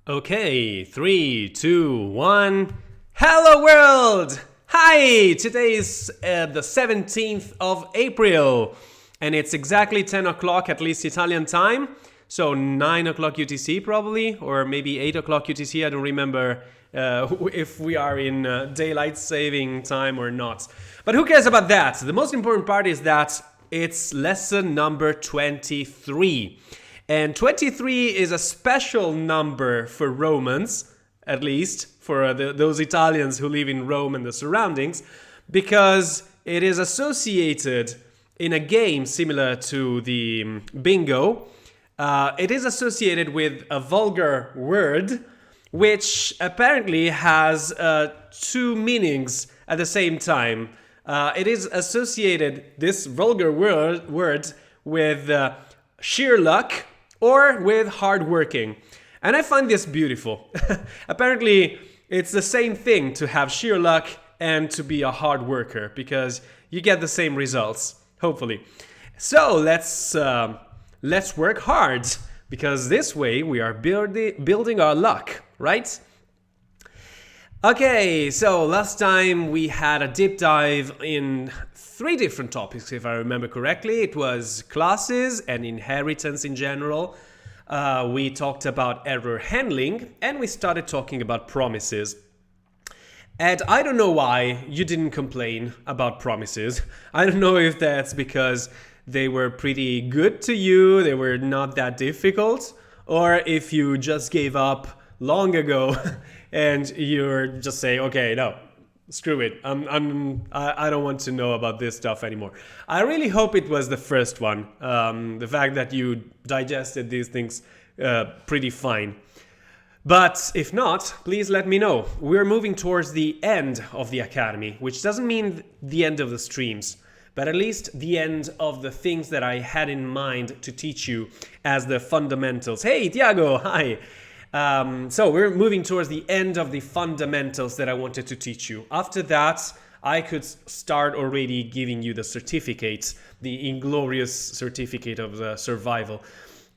Okay, three, two, one. Hello, world! Hi! Today is the 17th of April, and it's exactly 10 o'clock, at least Italian time. So 9 o'clock UTC, probably, or maybe 8 o'clock UTC. I don't remember if we are in daylight saving time or not. But who cares about that? The most important part is that it's lesson number 23. And 23 is a special number for Romans, at least for those Italians who live in Rome and the surroundings, because it is associated in a game similar to the bingo. It is associated with a vulgar word, which apparently has two meanings at the same time. It is associated, this vulgar word with sheer luck, or with hard working. And I find this beautiful. Apparently, it's the same thing to have sheer luck and to be a hard worker, because you get the same results, hopefully. So let's work hard, because this way we are building our luck, right? Okay, so last time we had a deep dive in 3 different topics, if I remember correctly. It was classes and inheritance in general. We talked about error handling, and we started talking about promises. And I don't know why you didn't complain about promises. I don't know if that's because they were pretty good to you, they were not that difficult, or if you just gave up long ago and you're just saying, okay, no, screw it. I don't want to know about this stuff anymore. I really hope it was the first one. The fact that you digested these things pretty fine. But if not, please let me know. We're moving towards the end of the academy, which doesn't mean the end of the streams, but at least the end of the things that I had in mind to teach you as the fundamentals. Hey, Tiago, hi. So we're moving towards the end of the fundamentals that I wanted to teach you. After that, I could start already giving you the certificates, the Inglorious certificate of the survival.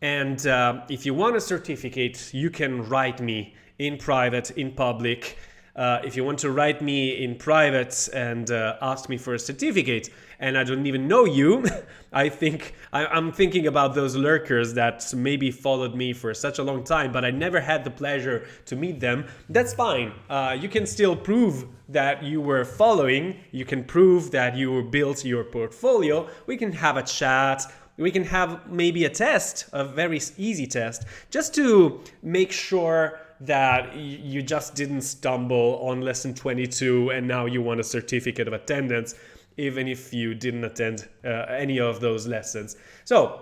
And if you want a certificate, you can write me in private, in public. If you want to write me in private and ask me for a certificate, and I don't even know you, I'm thinking about those lurkers that maybe followed me for such a long time, but I never had the pleasure to meet them. That's fine. You can still prove that you were following. You can prove that you built your portfolio. We can have a chat. We can have maybe a test, a very easy test, just to make sure that you just didn't stumble on lesson 22 and now you want a certificate of attendance, even if you didn't attend any of those lessons. So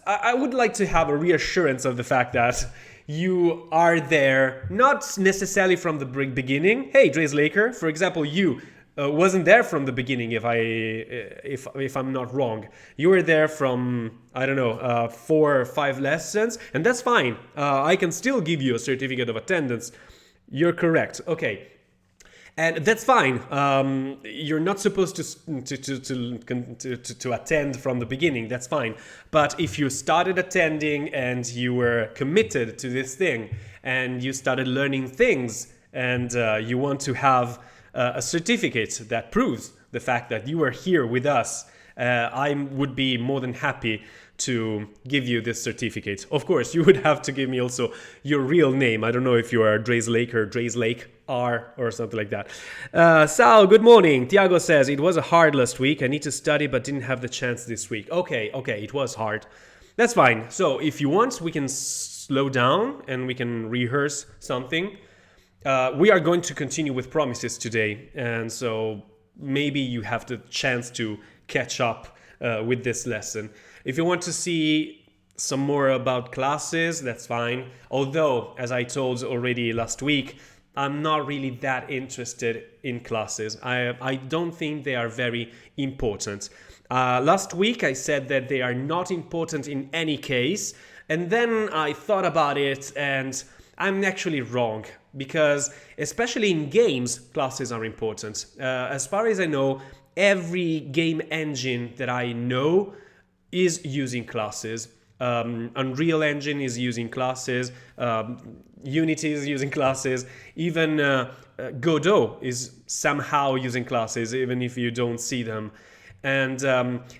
I would like to have a reassurance of the fact that you are there, not necessarily from the beginning. Hey, Dre's Laker, for example, you wasn't there from the beginning, if I'm not wrong. You were there from, I don't know, 4 or 5 lessons, and that's fine. I can still give you a certificate of attendance. You're correct. Okay. And that's fine. You're not supposed to attend from the beginning. That's fine. But if you started attending and you were committed to this thing and you started learning things and you want to have a certificate that proves the fact that you are here with us, I would be more than happy to give you this certificate. Of course, you would have to give me also your real name. I don't know if you are Dre's Lake or Dre's Lake R or something like that. Sal, good morning. Tiago says, it was a hard last week. I need to study but didn't have the chance this week. Okay, it was hard. That's fine. So if you want, we can slow down and we can rehearse something. We are going to continue with promises today, and so maybe you have the chance to catch up with this lesson. If you want to see some more about classes, that's fine. Although, as I told already last week, I'm not really that interested in classes. I don't think they are very important. Last week I said that they are not important in any case, and then I thought about it and I'm actually wrong, because especially in games, classes are important. As far as I know, every game engine that I know is using classes. Unreal Engine is using classes. Unity is using classes. Even Godot is somehow using classes, even if you don't see them. And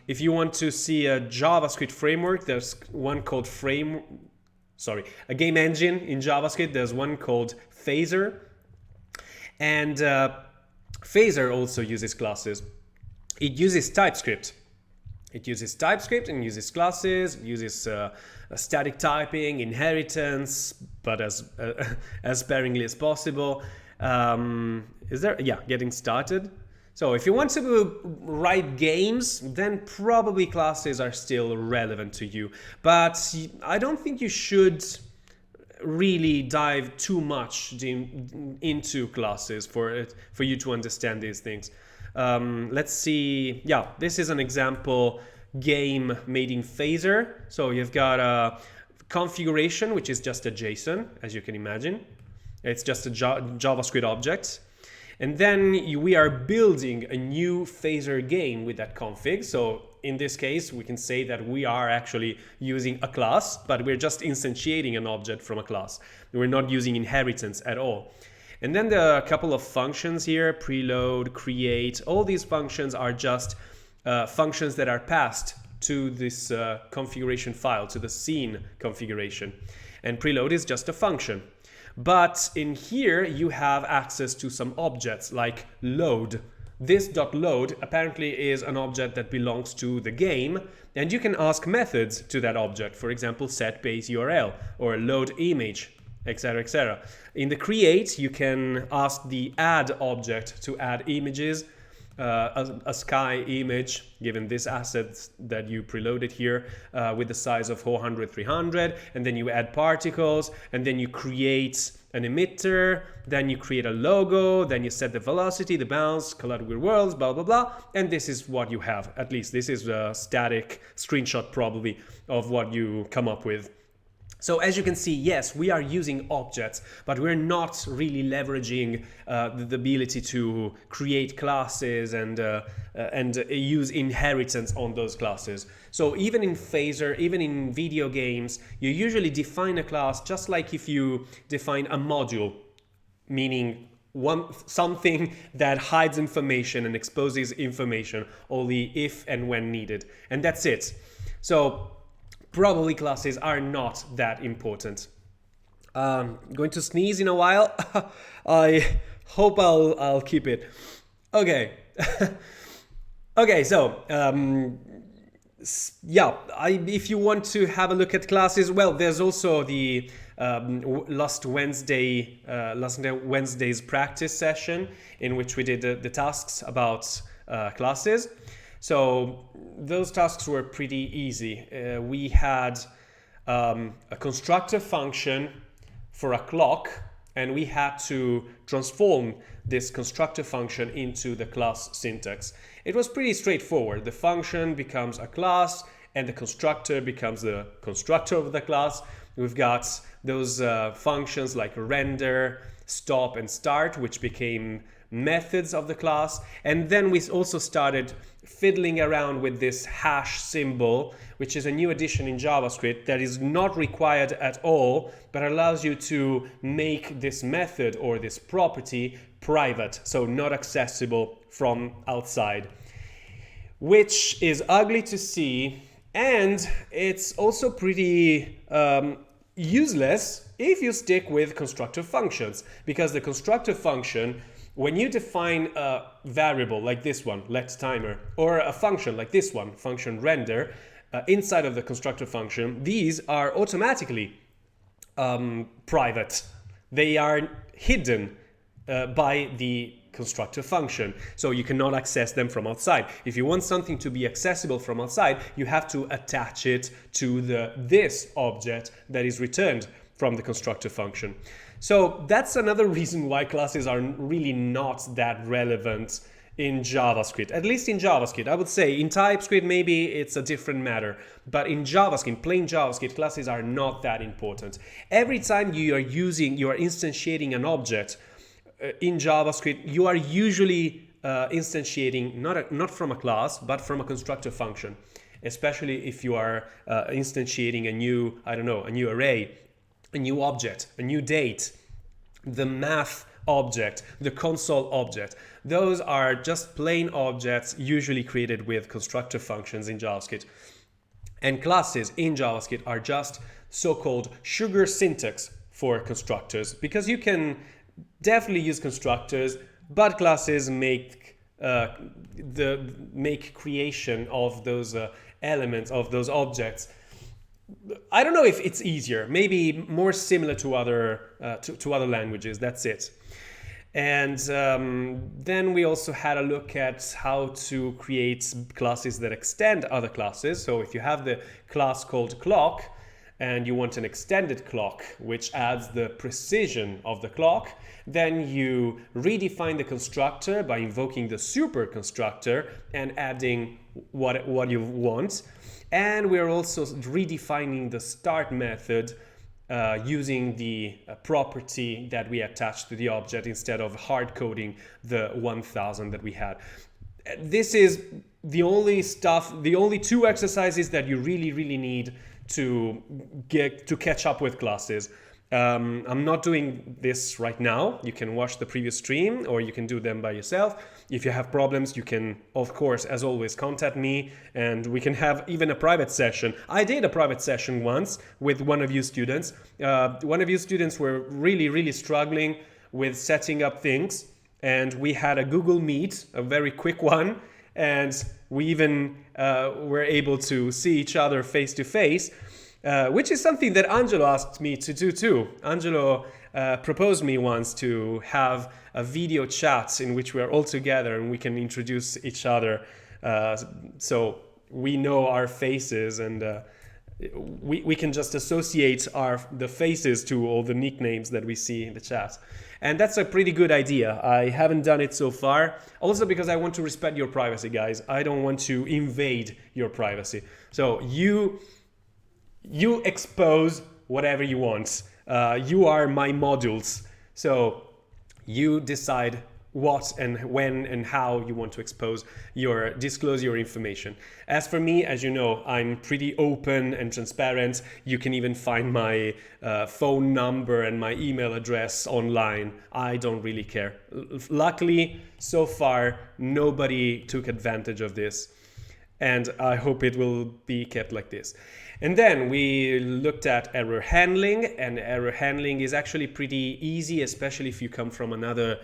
if you want to see a JavaScript framework, there's one called a game engine in JavaScript. There's one called Phaser. And Phaser also uses classes. It uses TypeScript. It uses TypeScript and uses classes, uses static typing, inheritance, but as sparingly as possible. Getting started. So if you want to write games, then probably classes are still relevant to you. But I don't think you should really dive too much into classes for you to understand these things. Let's see. Yeah, this is an example game made in Phaser. So you've got a configuration, which is just a JSON, as you can imagine. It's just a JavaScript object. And then we are building a new Phaser game with that config. So in this case, we can say that we are actually using a class, but we're just instantiating an object from a class. We're not using inheritance at all. And then there are a couple of functions here, preload, create. All these functions are just functions that are passed to this configuration file, to the scene configuration. And preload is just a function. But in here, you have access to some objects like load. This .load apparently is an object that belongs to the game, and you can ask methods to that object. For example, set base URL or load image, etc., etc. In the create, you can ask the add object to add images, a sky image, given this asset that you preloaded here with the size of 400, 300, and then you add particles, and then you create an emitter, then you create a logo, then you set the velocity, the bounce, colored with worlds, blah, blah, blah, and this is what you have. At least this is a static screenshot probably of what you come up with. So as you can see, yes, we are using objects, but we're not really leveraging the ability to create classes and use inheritance on those classes. So even in Phaser, even in video games, you usually define a class just like if you define a module, meaning something that hides information and exposes information only if and when needed. And that's it. So probably classes are not that important. Going to sneeze in a while. I hope I'll keep it. Okay. Okay, so if you want to have a look at classes, well, there's also the last Wednesday's practice session in which we did the tasks about classes. So those tasks were pretty easy. We had a constructor function for a clock, and we had to transform this constructor function into the class syntax. It was pretty straightforward. The function becomes a class, and the constructor becomes the constructor of the class. We've got those functions like render, stop, and start, which became methods of the class. And then we also started fiddling around with this hash symbol, which is a new addition in JavaScript that is not required at all, but allows you to make this method or this property private, so not accessible from outside, which is ugly to see. And it's also pretty useless if you stick with constructor functions, because the constructor function, when you define a variable like this one, let timer, or a function like this one, function render, inside of the constructor function, these are automatically private. They are hidden by the constructor function, so you cannot access them from outside. If you want something to be accessible from outside, you have to attach it to this object that is returned from the constructor function. So that's another reason why classes are really not that relevant in JavaScript, at least in JavaScript. I would say in TypeScript maybe it's a different matter, but in JavaScript, plain JavaScript, classes are not that important. Every time you are instantiating an object in JavaScript, you are usually instantiating not from a class, but from a constructor function. especially if you are instantiating a new, I don't know, a new array, a new object, a new date, the math object, the console object. Those are just plain objects usually created with constructor functions in JavaScript. And classes in JavaScript are just so-called sugar syntax for constructors, because you can definitely use constructors, but classes make creation of those elements, of those objects. I don't know if it's easier, maybe more similar to other languages. That's it. And then we also had a look at how to create classes that extend other classes. So if you have the class called clock and you want an extended clock which adds the precision of the clock, then you redefine the constructor by invoking the super constructor and adding what you want. And we're also redefining the start method using the property that we attached to the object instead of hard coding the 1000 that we had. This is the only two exercises that you really need to catch up with classes. I'm not doing this right now. You can watch the previous stream or you can do them by yourself. If you have problems, you can, of course, as always, contact me and we can have even a private session. I did a private session once with one of you students. One of you students were really struggling with setting up things, and we had a Google Meet, a very quick one, and we even were able to see each other face to face. Which is something that Angelo asked me to do too. Angelo proposed me once to have a video chat in which we are all together and we can introduce each other, so we know our faces, and we can just associate the faces to all the nicknames that we see in the chat. And that's a pretty good idea. I haven't done it so far, also because I want to respect your privacy, guys. I don't want to invade your privacy. So you expose whatever you want. You are my modules. So you decide what and when and how you want to disclose your information. As for me, as you know, I'm pretty open and transparent. You can even find my phone number and my email address online. I don't really care. Luckily, so far, nobody took advantage of this, and I hope it will be kept like this. And then we looked at error handling, and error handling is actually pretty easy, especially if you come from another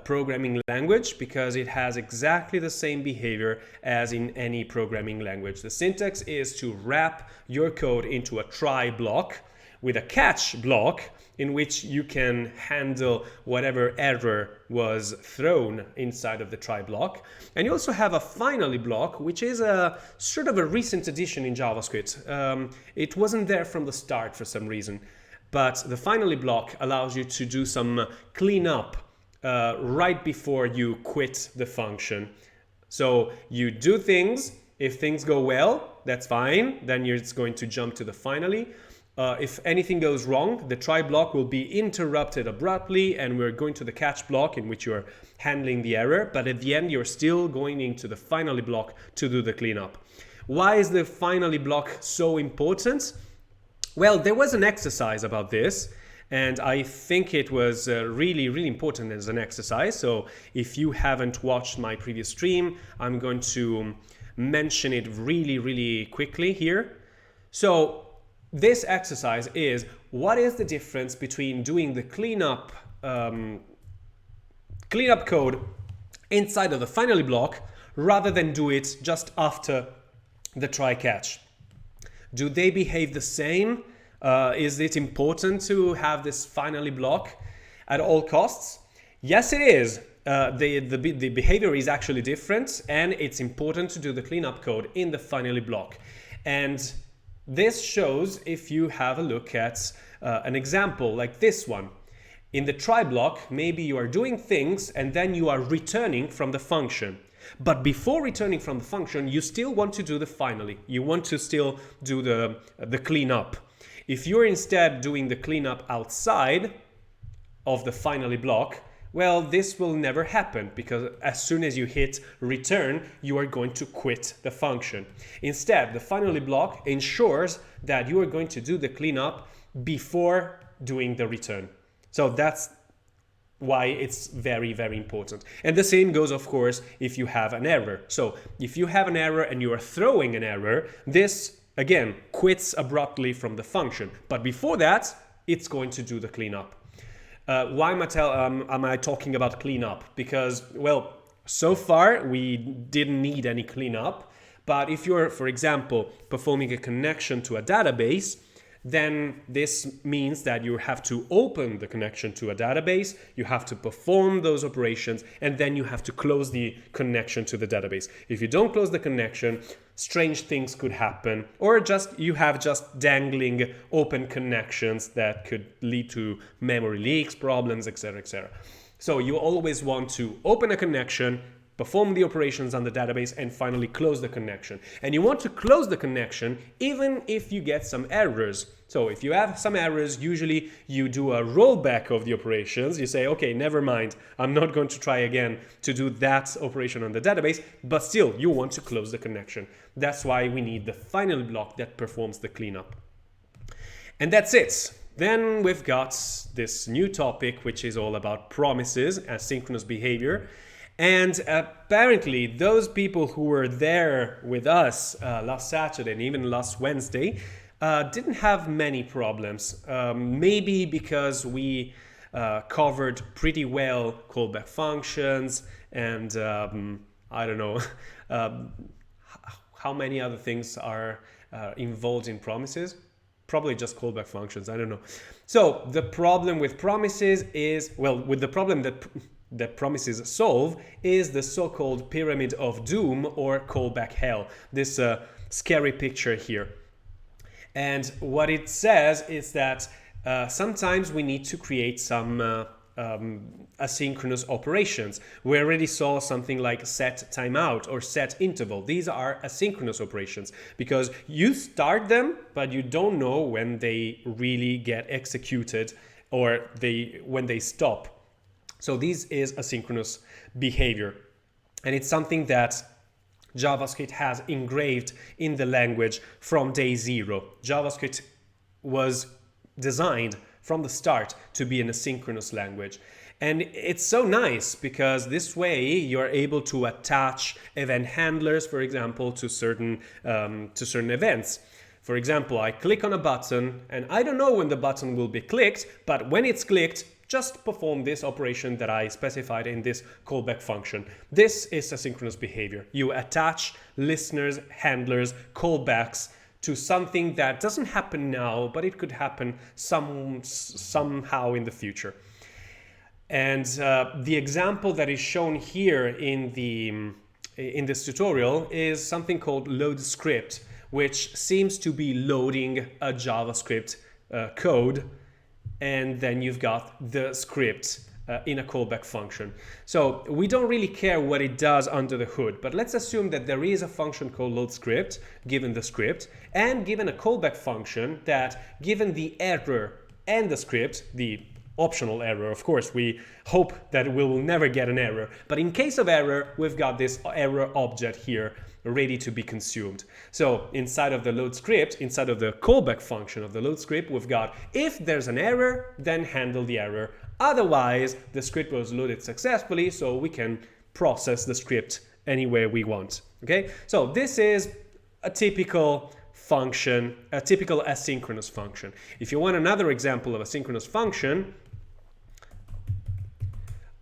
programming language, because it has exactly the same behavior as in any programming language. The syntax is to wrap your code into a try block with a catch block in which you can handle whatever error was thrown inside of the try block. And you also have a finally block, which is a sort of a recent addition in JavaScript. It wasn't there from the start for some reason, but the finally block allows you to do some cleanup right before you quit the function. So you do things, if things go well, that's fine, then you're just going to jump to the finally. If anything goes wrong, the try block will be interrupted abruptly, and we're going to the catch block in which you're handling the error, but at the end you're still going into the finally block to do the cleanup. Why is the finally block so important? Well, there was an exercise about this, and I think it was really important as an exercise. So if you haven't watched my previous stream, I'm going to mention it really quickly here. So this exercise is, what is the difference between doing the cleanup code inside of the finally block rather than do it just after the try catch? Do they behave the same? Is it important to have this finally block at all costs? Yes, it is. The behavior is actually different, and it's important to do the cleanup code in the finally block. And this shows if you have a look at an example like this one. In the try block, maybe you are doing things and then you are returning from the function. But before returning from the function, you still want to do the finally. You want to still do the cleanup. If you're instead doing the cleanup outside of the finally block, Well, this will never happen because as soon as you hit return, you are going to quit the function. Instead, the finally block ensures that you are going to do the cleanup before doing the return. So that's why it's very, very important. And the same goes, of course, if you have an error. So if you have an error and you are throwing an error, this, again, quits abruptly from the function. But before that, it's going to do the cleanup. Why am I talking about cleanup? Because, well, so far we didn't need any cleanup. But if you're, for example, performing a connection to a database, then this means that you have to open the connection to a database, you have to perform those operations, and then you have to close the connection to the database. If you don't close the connection, strange things could happen, or you have just dangling open connections that could lead to memory leaks, problems, etc., etc. So you always want to open a connection, perform the operations on the database, and finally close the connection. And you want to close the connection even if you get some errors. So if you have some errors, usually you do a rollback of the operations. You say, okay, never mind, I'm not going to try again to do that operation on the database, but still you want to close the connection. That's why we need the final block that performs the cleanup. And that's it. Then we've got this new topic, which is all about promises, asynchronous behavior. And apparently those people who were there with us last Saturday and even last Wednesday didn't have many problems. Maybe because we covered pretty well callback functions and I don't know how many other things are involved in promises. Probably just callback functions, I don't know. So the problem with promises is, well, with the problem that promises solve is the so-called pyramid of doom or callback hell, this scary picture here. And what it says is that sometimes we need to create some asynchronous operations. We already saw something like set timeout or set interval. These are asynchronous operations because you start them, but you don't know when they really get executed or when they stop. So this is asynchronous behavior, and it's something that JavaScript has engraved in the language from day zero. JavaScript was designed from the start to be an asynchronous language. And it's so nice because this way you're able to attach event handlers, for example, to certain events. For example, I click on a button and I don't know when the button will be clicked, but when it's clicked, just perform this operation that I specified in this callback function. This is asynchronous behavior. You attach listeners, handlers, callbacks to something that doesn't happen now, but it could happen somehow in the future. And the example that is shown here in this tutorial is something called load script, which seems to be loading a JavaScript code, and then you've got the script in a callback function. So we don't really care what it does under the hood, but let's assume that there is a function called load script, given the script, and given a callback function that, given the error and the script, the optional error, of course, we hope that we will never get an error, but in case of error, we've got this error object here ready to be consumed. So inside of the load script, inside of the callback function of the load script, we've got if there's an error, then handle the error. Otherwise, the script was loaded successfully, so we can process the script anywhere we want. Okay, so this is a typical function, a typical asynchronous function. If you want another example of a synchronous function,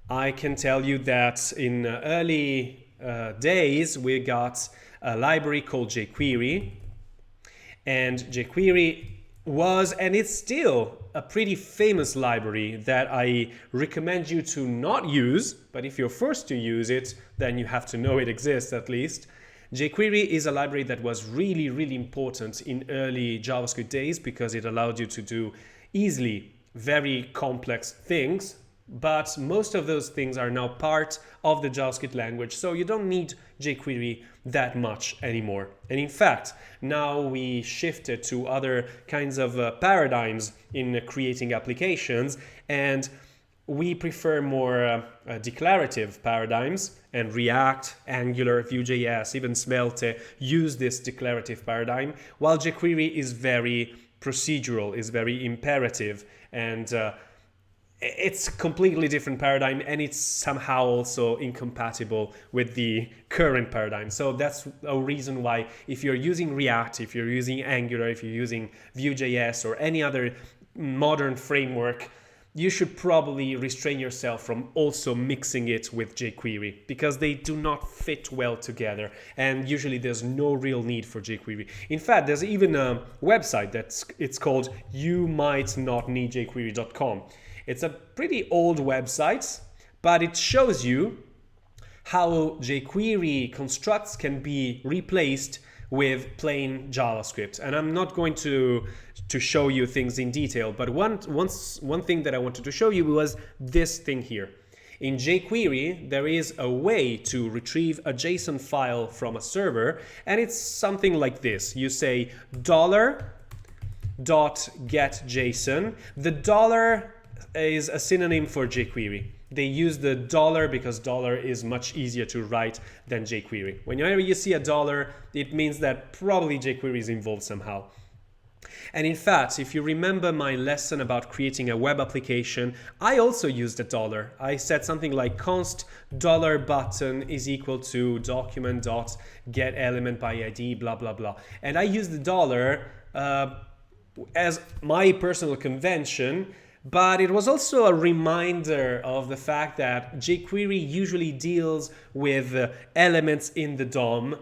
I can tell you that in early days we got a library called jQuery, and jQuery was and it's still a pretty famous library that I recommend you to not use, but if you're forced to use it, then you have to know it exists at least. jQuery is a library that was really, really important in early JavaScript days because it allowed you to do easily very complex things, but most of those things are now part of the JavaScript language, so you don't need jQuery that much anymore. And in fact, now we shifted to other kinds of paradigms in creating applications, and we prefer more declarative paradigms, and React, Angular, Vue.js, even Svelte use this declarative paradigm, while jQuery is very procedural, is very imperative, and it's a completely different paradigm, and it's somehow also incompatible with the current paradigm. So that's a reason why if you're using React, if you're using Angular, if you're using Vue.js or any other modern framework, you should probably restrain yourself from also mixing it with jQuery, because they do not fit well together, and usually there's no real need for jQuery. In fact, there's even a website it's called youmightnotneedjQuery.com. It's a pretty old website, but it shows you how jQuery constructs can be replaced with plain JavaScript. And I'm not going to show you things in detail, but one thing that I wanted to show you was this thing here. In jQuery, there is a way to retrieve a JSON file from a server, and it's something like this. You say $.getJSON. The dollar is a synonym for jQuery. They use the dollar because dollar is much easier to write than jQuery. Whenever you see a dollar, it means that probably jQuery is involved somehow. And in fact, if you remember my lesson about creating a web application, I also used a dollar. I said something like const $button is equal to document.getElementById, blah, blah, blah. And I used the dollar as my personal convention, but it was also a reminder of the fact that jQuery usually deals with elements in the DOM.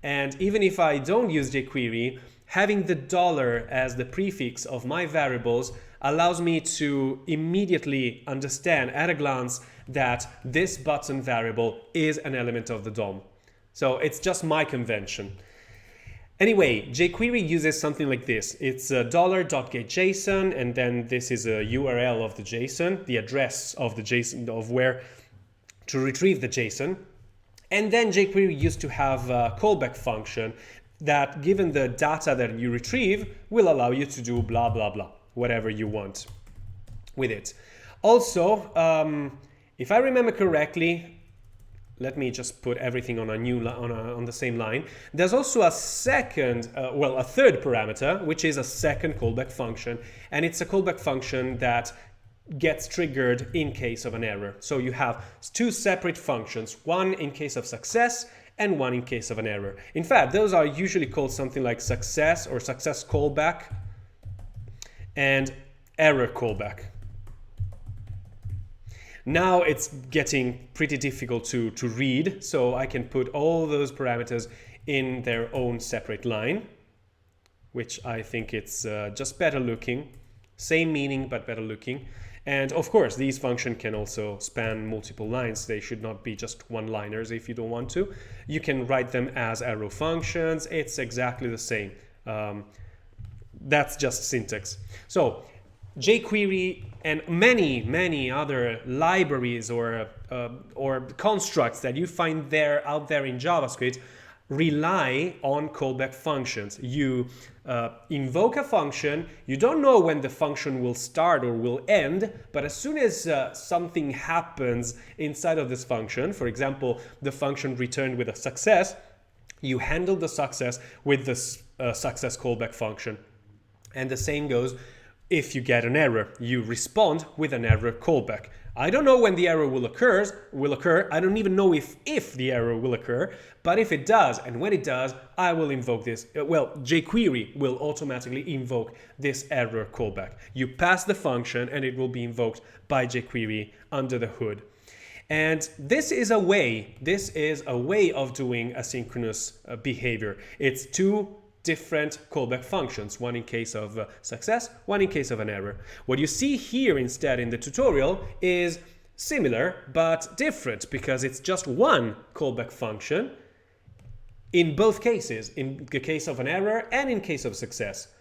And even if I don't use jQuery, having the dollar as the prefix of my variables allows me to immediately understand at a glance that this button variable is an element of the DOM. So it's just my convention. Anyway, jQuery uses something like this. It's $.getJSON, and then this is a URL of the JSON, the address of the JSON, of where to retrieve the JSON. And then jQuery used to have a callback function that, given the data that you retrieve, will allow you to do blah, blah, blah, whatever you want with it. Also, if I remember correctly, let me just put everything on on the same line. There's also a third parameter, which is a second callback function, and it's a callback function that gets triggered in case of an error. So you have two separate functions, one in case of success and one in case of an error. In fact, those are usually called something like success or success callback and error callback. Now it's getting pretty difficult to read, so I can put all those parameters in their own separate line, which I think it's just better looking. Same meaning, but better looking. And of course, these functions can also span multiple lines. They should not be just one-liners if you don't want to. You can write them as arrow functions. It's exactly the same. That's just syntax. So jQuery and many other libraries or constructs that you find out there in JavaScript rely on callback functions. You invoke a function, you don't know when the function will start or will end, but as soon as something happens inside of this function, for example, the function returned with a success, you handle the success with the success callback function. And the same goes if you get an error. You respond with an error callback. I don't know when the error will occur. I don't even know if the error will occur, but if it does, and when it does, I will invoke this. jQuery will automatically invoke this error callback. You pass the function and it will be invoked by jQuery under the hood. And this is a way of doing asynchronous behavior. It's two different callback functions, one in case of success, one in case of an error. What you see here instead in the tutorial is similar but different, because it's just one callback function in both cases, in the case of an error and in case of success.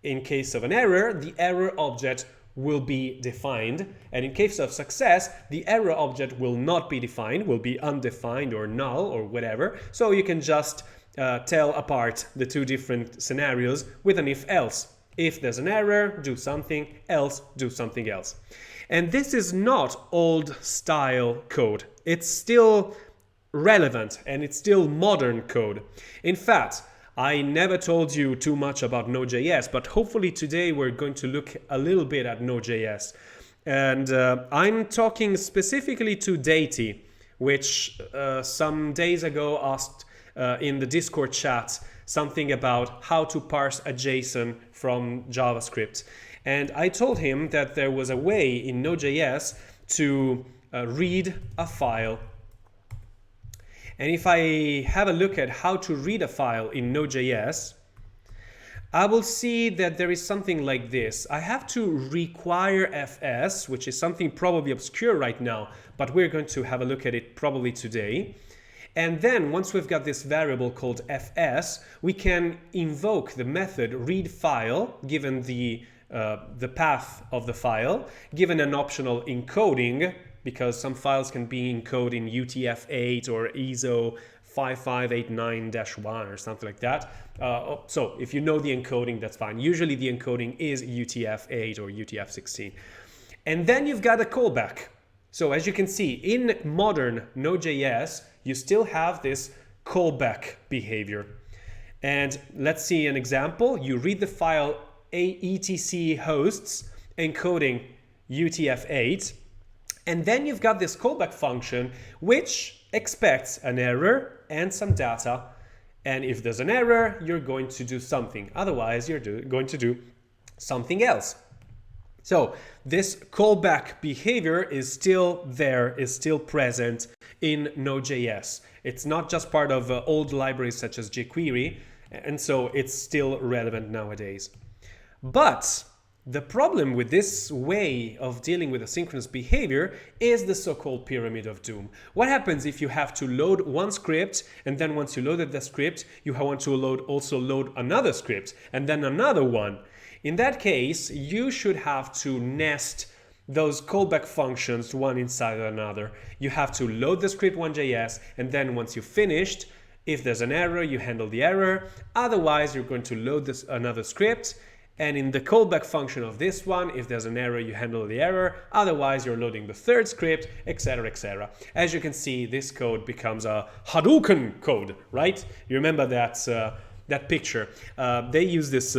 In case of an error, the error object will be defined, and in case of success, the error object will not be defined, will be undefined or null or whatever. So you can just tell apart the two different scenarios with an if-else. If there's an error, do something, else do something else. And this is not old style code. It's still relevant and it's still modern code. In fact, I never told you too much about Node.js, but hopefully today we're going to look a little bit at Node.js. And I'm talking specifically to Deity, which some days ago asked in the Discord chat something about how to parse a JSON from JavaScript. And I told him that there was a way in Node.js to read a file. And if I have a look at how to read a file in Node.js, I will see that there is something like this. I have to require fs, which is something probably obscure right now, but we're going to have a look at it probably today. And then once we've got this variable called fs, we can invoke the method readFile, given the path of the file, given an optional encoding, because some files can be encoded in UTF-8 or ISO 5589-1 or something like that. So if you know the encoding, that's fine. Usually the encoding is UTF-8 or UTF-16. And then you've got a callback. So as you can see, in modern Node.js, you still have this callback behavior. And let's see an example. You read the file etc hosts encoding UTF-8, and then you've got this callback function which expects an error and some data. And if there's an error, you're going to do something. Otherwise, you're going to do something else. So this callback behavior is still there, is still present in Node.js. It's not just part of old libraries such as jQuery, and so it's still relevant nowadays. But the problem with this way of dealing with asynchronous behavior is the so-called pyramid of doom. What happens if you have to load one script, and then once you loaded the script, you want to also load another script, and then another one? In that case, you should have to nest those callback functions one inside another. You have to load the script 1.js, and then once you've finished, if there's an error, you handle the error. Otherwise, you're going to load another script, and in the callback function of this one, if there's an error, you handle the error. Otherwise, you're loading the third script, etc., etc. As you can see, this code becomes a Hadouken code, right? You remember that picture. They use this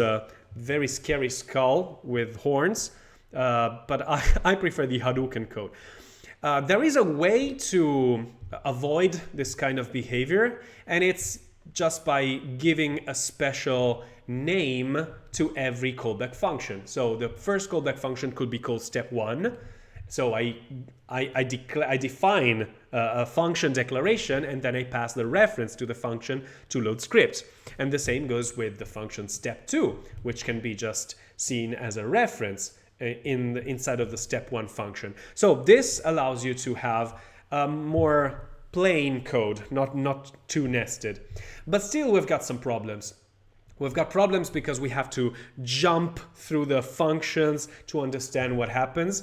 very scary skull with horns, but I prefer the Hadouken code. There is a way to avoid this kind of behavior, and it's just by giving a special name to every callback function. So the first callback function could be called step 1. So I define a function declaration, and then I pass the reference to the function to load script. And the same goes with the function step 2, which can be just seen as a reference inside of the step 1 function. So this allows you to have more plain code, not too nested. But still, we've got some problems. We've got problems because we have to jump through the functions to understand what happens.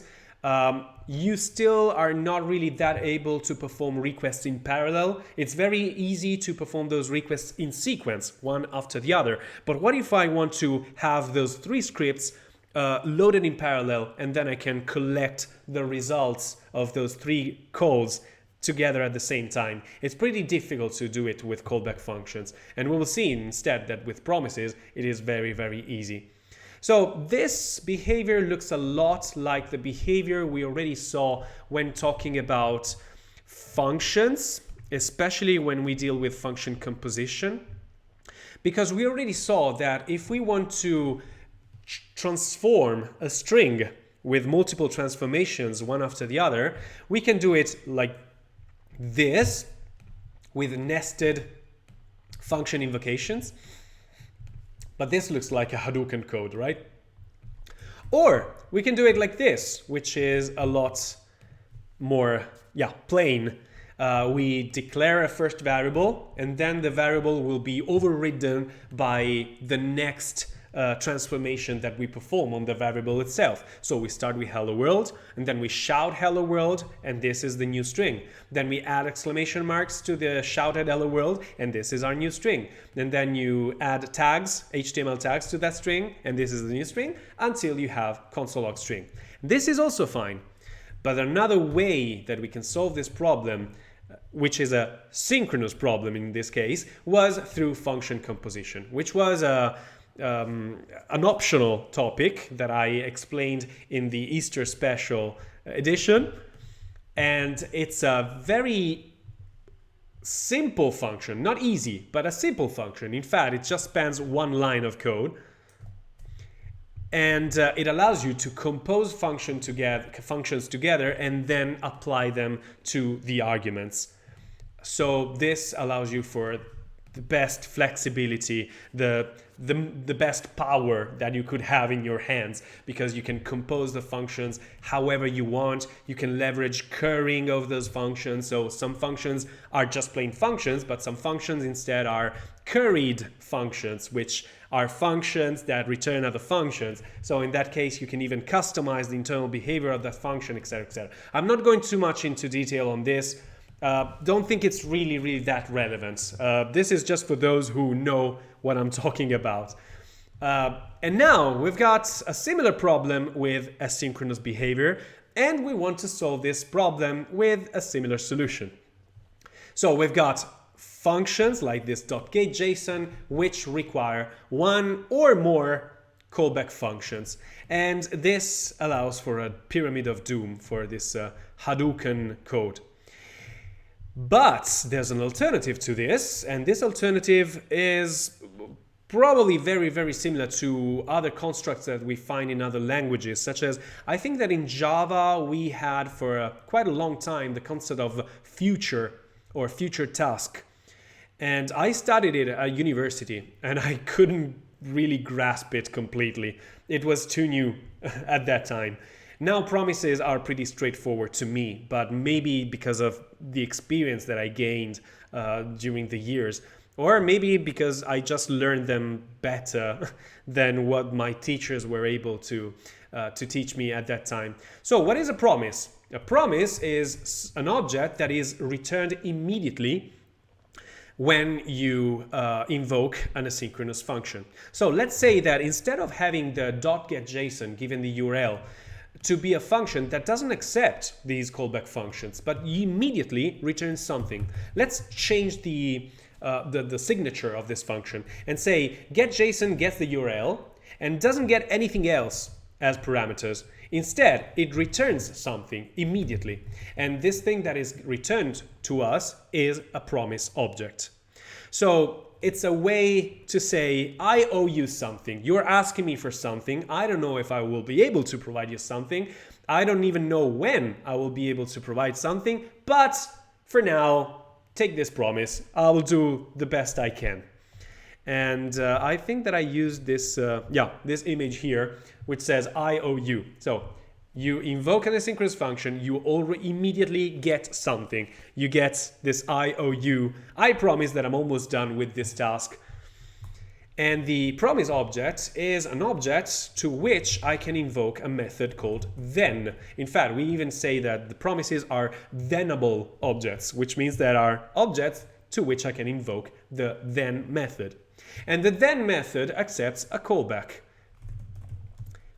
You still are not really that able to perform requests in parallel. It's very easy to perform those requests in sequence, one after the other. But what if I want to have those 3 scripts loaded in parallel, and then I can collect the results of those 3 calls together at the same time? It's pretty difficult to do it with callback functions. And we will see instead that with promises, it is very, very easy. So this behavior looks a lot like the behavior we already saw when talking about functions, especially when we deal with function composition. Because we already saw that if we want to transform a string with multiple transformations one after the other, we can do it like this with nested function invocations. But this looks like a Hadouken code, right? Or we can do it like this, which is a lot more, plain. We declare a first variable, and then the variable will be overridden by the next transformation that we perform on the variable itself. So we start with hello world, and then we shout hello world, and this is the new string. Then we add exclamation marks to the shouted hello world, and this is our new string. And then you add tags, HTML tags to that string, and this is the new string, until you have console log string. This is also fine. But another way that we can solve this problem, which is a synchronous problem in this case, was through function composition, which was an optional topic that I explained in the Easter special edition. And it's a very simple function, not easy, but a simple function. In fact, it just spans one line of code. And it allows you to compose functions together and then apply them to the arguments. So this allows you for the best flexibility, the best power that you could have in your hands, because you can compose the functions however you want. You can leverage currying of those functions. So some functions are just plain functions, but some functions instead are curried functions, which are functions that return other functions. So in that case, you can even customize the internal behavior of that function, etc., etc. I'm not going too much into detail on this. Don't think it's really that relevant. This is just for those who know what I'm talking about. And now we've got a similar problem with asynchronous behavior, and we want to solve this problem with a similar solution. So we've got functions like this .getJSON, which require one or more callback functions. And this allows for a pyramid of doom for this Hadouken code. But there's an alternative to this, and this alternative is probably very similar to other constructs that we find in other languages, such as, I think that in Java we had for quite a long time the concept of future or future task. And I studied it at university, and I couldn't really grasp it completely. It was too new at that time. Now promises are pretty straightforward to me, but maybe because of the experience that I gained during the years, or maybe because I just learned them better than what my teachers were able to teach me at that time. So what is a promise? A promise is an object that is returned immediately when you invoke an asynchronous function. So let's say that instead of having the .getJSON given the URL to be a function that doesn't accept these callback functions, but immediately returns something. Let's change the signature of this function and say getJSON gets the URL and doesn't get anything else as parameters. Instead, it returns something immediately. And this thing that is returned to us is a promise object. So it's a way to say, I owe you something. You're asking me for something. I don't know if I will be able to provide you something. I don't even know when I will be able to provide something. But for now, take this promise. I will do the best I can. And I think that I used this, this image here, which says, I owe you. So you invoke an asynchronous function, you already immediately get something. You get this I owe you. I promise that I'm almost done with this task. And the promise object is an object to which I can invoke a method called then. In fact, we even say that the promises are thenable objects, which means there are objects to which I can invoke the then method. And the then method accepts a callback,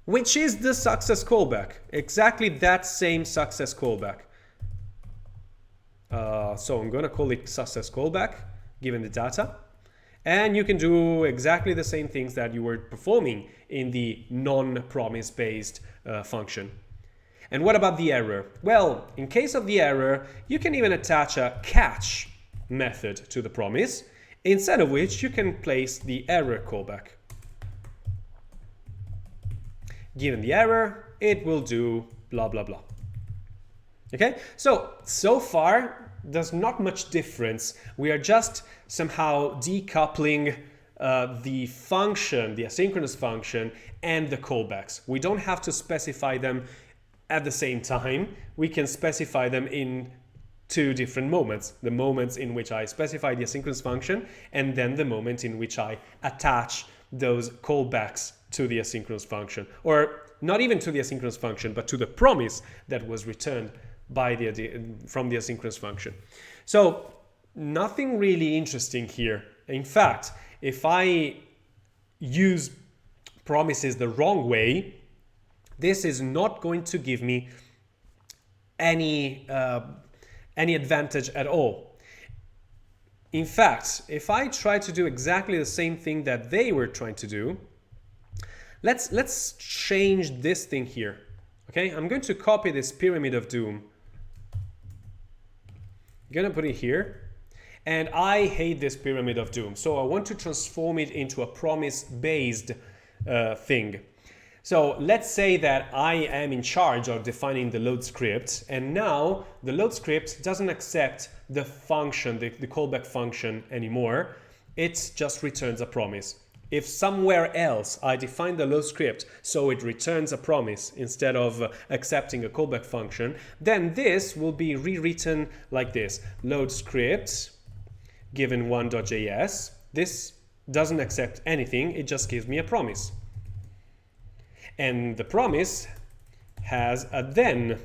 which is the success callback, exactly that same success callback. So I'm going to call it success callback, given the data. And you can do exactly the same things that you were performing in the non-promise based function. And what about the error? Well, in case of the error, you can even attach a catch method to the promise, instead of which you can place the error callback. Given the error, it will do blah, blah, blah. Okay, so far, there's not much difference. We are just somehow decoupling the function, the asynchronous function, and the callbacks. We don't have to specify them at the same time. We can specify them in two different moments. The moments in which I specify the asynchronous function, and then the moment in which I attach those callbacks to the asynchronous function, or not even to the asynchronous function, but to the promise that was returned by from the asynchronous function. So nothing really interesting here. In fact, if I use promises the wrong way, this is not going to give me any advantage at all. In fact, if I try to do exactly the same thing that they were trying to do, let's change this thing here. Okay, I'm going to copy this pyramid of doom. I'm gonna put it here. And I hate this pyramid of doom, so I want to transform it into a promise-based thing. So let's say that I am in charge of defining the load script, and now the load script doesn't accept the function, the callback function anymore. It just returns a promise. If somewhere else I define the load script so it returns a promise instead of accepting a callback function, then this will be rewritten like this. Load script given 1.js. This doesn't accept anything, it just gives me a promise. And the promise has a then,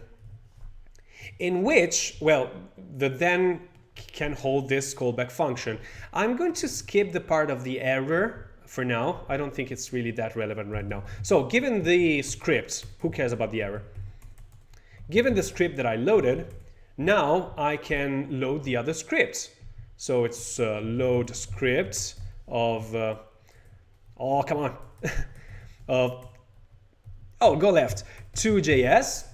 in which, well, the then can hold this callback function. I'm going to skip the part of the error for now. I don't think it's really that relevant right now. So given the script, who cares about the error? Given the script that I loaded, now I can load the other scripts. So it's load script of, oh, come on, of, oh, go left, 2.js,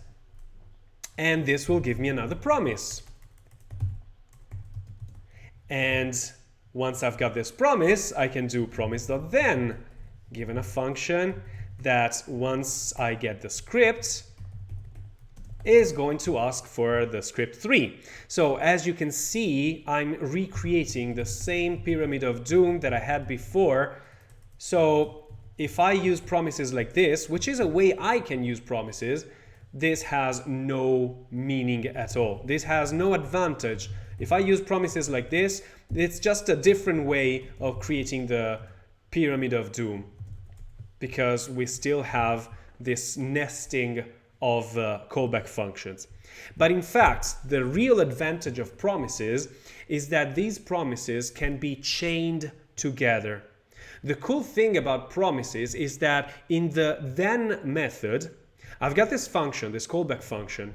and this will give me another promise. And once I've got this promise, I can do promise.then, given a function that once I get the script, is going to ask for the script 3. So as you can see, I'm recreating the same pyramid of doom that I had before. So if I use promises like this, which is a way I can use promises, this has no meaning at all. This has no advantage. If I use promises like this, it's just a different way of creating the pyramid of doom, because we still have this nesting of callback functions. But in fact, the real advantage of promises is that these promises can be chained together. The cool thing about promises is that in the then method, I've got this function, this callback function,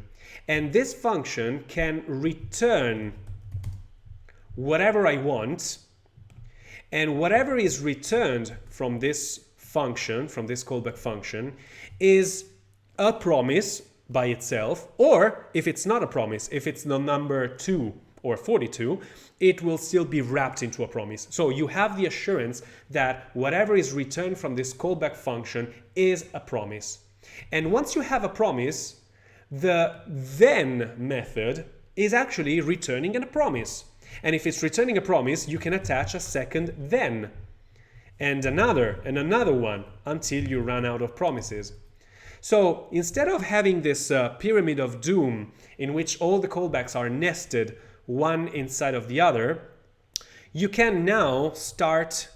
and this function can return whatever I want, and whatever is returned from this function, from this callback function, is a promise by itself, or if it's not a promise, if it's the number 2 or 42, it will still be wrapped into a promise. So you have the assurance that whatever is returned from this callback function is a promise. And once you have a promise, the then method is actually returning a promise. And if it's returning a promise, you can attach a second then, and another one, until you run out of promises. So instead of having this pyramid of doom in which all the callbacks are nested one inside of the other, you can now start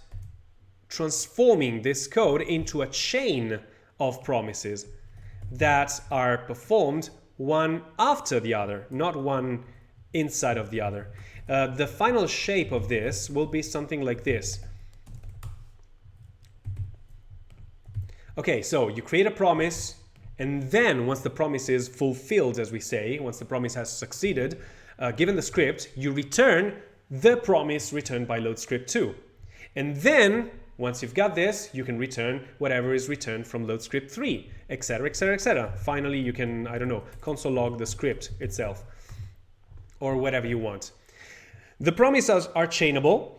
transforming this code into a chain of promises that are performed one after the other, not one inside of the other. The final shape of this will be something like this. Okay, so you create a promise, and then once the promise is fulfilled, as we say, once the promise has succeeded, given the script, you return the promise returned by load script 2. And then, once you've got this, you can return whatever is returned from load script 3, etc., etc., etc. Finally, you can, I don't know, console log the script itself, or whatever you want. The promises are chainable,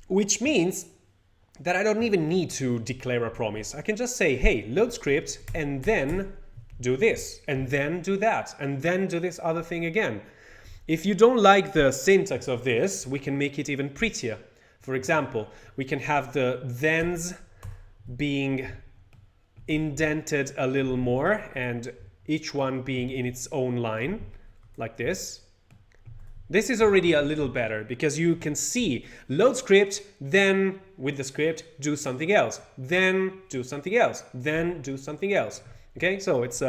which means that I don't even need to declare a promise. I can just say, hey, load script, and then do this, and then do that, and then do this other thing again. If you don't like the syntax of this, we can make it even prettier. For example, we can have the thens being indented a little more, and each one being in its own line, like this. This is already a little better because you can see load script, then with the script do something else, then do something else, then do something else. Okay, so it's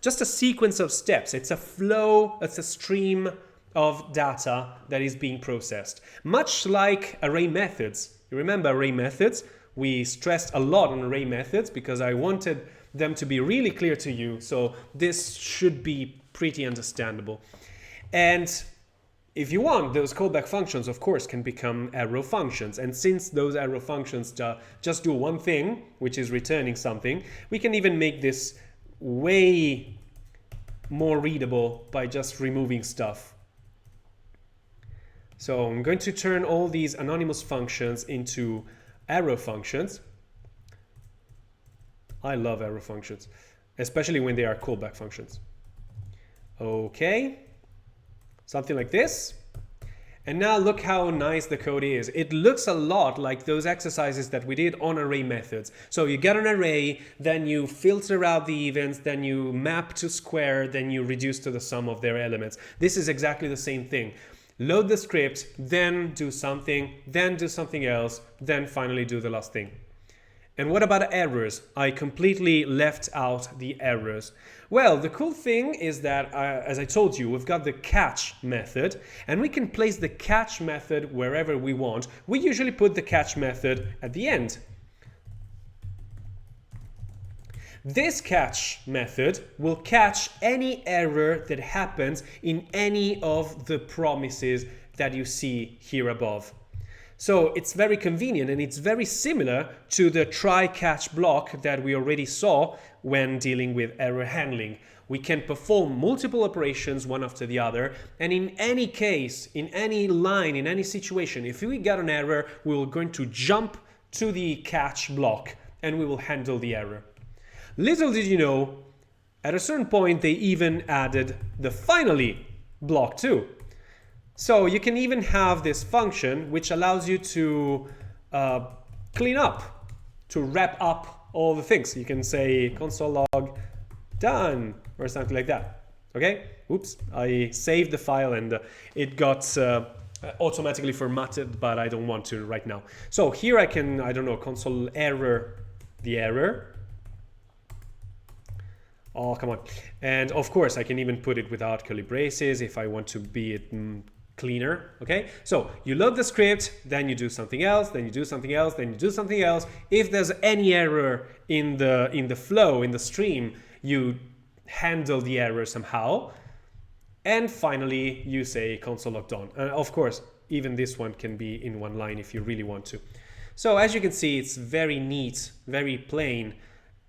just a sequence of steps. It's a flow, it's a stream of data that is being processed. Much like array methods. You remember array methods? We stressed a lot on array methods because I wanted them to be really clear to you. So this should be pretty understandable. And if you want, those callback functions, of course, can become arrow functions. And since those arrow functions just do one thing, which is returning something, we can even make this way more readable by just removing stuff. So I'm going to turn all these anonymous functions into arrow functions. I love arrow functions, especially when they are callback functions. Okay. Something like this. And now look how nice the code is. It looks a lot like those exercises that we did on array methods. So you get an array, then you filter out the events, then you map to square, then you reduce to the sum of their elements. This is exactly the same thing. Load the script, then do something else, then finally do the last thing. And what about errors? I completely left out the errors. Well, the cool thing is that, as I told you, we've got the catch method, and we can place the catch method wherever we want. We usually put the catch method at the end. This catch method will catch any error that happens in any of the promises that you see here above. So it's very convenient, and it's very similar to the try-catch block that we already saw when dealing with error handling. We can perform multiple operations one after the other, and in any case, in any line, in any situation, if we get an error, we're going to jump to the catch block and we will handle the error. Little did you know, at a certain point they even added the finally block too. So you can even have this function which allows you to clean up, to wrap up all the things. You can say console log done or something like that. Okay? Oops, I saved the file and it got automatically formatted, but I don't want to right now. So here I can, I don't know, console error, the error. Oh, come on. And of course I can even put it without curly braces if I want to be it cleaner. Okay, so you load the script, then you do something else, then you do something else, then you do something else. If there's any error in the flow, in the stream, you handle the error somehow, and finally you say console log done. And of course even this one can be in one line if you really want to. So as you can see, it's very neat, very plain,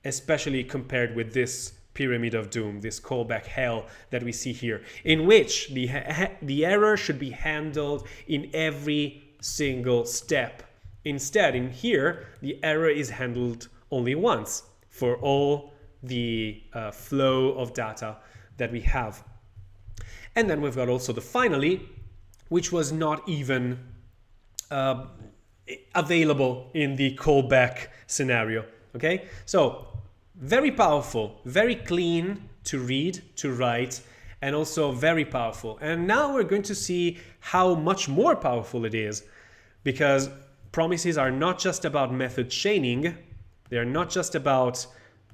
especially compared with this pyramid of doom, this callback hell that we see here, in which the error should be handled in every single step. Instead, in here, the error is handled only once for all the flow of data that we have. And then we've got also the finally, which was not even available in the callback scenario. Okay, so very powerful, very clean to read, to write, and also very powerful. And now we're going to see how much more powerful it is, because promises are not just about method chaining, they're not just about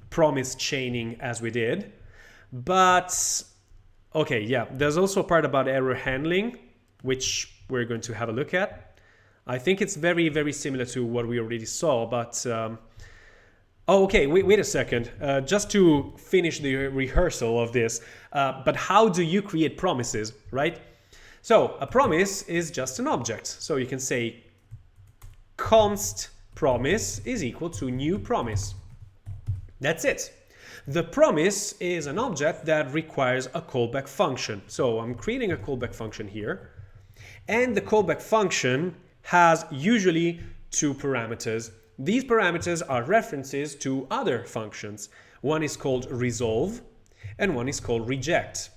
promise chaining as we did, but okay, yeah, there's also a part about error handling, which we're going to have a look at. I think it's very, very similar to what we already saw, but oh, okay, wait a second. Just to finish the rehearsal of this, but how do you create promises, right? So a promise is just an object. So you can say const promise is equal to new promise. That's it. The promise is an object that requires a callback function. So I'm creating a callback function here, and the callback function has usually two parameters. These parameters are references to other functions. One is called resolve and one is called reject.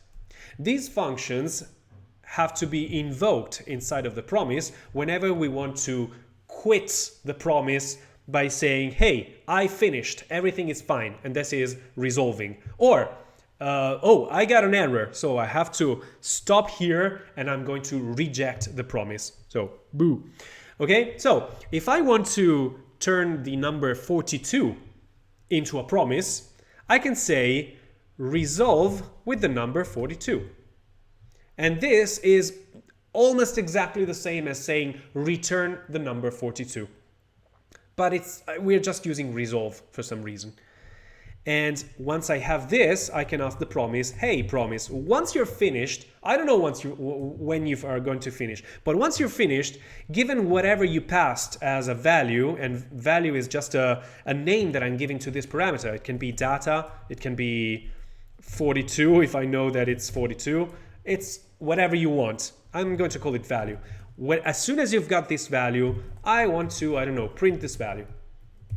These functions have to be invoked inside of the promise whenever we want to quit the promise by saying, hey, I finished, everything is fine, and this is resolving. Or, oh, I got an error, so I have to stop here and I'm going to reject the promise. So, boo. Okay, so if I want to turn the number 42 into a promise, I can say resolve with the number 42. And this is almost exactly the same as saying return the number 42. But we're just using resolve for some reason. And once I have this, I can ask the promise, hey promise, once you're finished, I don't know when you are going to finish, but once you're finished, given whatever you passed as a value, and value is just a name that I'm giving to this parameter. It can be data, it can be 42 if I know that it's 42. It's whatever you want. I'm going to call it value. As soon as you've got this value, I want to, I don't know, print this value.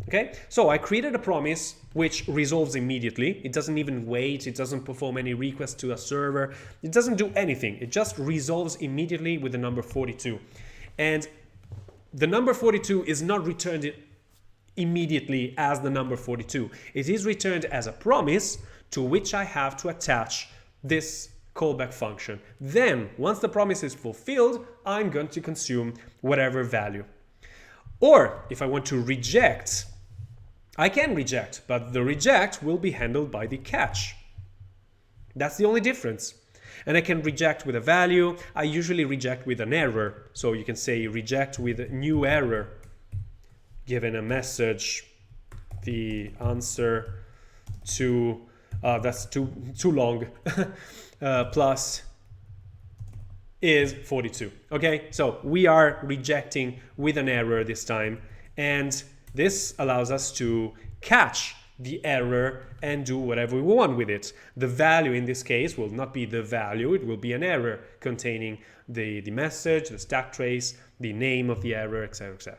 Okay, so I created a promise which resolves immediately. It doesn't even wait. It doesn't perform any requests to a server. It doesn't do anything. It just resolves immediately with the number 42. And the number 42 is not returned immediately as the number 42. It is returned as a promise to which I have to attach this callback function. Then, once the promise is fulfilled, I'm going to consume whatever value. Or if I want to reject, I can reject, but the reject will be handled by the catch. That's the only difference. And I can reject with a value. I usually reject with an error. So you can say reject with a new error. Given a message, the answer to, that's too long, plus is 42. Okay, so we are rejecting with an error this time, and this allows us to catch the error and do whatever we want with it. The value in this case will not be the value, it will be an error containing the message, the stack trace, the name of the error, etc., etc.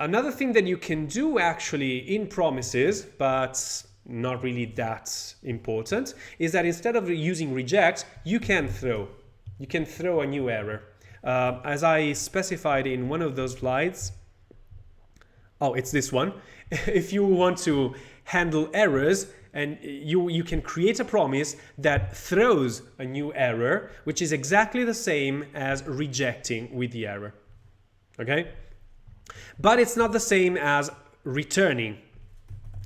Another thing that you can do actually in promises, but not really that important, is that instead of using reject, you can throw a new error. As I specified in one of those slides, oh, it's this one. If you want to handle errors, and you can create a promise that throws a new error, which is exactly the same as rejecting with the error. Okay? But it's not the same as returning.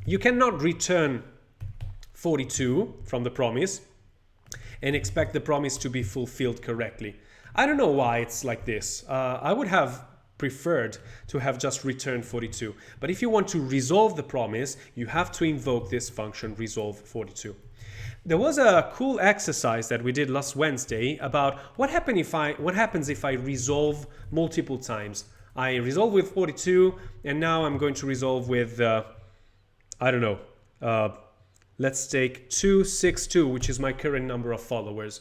You cannot return 42 from the promise and expect the promise to be fulfilled correctly. I don't know why it's like this. I would have preferred to have just returned 42. But if you want to resolve the promise, you have to invoke this function resolve 42. There was a cool exercise that we did last Wednesday about what happens if I resolve multiple times. I resolve with 42, and now I'm going to resolve with, I don't know, let's take 262, which is my current number of followers.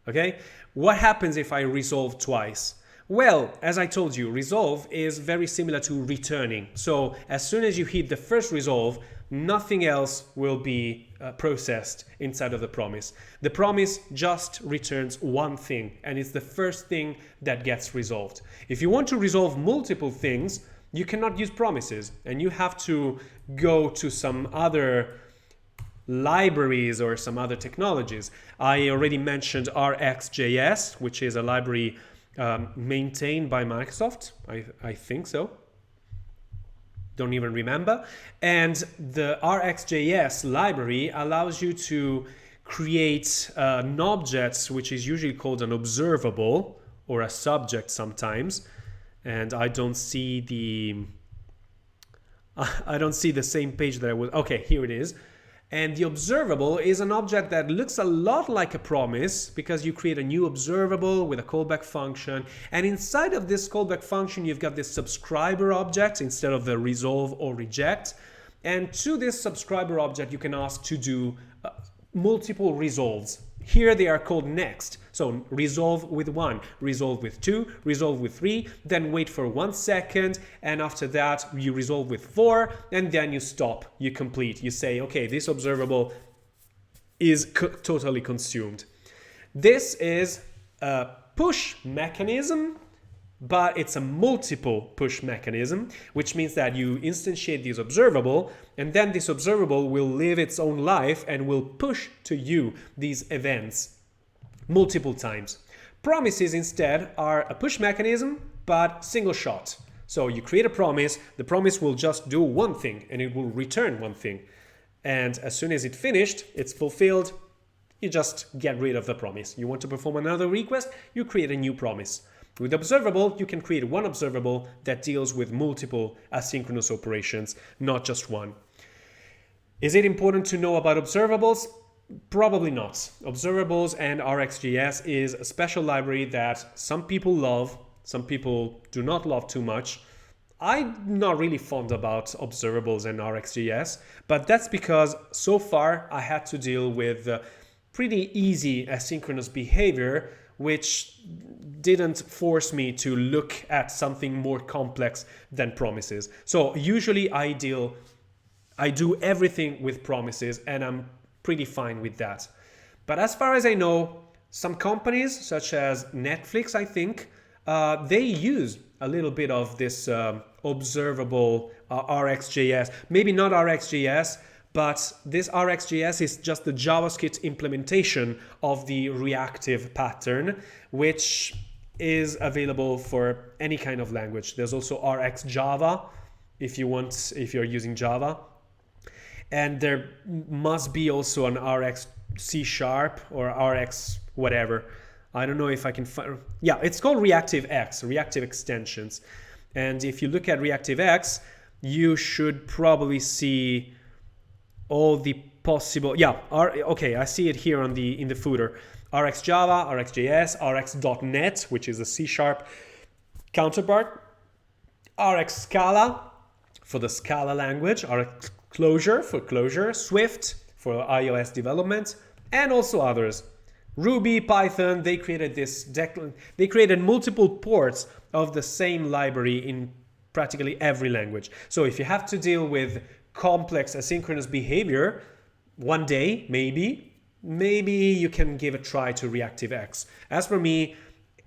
Okay? What happens if I resolve twice? Well, as I told you, resolve is very similar to returning. So as soon as you hit the first resolve, nothing else will be processed inside of the promise. The promise just returns one thing, and it's the first thing that gets resolved. If you want to resolve multiple things, you cannot use promises, and you have to go to some other libraries or some other technologies. I already mentioned RxJS, which is a library maintained by Microsoft. I think so. Don't even remember. And the RxJS library allows you to create an object, which is usually called an observable or a subject sometimes. And I don't see the same page that I was. Okay, here it is. And the observable is an object that looks a lot like a promise because you create a new observable with a callback function. And inside of this callback function, you've got this subscriber object instead of the resolve or reject. And to this subscriber object, you can ask to do multiple resolves. Here they are called next. So resolve with 1, resolve with 2, resolve with 3, then wait for 1 second, and after that you resolve with 4, and then you stop, you complete. You say, okay, this observable is totally consumed. This is a push mechanism, but it's a multiple push mechanism, which means that you instantiate this observable, and then this observable will live its own life and will push to you these events multiple times. Promises instead are a push mechanism, but single shot. So you create a promise, the promise will just do one thing and it will return one thing. And as soon as it's finished, it's fulfilled, you just get rid of the promise. You want to perform another request, you create a new promise. With observable, you can create one observable that deals with multiple asynchronous operations, not just one. Is it important to know about observables? Probably not. Observables and RxJS is a special library that some people love, some people do not love too much. I'm not really fond about observables and RxJS, but that's because so far I had to deal with pretty easy asynchronous behavior, which didn't force me to look at something more complex than promises. So usually I do everything with promises, and I'm pretty fine with that. But as far as I know, some companies such as Netflix, I think, they use a little bit of this observable RxJS. Maybe not RxJS, but this RxJS is just the JavaScript implementation of the reactive pattern, which is available for any kind of language. There's also RxJava if you're using Java. And there must be also an Rx C# or Rx whatever. I don't know if I can find. Yeah, it's called ReactiveX, reactive extensions. And if you look at ReactiveX, you should probably see all the possible. Yeah, okay, I see it here in the footer. RxJava, RxJS, Rx.NET, which is a C# counterpart, RxScala for the Scala language, Clojure for Clojure, Swift for iOS development, and also others. Ruby, Python, they created multiple ports of the same library in practically every language. So if you have to deal with complex asynchronous behavior, one day, maybe you can give a try to ReactiveX. As for me,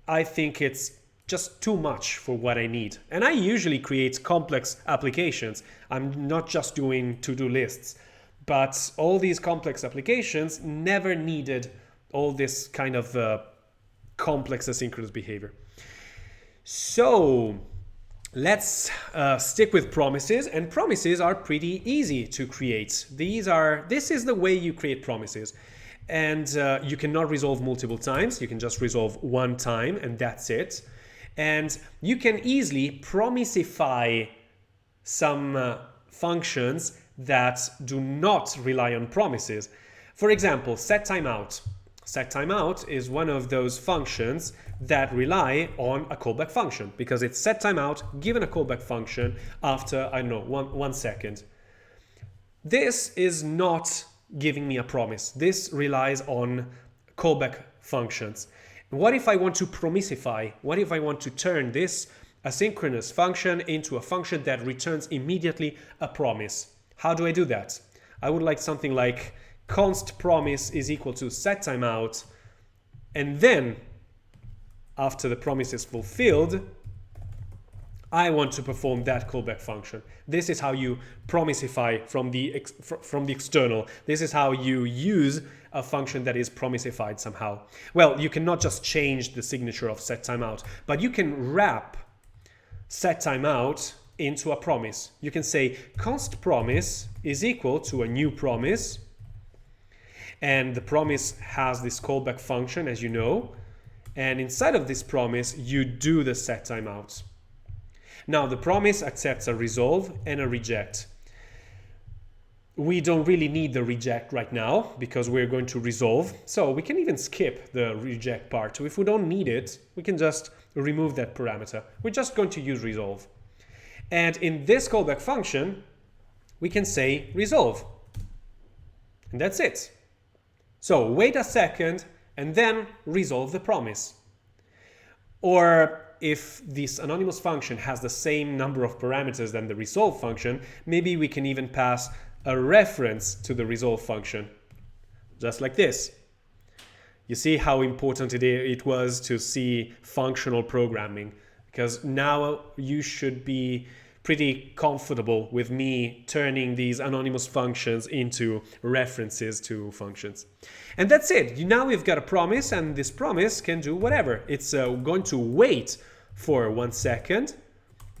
I think it's just too much for what I need. And I usually create complex applications. I'm not just doing to-do lists, but all these complex applications never needed all this kind of complex asynchronous behavior. So let's stick with promises, and promises are pretty easy to create. This is the way you create promises. And you cannot resolve multiple times. You can just resolve one time and that's it. And you can easily promisify some functions that do not rely on promises. For example, setTimeout. setTimeout is one of those functions that rely on a callback function because it's setTimeout given a callback function after, I don't know, one second. This is not giving me a promise. This relies on callback functions. What if I want to promisify? What if I want to turn this asynchronous function into a function that returns immediately a promise? How do I do that? I would like something like const promise is equal to setTimeout, and then after the promise is fulfilled, I want to perform that callback function. This is how you promisify from the external. This is how you use a function that is promiseified somehow. Well, you cannot just change the signature of setTimeout, but you can wrap setTimeout into a promise. You can say const promise is equal to a new promise, and the promise has this callback function, as you know, and inside of this promise you do the setTimeout. Now the promise accepts a resolve and a reject. We don't really need the reject right now because we're going to resolve. So we can even skip the reject part. So if we don't need it, we can just remove that parameter. We're just going to use resolve. And in this callback function, we can say resolve. And that's it. So wait a second and then resolve the promise. Or if this anonymous function has the same number of parameters than the resolve function, maybe we can even pass a reference to the resolve function, just like this. You see how important it was to see functional programming, because now you should be pretty comfortable with me turning these anonymous functions into references to functions. And that's it. Now we've got a promise, and this promise can do whatever. It's going to wait for 1 second,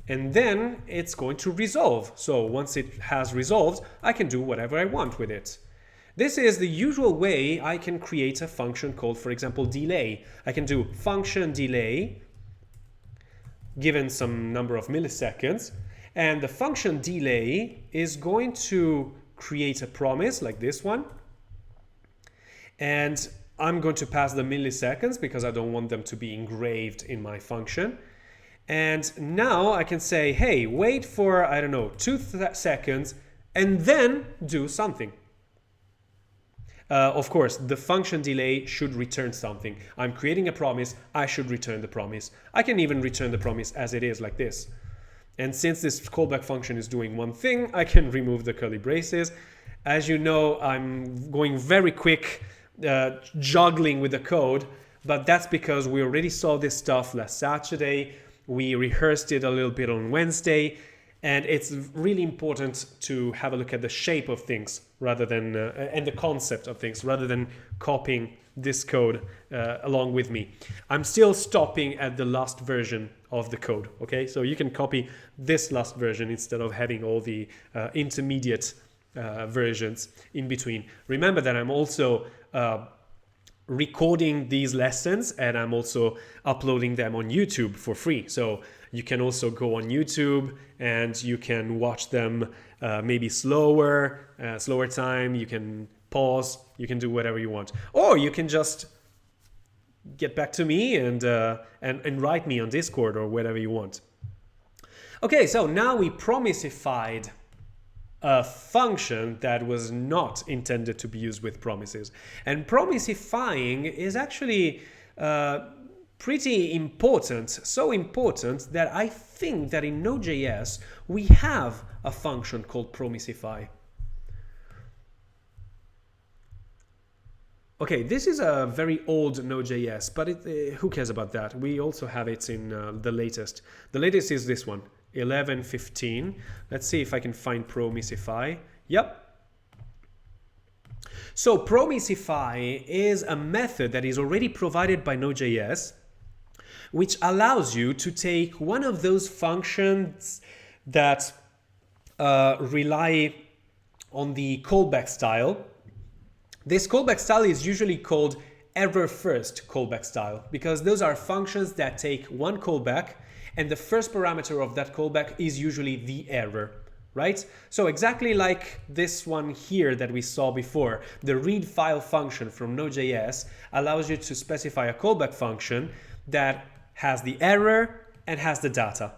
and then it's going to resolve. So once it has resolved, I can do whatever I want with it. This is the usual way I can create a function called, for example, delay. I can do function delay given some number of milliseconds, and the function delay is going to create a promise like this one. And I'm going to pass the milliseconds because I don't want them to be engraved in my function. And now I can say, hey, wait for, I don't know, 2 seconds and then do something. Of course, the function delay should return something. I'm creating a promise, I should return the promise. I can even return the promise as it is like this. And since this callback function is doing one thing, I can remove the curly braces. As you know, I'm going very quick, juggling with the code, but that's because we already saw this stuff last Saturday. We rehearsed it a little bit on Wednesday, and it's really important to have a look at the shape of things rather than and the concept of things rather than copying this code along with me. I'm still stopping at the last version of the code, okay? So you can copy this last version instead of having all the intermediate versions in between. Remember that I'm also recording these lessons and I'm also uploading them on YouTube for free. So you can also go on YouTube and you can watch them maybe slower time. You can pause, you can do whatever you want. Or you can just get back to me and write me on Discord or whatever you want. Okay, so now we promisified a function that was not intended to be used with promises. And promisifying is actually pretty important, so important that I think that in Node.js we have a function called promisify. Okay, this is a very old Node.js, but who cares about that? We also have it in the latest. The latest is this one. 11.15. Let's see if I can find promisify. Yep. So promisify is a method that is already provided by Node.js, which allows you to take one of those functions that rely on the callback style. This callback style is usually called error first callback style because those are functions that take one callback and the first parameter of that callback is usually the error, right? So exactly like this one here that we saw before, the read file function from Node.js allows you to specify a callback function that has the error and has the data.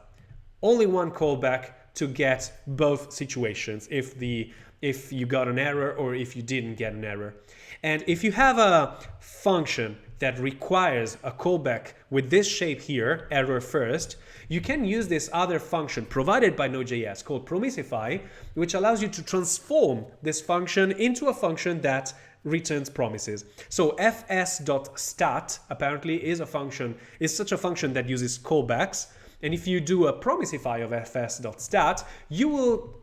Only one callback to get both situations, if you got an error or if you didn't get an error. And if you have a function that requires a callback with this shape here, error first, you can use this other function provided by Node.js called promisify, which allows you to transform this function into a function that returns promises. So fs.stat apparently is such a function that uses callbacks. And if you do a promisify of fs.stat, you will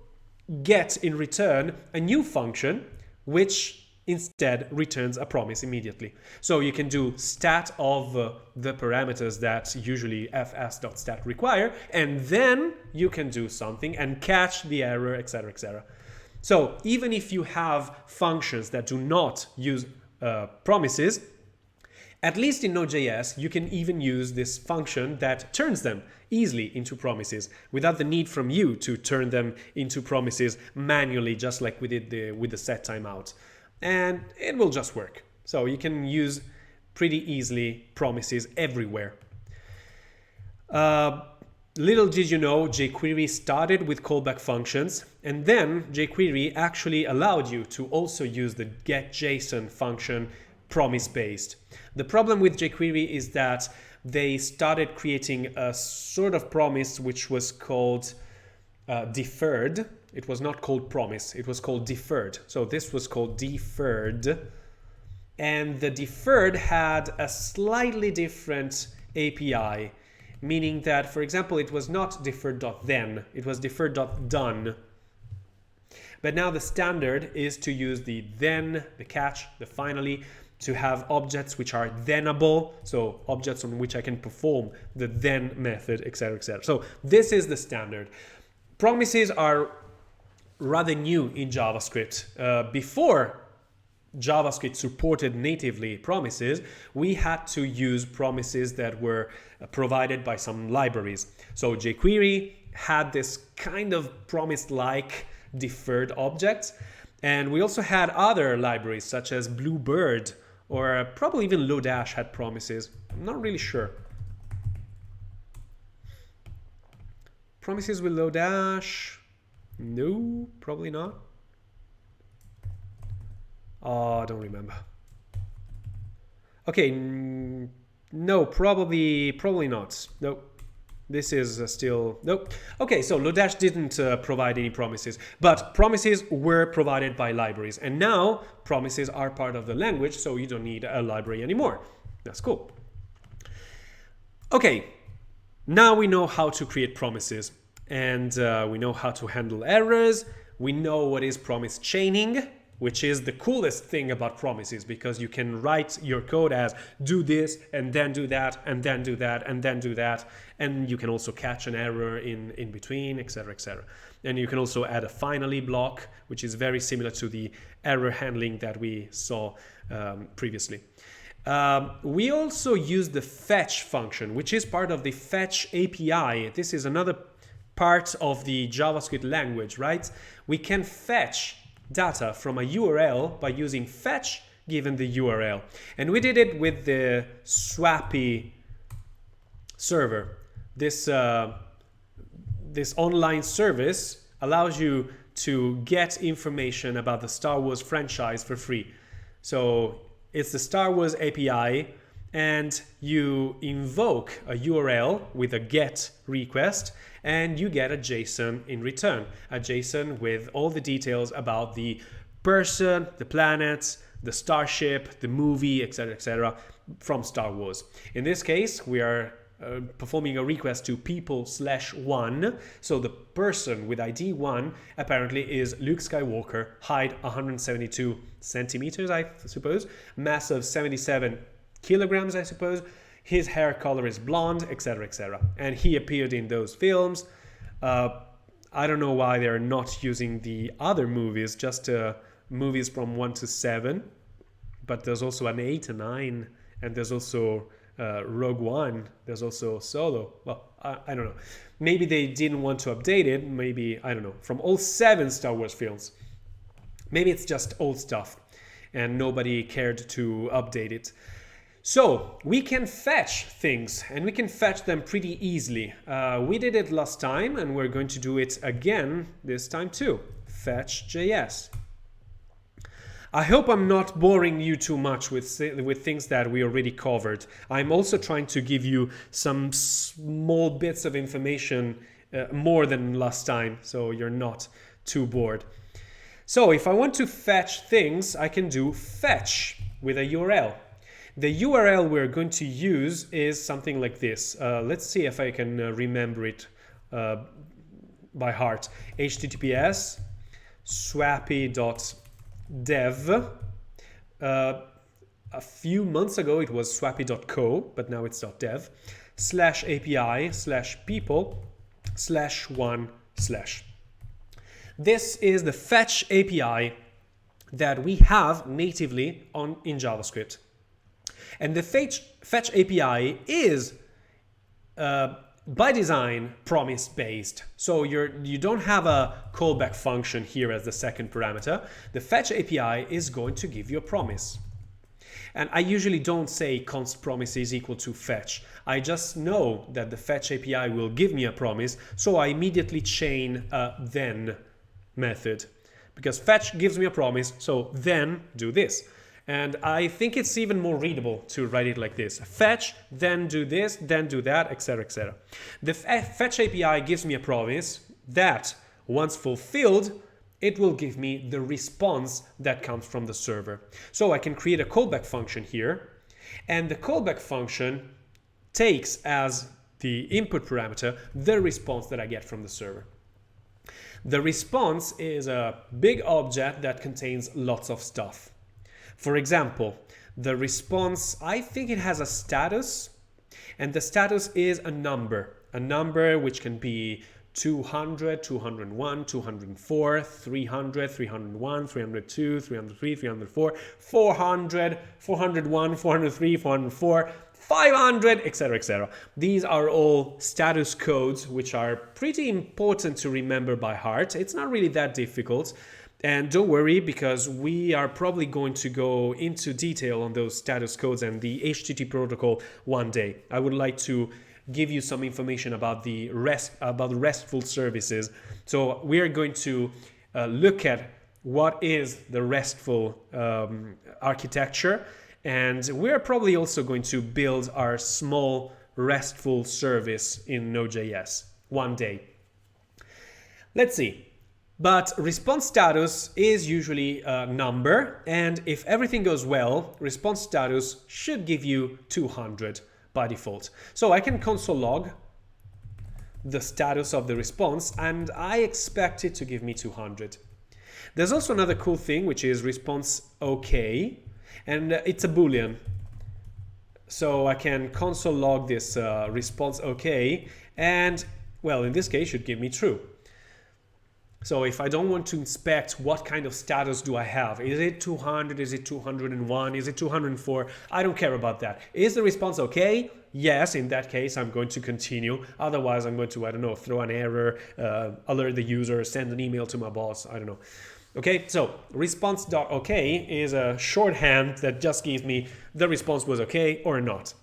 get in return a new function which instead returns a promise immediately. So you can do stat of the parameters that usually fs.stat require, and then you can do something and catch the error, etc., etc. So even if you have functions that do not use promises, at least in Node.js, you can even use this function that turns them easily into promises without the need from you to turn them into promises manually, just like we did with the set timeout. And it will just work. So you can use pretty easily promises everywhere. Little did you know, jQuery started with callback functions, and then jQuery actually allowed you to also use the getJSON function promise-based. The problem with jQuery is that they started creating a sort of promise which was called deferred. It was not called promise, it was called deferred. So this was called deferred. And the deferred had a slightly different API, meaning that, for example, it was not deferred.then, it was deferred.done. But now the standard is to use the then, the catch, the finally, to have objects which are thenable, so objects on which I can perform the then method, etc., etc. So this is the standard. Promises are rather new in JavaScript. Before JavaScript supported natively promises, we had to use promises that were provided by some libraries. So jQuery had this kind of promise-like deferred objects. And we also had other libraries such as Bluebird, or probably even Lodash had promises. I'm not really sure. Promises with Lodash? No, probably not. Oh, I don't remember. Okay, no, probably not. Nope. This is still, nope. Okay, so Lodash didn't provide any promises, but promises were provided by libraries. And now promises are part of the language, so you don't need a library anymore. That's cool. Okay, now we know how to create promises, and we know how to handle errors. We know what is promise chaining, which is the coolest thing about promises, because you can write your code as do this and then do that and then do that and then do that, and you can also catch an error in between, etc., etc. And you can also add a finally block, which is very similar to the error handling that we saw previously. We also use the fetch function, which is part of the fetch API. This is another part of the JavaScript language, right? We can fetch data from a URL by using fetch given the URL. And we did it with the Swappy server. This online service allows you to get information about the Star Wars franchise for free. So it's the Star Wars API, and you invoke a URL with a GET request, and you get a JSON in return, a JSON with all the details about the person, the planet, the starship, the movie, etc., from Star Wars. In this case, we are performing a request to people/1. So the person with ID 1 apparently is Luke Skywalker, height 172 centimeters, I suppose, mass of 77 kilograms, I suppose. His hair color is blonde, etc., etc. And he appeared in those films. I don't know why they're not using the other movies, just movies from 1 to 7. But there's also an 8 and 9, and there's also Rogue One. There's also Solo. Well, I don't know. Maybe they didn't want to update it. Maybe, I don't know. From all 7 Star Wars films. Maybe it's just old stuff, and nobody cared to update it. So we can fetch things, and we can fetch them pretty easily. We did it last time, and we're going to do it again this time too. Fetch.js. I hope I'm not boring you too much with things that we already covered. I'm also trying to give you some small bits of information more than last time, so you're not too bored. So if I want to fetch things, I can do fetch with a URL. The URL we're going to use is something like this. Let's see if I can remember it by heart. HTTPS swappy.dev. A few months ago it was swappy.co, but now it's .dev, /API/people/1/. This is the fetch API that we have natively in JavaScript. And the fetch API is, by design, promise-based. So you don't have a callback function here as the second parameter. The fetch API is going to give you a promise. And I usually don't say const promise is equal to fetch. I just know that the fetch API will give me a promise, so I immediately chain a then method. Because fetch gives me a promise, so then do this. And I think it's even more readable to write it like this. Fetch, then do this, then do that, etc., etc. The fetch API gives me a promise that, once fulfilled, it will give me the response that comes from the server. So I can create a callback function here, and the callback function takes as the input parameter the response that I get from the server. The response is a big object that contains lots of stuff. For example, the response, I think it has a status, and the status is a number which can be 200, 201, 204, 300, 301, 302, 303, 304, 400, 401, 403, 404, 500, etc., etc. These are all status codes which are pretty important to remember by heart. It's not really that difficult. And don't worry, because we are probably going to go into detail on those status codes and the HTTP protocol one day. I would like to give you some information about the RESTful services. So we are going to look at what is the RESTful architecture, and we're probably also going to build our small RESTful service in Node.js one day. Let's see. But response status is usually a number, and if everything goes well, response status should give you 200 by default. So I can console log the status of the response, and I expect it to give me 200. There's also another cool thing, which is response OK, and it's a Boolean. So I can console log this response OK, and well, in this case, should give me true. So if I don't want to inspect what kind of status do I have, is it 200, is it 201, is it 204? I don't care about that. Is the response okay? Yes, in that case, I'm going to continue. Otherwise, I'm going to, I don't know, throw an error, alert the user, send an email to my boss, I don't know. Okay, so response.ok is a shorthand that just gives me the response was okay or not.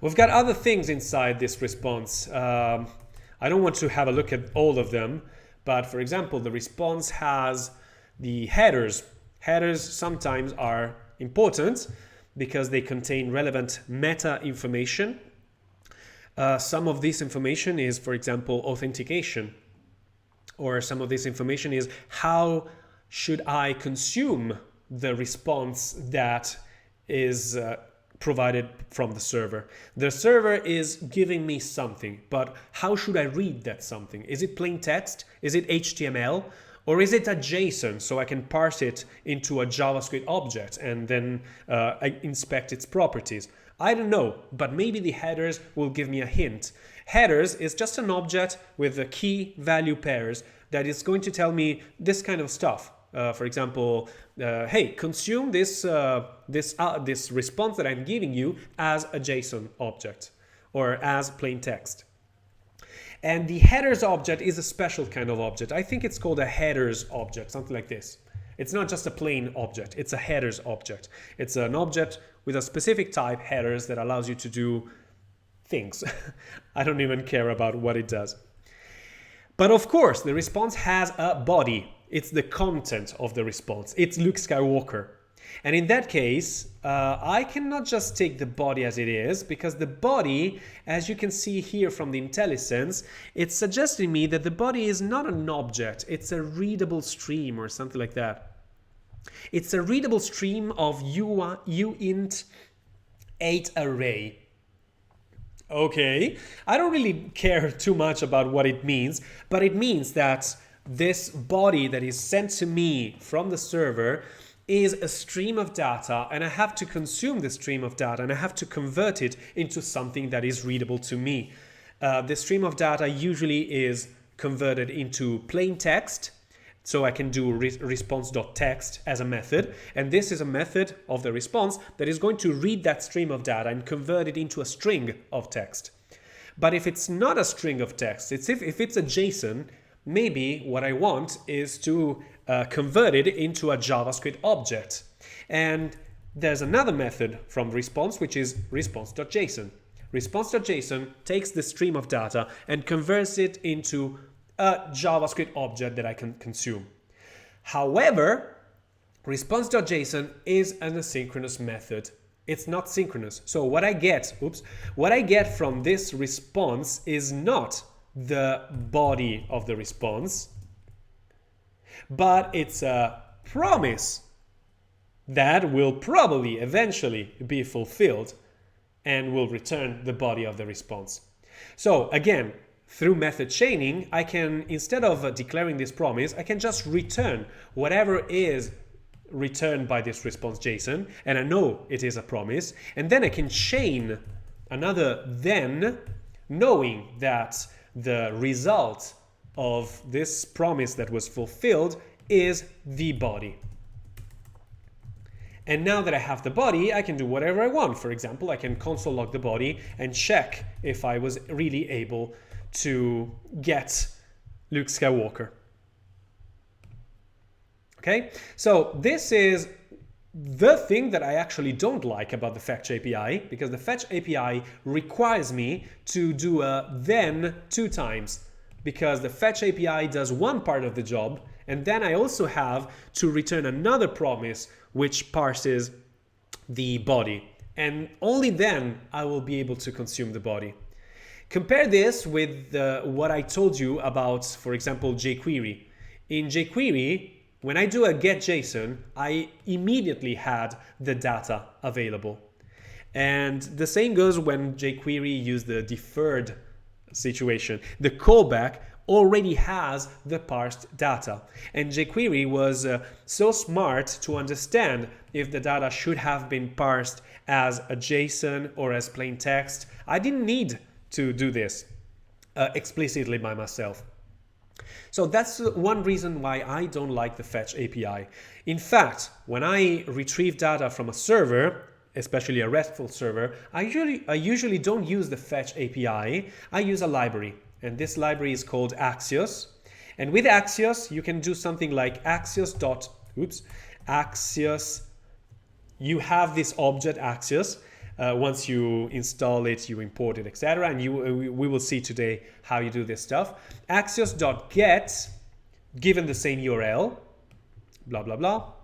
We've got other things inside this response. I don't want to have a look at all of them. But for example, the response has the headers. Headers sometimes are important because they contain relevant meta information. Some of this information is, for example, authentication. Or some of this information is how should I consume the response that is provided from the server. The server is giving me something, but how should I read that something? Is it plain text? Is it HTML? Or is it a JSON, so I can parse it into a JavaScript object and then I inspect its properties? I don't know, but maybe the headers will give me a hint. Headers is just an object with the key value pairs that is going to tell me this kind of stuff. For example, hey, consume this response that I'm giving you as a JSON object or as plain text. And the headers object is a special kind of object. I think it's called a headers object, something like this. It's not just a plain object, it's a headers object. It's an object with a specific type, headers, that allows you to do things. I don't even care about what it does. But of course, the response has a body. It's the content of the response. It's Luke Skywalker. And in that case, I cannot just take the body as it is, because the body, as you can see here from the IntelliSense, it's suggesting me that the body is not an object. It's a readable stream or something like that. It's a readable stream of uint 8 array. Okay, I don't really care too much about what it means, but it means that this body that is sent to me from the server is a stream of data, and I have to consume the stream of data, and I have to convert it into something that is readable to me. The stream of data usually is converted into plain text, so I can do response.text as a method, and this is a method of the response that is going to read that stream of data and convert it into a string of text. But if it's not a string of text, if it's a JSON, maybe what I want is to convert it into a JavaScript object. And there's another method from response, which is response.json. Response.json takes the stream of data and converts it into a JavaScript object that I can consume. However, response.json is an asynchronous method. It's not synchronous. So what I get from this response is not the body of the response, but it's a promise that will probably eventually be fulfilled and will return the body of the response. So again, through method chaining, I can, instead of declaring this promise, I can just return whatever is returned by this response JSON, and I know it is a promise, and then I can chain another then, knowing that the result of this promise that was fulfilled is the body. And now that I have the body, I can do whatever I want. For example, I can console log the body and check if I was really able to get Luke Skywalker. Okay, so this is the thing that I actually don't like about the fetch API, because the fetch API requires me to do a then 2 times, because the fetch API does one part of the job, and then I also have to return another promise which parses the body, and only then I will be able to consume the body. Compare this with what I told you about, for example, jQuery. In jQuery, when I do a get JSON, I immediately had the data available. And the same goes when jQuery used the deferred situation. The callback already has the parsed data. And jQuery was so smart to understand if the data should have been parsed as a JSON or as plain text. I didn't need to do this explicitly by myself. So that's one reason why I don't like the fetch API. In fact, when I retrieve data from a server, especially a RESTful server, I usually don't use the fetch API. I use a library, and this library is called Axios. And with Axios, you can do something like Axios, you have this object Axios. Once you install it, you import it, etc. And we will see today how you do this stuff. Axios.get, given the same URL, blah, blah, blah.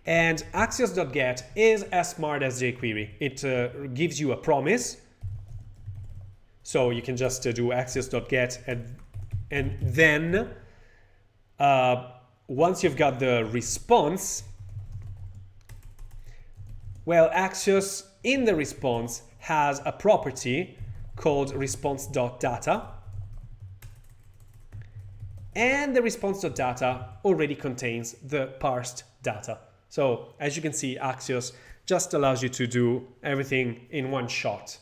And Axios.get is as smart as jQuery. It gives you a promise. So you can just do Axios.get and then once you've got the response, well, Axios in the response has a property called response.data. And the response.data already contains the parsed data. So as you can see, Axios just allows you to do everything in one shot.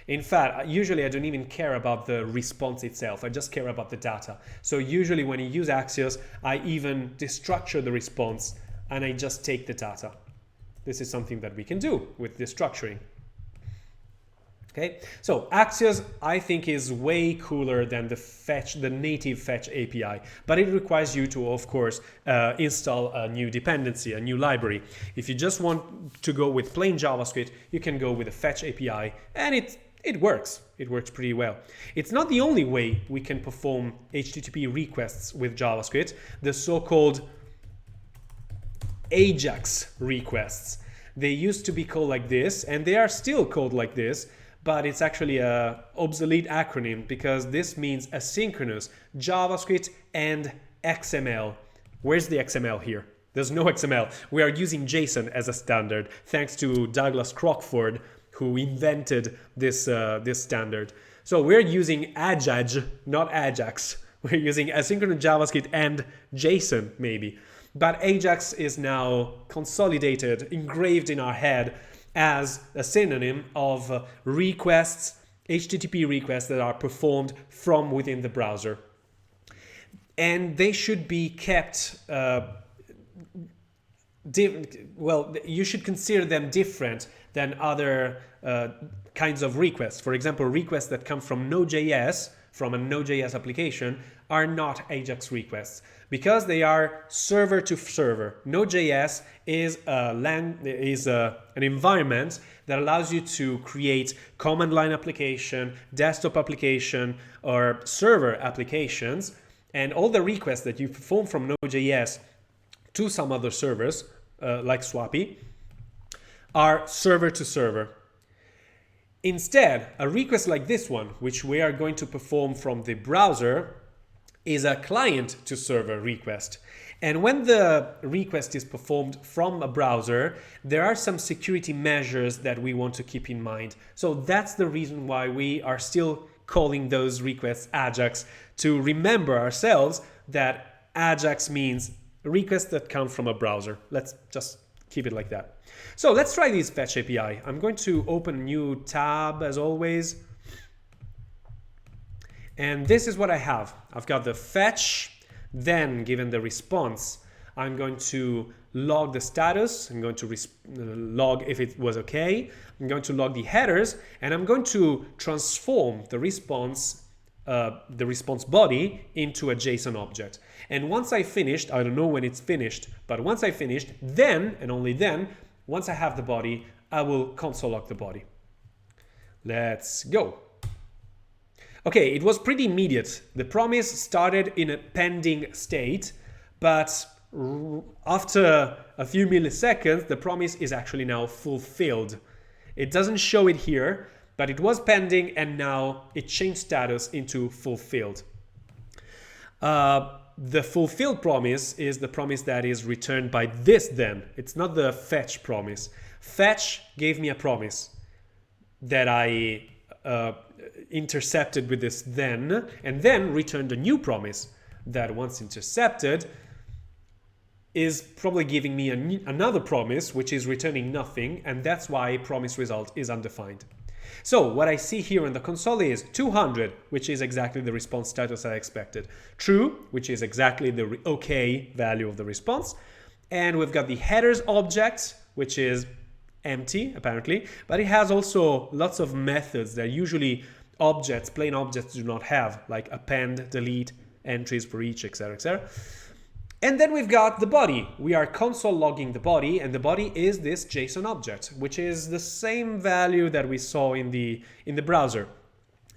In fact, usually I don't even care about the response itself. I just care about the data. So usually when you use Axios, I even destructure the response and I just take the data. This is something that we can do with destructuring. Okay, so Axios I think is way cooler than the native fetch API, but it requires you to, of course, install a new dependency, a new library. If you just want to go with plain JavaScript, you can go with a fetch API, and it works. It works pretty well. It's not the only way we can perform HTTP requests with JavaScript. The so-called AJAX requests. They used to be called like this, and they are still called like this, but it's actually an obsolete acronym because this means asynchronous JavaScript and XML. Where's the XML here? There's no XML. We are using JSON as a standard, thanks to Douglas Crockford, who invented this standard. So we're using AJAX, not AJAX. We're using asynchronous JavaScript and JSON, maybe. But AJAX is now consolidated, engraved in our head as a synonym of requests, HTTP requests that are performed from within the browser. And they should be kept, you should consider them different than other kinds of requests. For example, requests that come from Node.js, from a Node.js application, are not AJAX requests because they are server to server. Node.js is an environment that allows you to create command line application, desktop application, or server applications, and all the requests that you perform from Node.js to some other servers, like Swappy, are server to server. Instead, a request like this one, which we are going to perform from the browser, is a client to server request. And when the request is performed from a browser, there are some security measures that we want to keep in mind. So that's the reason why we are still calling those requests AJAX, to remember ourselves that AJAX means requests that come from a browser. Let's just keep it like that. So let's try this fetch API. I'm going to open a new tab as always. And this is what I have. I've got the fetch, then given the response, I'm going to log the status. I'm going to log if it was okay. I'm going to log the headers, and I'm going to transform the response the response body into a JSON object. And once I finished, I don't know when it's finished, but once I finished, then and only then, once I have the body, I will console log the body. Let's go. Okay, it was pretty immediate. The promise started in a pending state, but after a few milliseconds, the promise is actually now fulfilled. It doesn't show it here, but it was pending and now it changed status into fulfilled. The fulfilled promise is the promise that is returned by this then. It's not the fetch promise. Fetch gave me a promise that I intercepted with this then, and then returned a new promise that once intercepted is probably giving me another promise, which is returning nothing, and that's why promise result is undefined. So what I see here in the console is 200, which is exactly the response status I expected. True, which is exactly the OK value of the response. And we've got the headers object, which is empty, apparently, but it has also lots of methods that usually objects, plain objects, do not have, like append, delete, entries for each, etc., etc. And then we've got the body. We are console logging the body, and the body is this JSON object, which is the same value that we saw in the browser,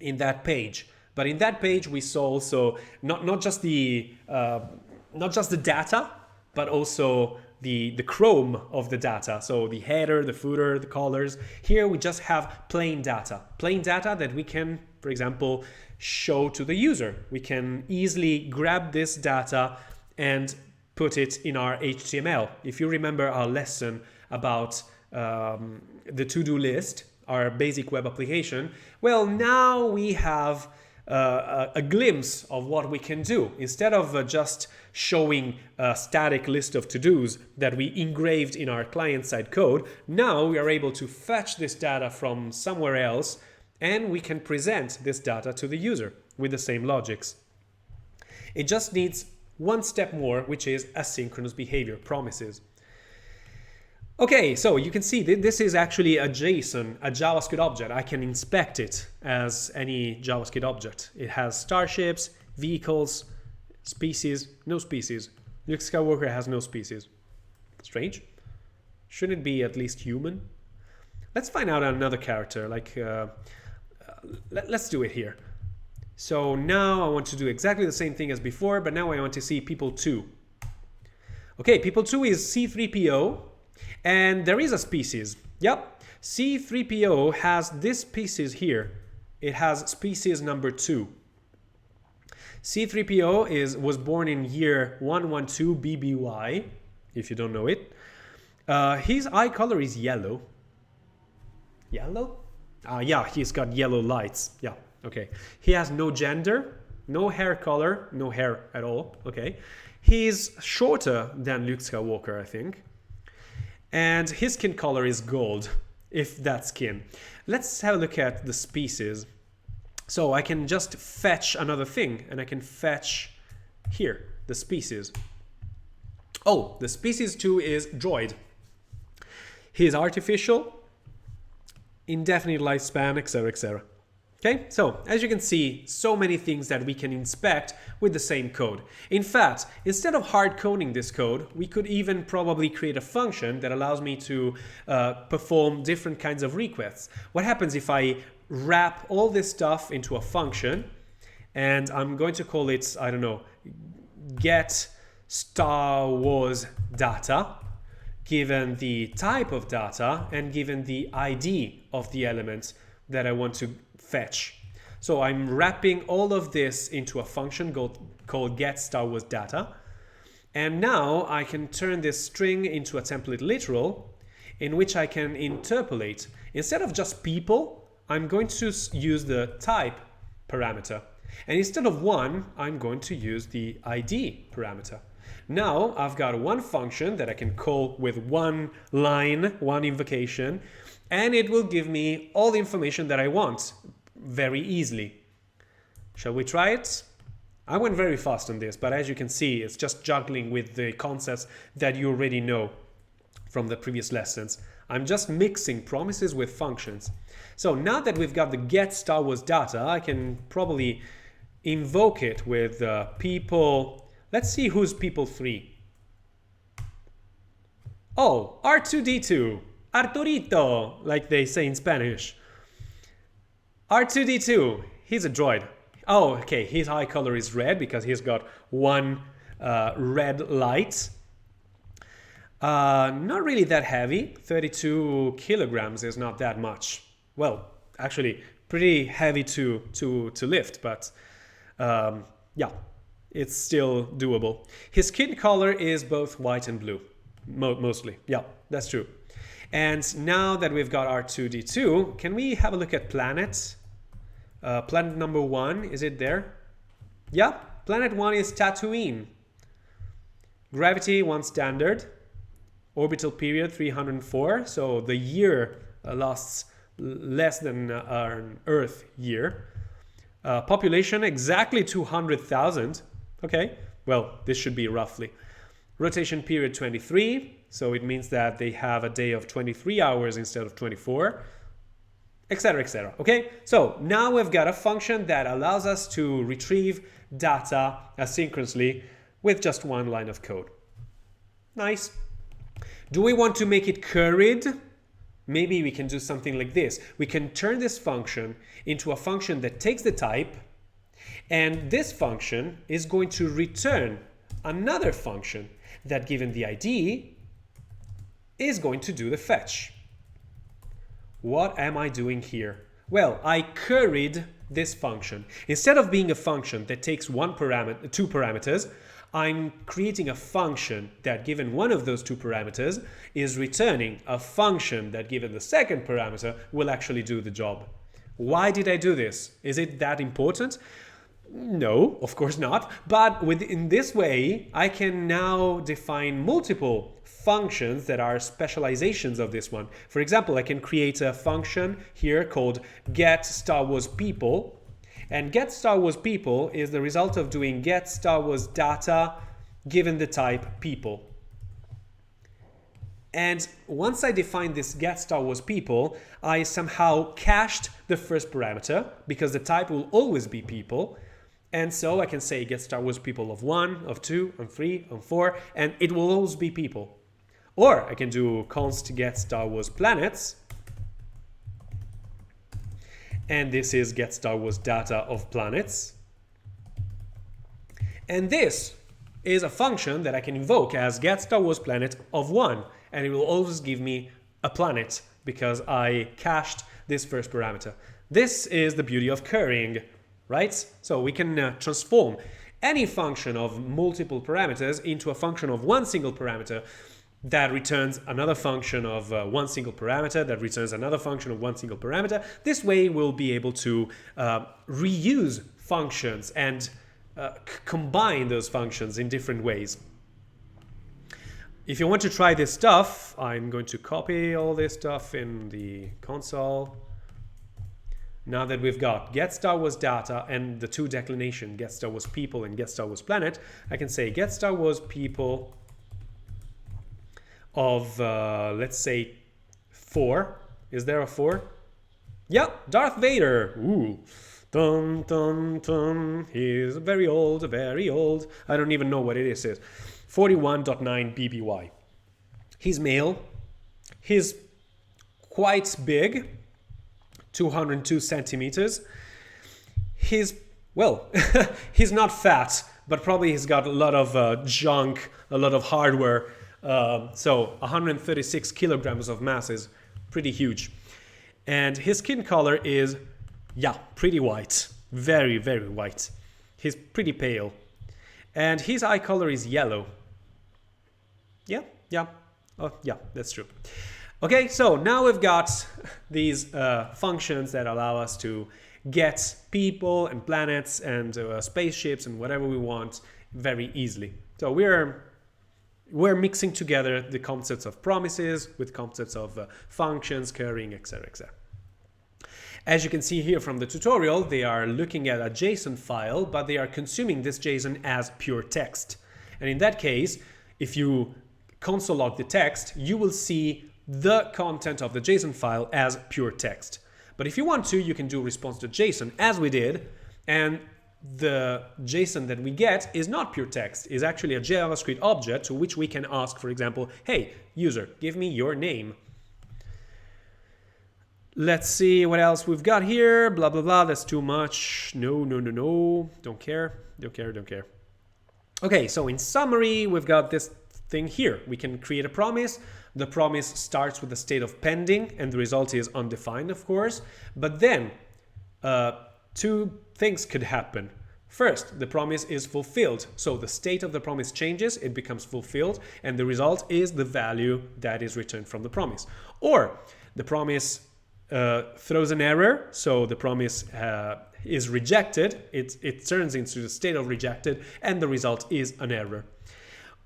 in that page. But in that page, we saw also not just the data, but also the Chrome of the data. So the header, the footer, the colors. Here we just have plain data that we can, for example, show to the user. We can easily grab this data and put it in our HTML. If you remember our lesson about the to-do list, our basic web application, well, now we have a glimpse of what we can do. Instead of just showing a static list of to-dos that we engraved in our client-side code, now we are able to fetch this data from somewhere else, and we can present this data to the user with the same logics. It just needs one step more, which is asynchronous behavior, promises. Okay, so you can see this is actually a JSON, a JavaScript object. I can inspect it as any JavaScript object. It has starships, vehicles, species, no species. Luke Skywalker has no species. Strange. Shouldn't it be at least human? Let's find out another character, like, let's do it here. So now I want to do exactly the same thing as before, but now I want to see people 2. Okay, people 2 is C3PO, and there is a species. Yep, C3PO has this species here. It has species number 2. C3PO was born in year 112 BBY, if you don't know it. His eye color is yellow. Yellow? Yeah, he's got yellow lights. Yeah. Okay, he has no gender, no hair color, no hair at all, okay. He's shorter than Luke Skywalker, I think. And his skin color is gold, if that's skin. Let's have a look at the species. So I can just fetch another thing, and I can fetch here, the species. Oh, the species 2 is droid. He is artificial, indefinite lifespan, etc., etc. Okay, so as you can see, so many things that we can inspect with the same code. In fact, instead of hard coding this code, we could even probably create a function that allows me to perform different kinds of requests. What happens if I wrap all this stuff into a function, and I'm going to call it, I don't know, get Star Wars data, given the type of data and given the ID of the element that I want to fetch. So I'm wrapping all of this into a function called get Star Wars data. And now I can turn this string into a template literal in which I can interpolate. Instead of just people, I'm going to use the type parameter. And instead of 1, I'm going to use the ID parameter. Now I've got one function that I can call with one line, one invocation, and it will give me all the information that I want very easily. Shall we try it? I went very fast on this, but as you can see, it's just juggling with the concepts that you already know from the previous lessons. I'm just mixing promises with functions. So now that we've got the get Star Wars data, I can probably invoke it with people. Let's see who's people 3. Oh, R2D2, Arturito, like they say in Spanish. R2D2, he's a droid. Oh, okay, his eye color is red because he's got one red light. Not really that heavy. 32 kilograms is not that much. Well, actually, pretty heavy to lift, but yeah, it's still doable. His skin color is both white and blue, mostly. Yeah, that's true. And now that we've got R2D2, can we have a look at planets? Planet number 1, is it there? Yeah, planet 1 is Tatooine. Gravity 1 standard. Orbital period 304, so the year lasts less than an Earth year. Population exactly 200,000. Okay, well, this should be roughly. Rotation period 23, so it means that they have a day of 23 hours instead of 24, etc., etc. Okay, so now we've got a function that allows us to retrieve data asynchronously with just one line of code. Nice. Do we want to make it curried? Maybe we can do something like this. We can turn this function into a function that takes the type, and this function is going to return another function that, given the ID, is going to do the fetch. What am I doing here? Well, I curried this function. Instead of being a function that takes two parameters, I'm creating a function that, given one of those 2 parameters, is returning a function that, given the second parameter, will actually do the job. Why did I do this? Is it that important? No, of course not. But in this way, I can now define multiple functions that are specializations of this one. For example, I can create a function here called get Star Wars people. And get Star Wars people is the result of doing get Star Wars data given the type people. And once I define this get Star Wars people, I somehow cached the first parameter because the type will always be people. And so I can say get Star Wars people of 1, of 2, of 3, of 4, and it will always be people. Or I can do const get Star Wars planets. And this is get Star Wars data of planets. And this is a function that I can invoke as get Star Wars planet of 1. And it will always give me a planet because I cached this first parameter. This is the beauty of currying, right? So we can transform any function of multiple parameters into a function of one single parameter that returns another function of one single parameter, that returns another function of one single parameter. This way we'll be able to reuse functions and combine those functions in different ways. If you want to try this stuff, I'm going to copy all this stuff in the console. Now that we've got get Star Wars data and the 2 declination, get Star Wars people and get Star Wars planet, I can say get Star Wars people of, let's say, 4. Is there a 4? Yeah, Darth Vader. Ooh. Dun, dun, dun. He's very old, very old. I don't even know what it is. 41.9 BBY. He's male. He's quite big, 202 centimeters. He's, well, he's not fat, but probably he's got a lot of junk, a lot of hardware. So 136 kilograms of mass is pretty huge. And his skin color is, yeah, pretty white. Very, very white. He's pretty pale. And his eye color is yellow. Yeah, yeah. Oh, yeah, that's true. Okay, so now we've got these functions that allow us to get people and planets and spaceships and whatever we want very easily. So we're mixing together the concepts of promises with concepts of functions, currying, etc., etc. As you can see here from the tutorial, they are looking at a JSON file, but they are consuming this JSON as pure text. And in that case, if you console log the text, you will see the content of the JSON file as pure text. But if you want to, you can do response.json as we did, and the JSON that we get is not pure text, is actually a JavaScript object to which we can ask, for example, hey, user, give me your name. Let's see what else we've got here. Blah, blah, blah. That's too much. No. Don't care. Okay, so in summary, we've got this thing here. We can create a promise. The promise starts with the state of pending, and the result is undefined, of course. But then two things could happen. First, the promise is fulfilled. So the state of the promise changes, it becomes fulfilled, and the result is the value that is returned from the promise. Or the promise throws an error, so the promise is rejected, it turns into the state of rejected, and the result is an error.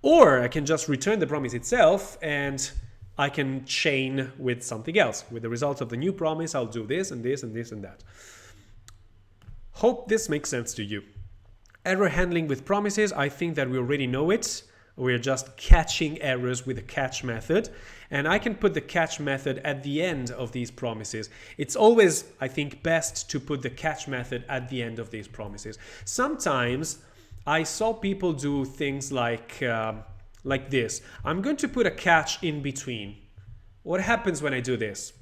Or I can just return the promise itself, and I can chain with something else. With the result of the new promise, I'll do this and this and this and that. Hope this makes sense to you. Error handling with promises, I think that we already know it. We're just catching errors with the catch method. And I can put the catch method at the end of these promises. It's always, I think, best to put the catch method at the end of these promises. Sometimes I saw people do things like this. I'm going to put a catch in between. What happens when I do this?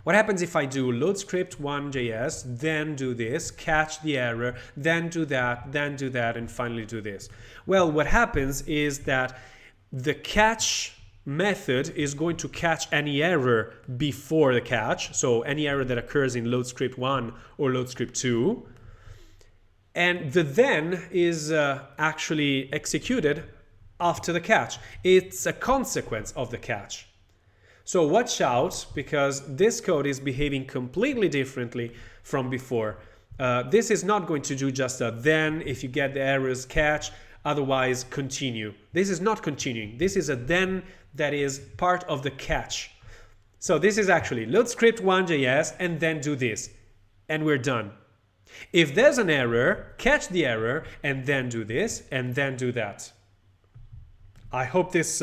What happens if I do load script 1.js, then do this, catch the error, then do that, and finally do this? Well, what happens is that the catch method is going to catch any error before the catch, so any error that occurs in load script 1 or load script 2. And the then is actually executed after the catch. It's a consequence of the catch. So watch out, because this code is behaving completely differently from before. This is not going to do just a then, if you get the errors, catch, otherwise continue. This is not continuing. This is a then that is part of the catch. So this is actually load script 1.js and then do this, and we're done. If there's an error, catch the error and then do this and then do that. I hope this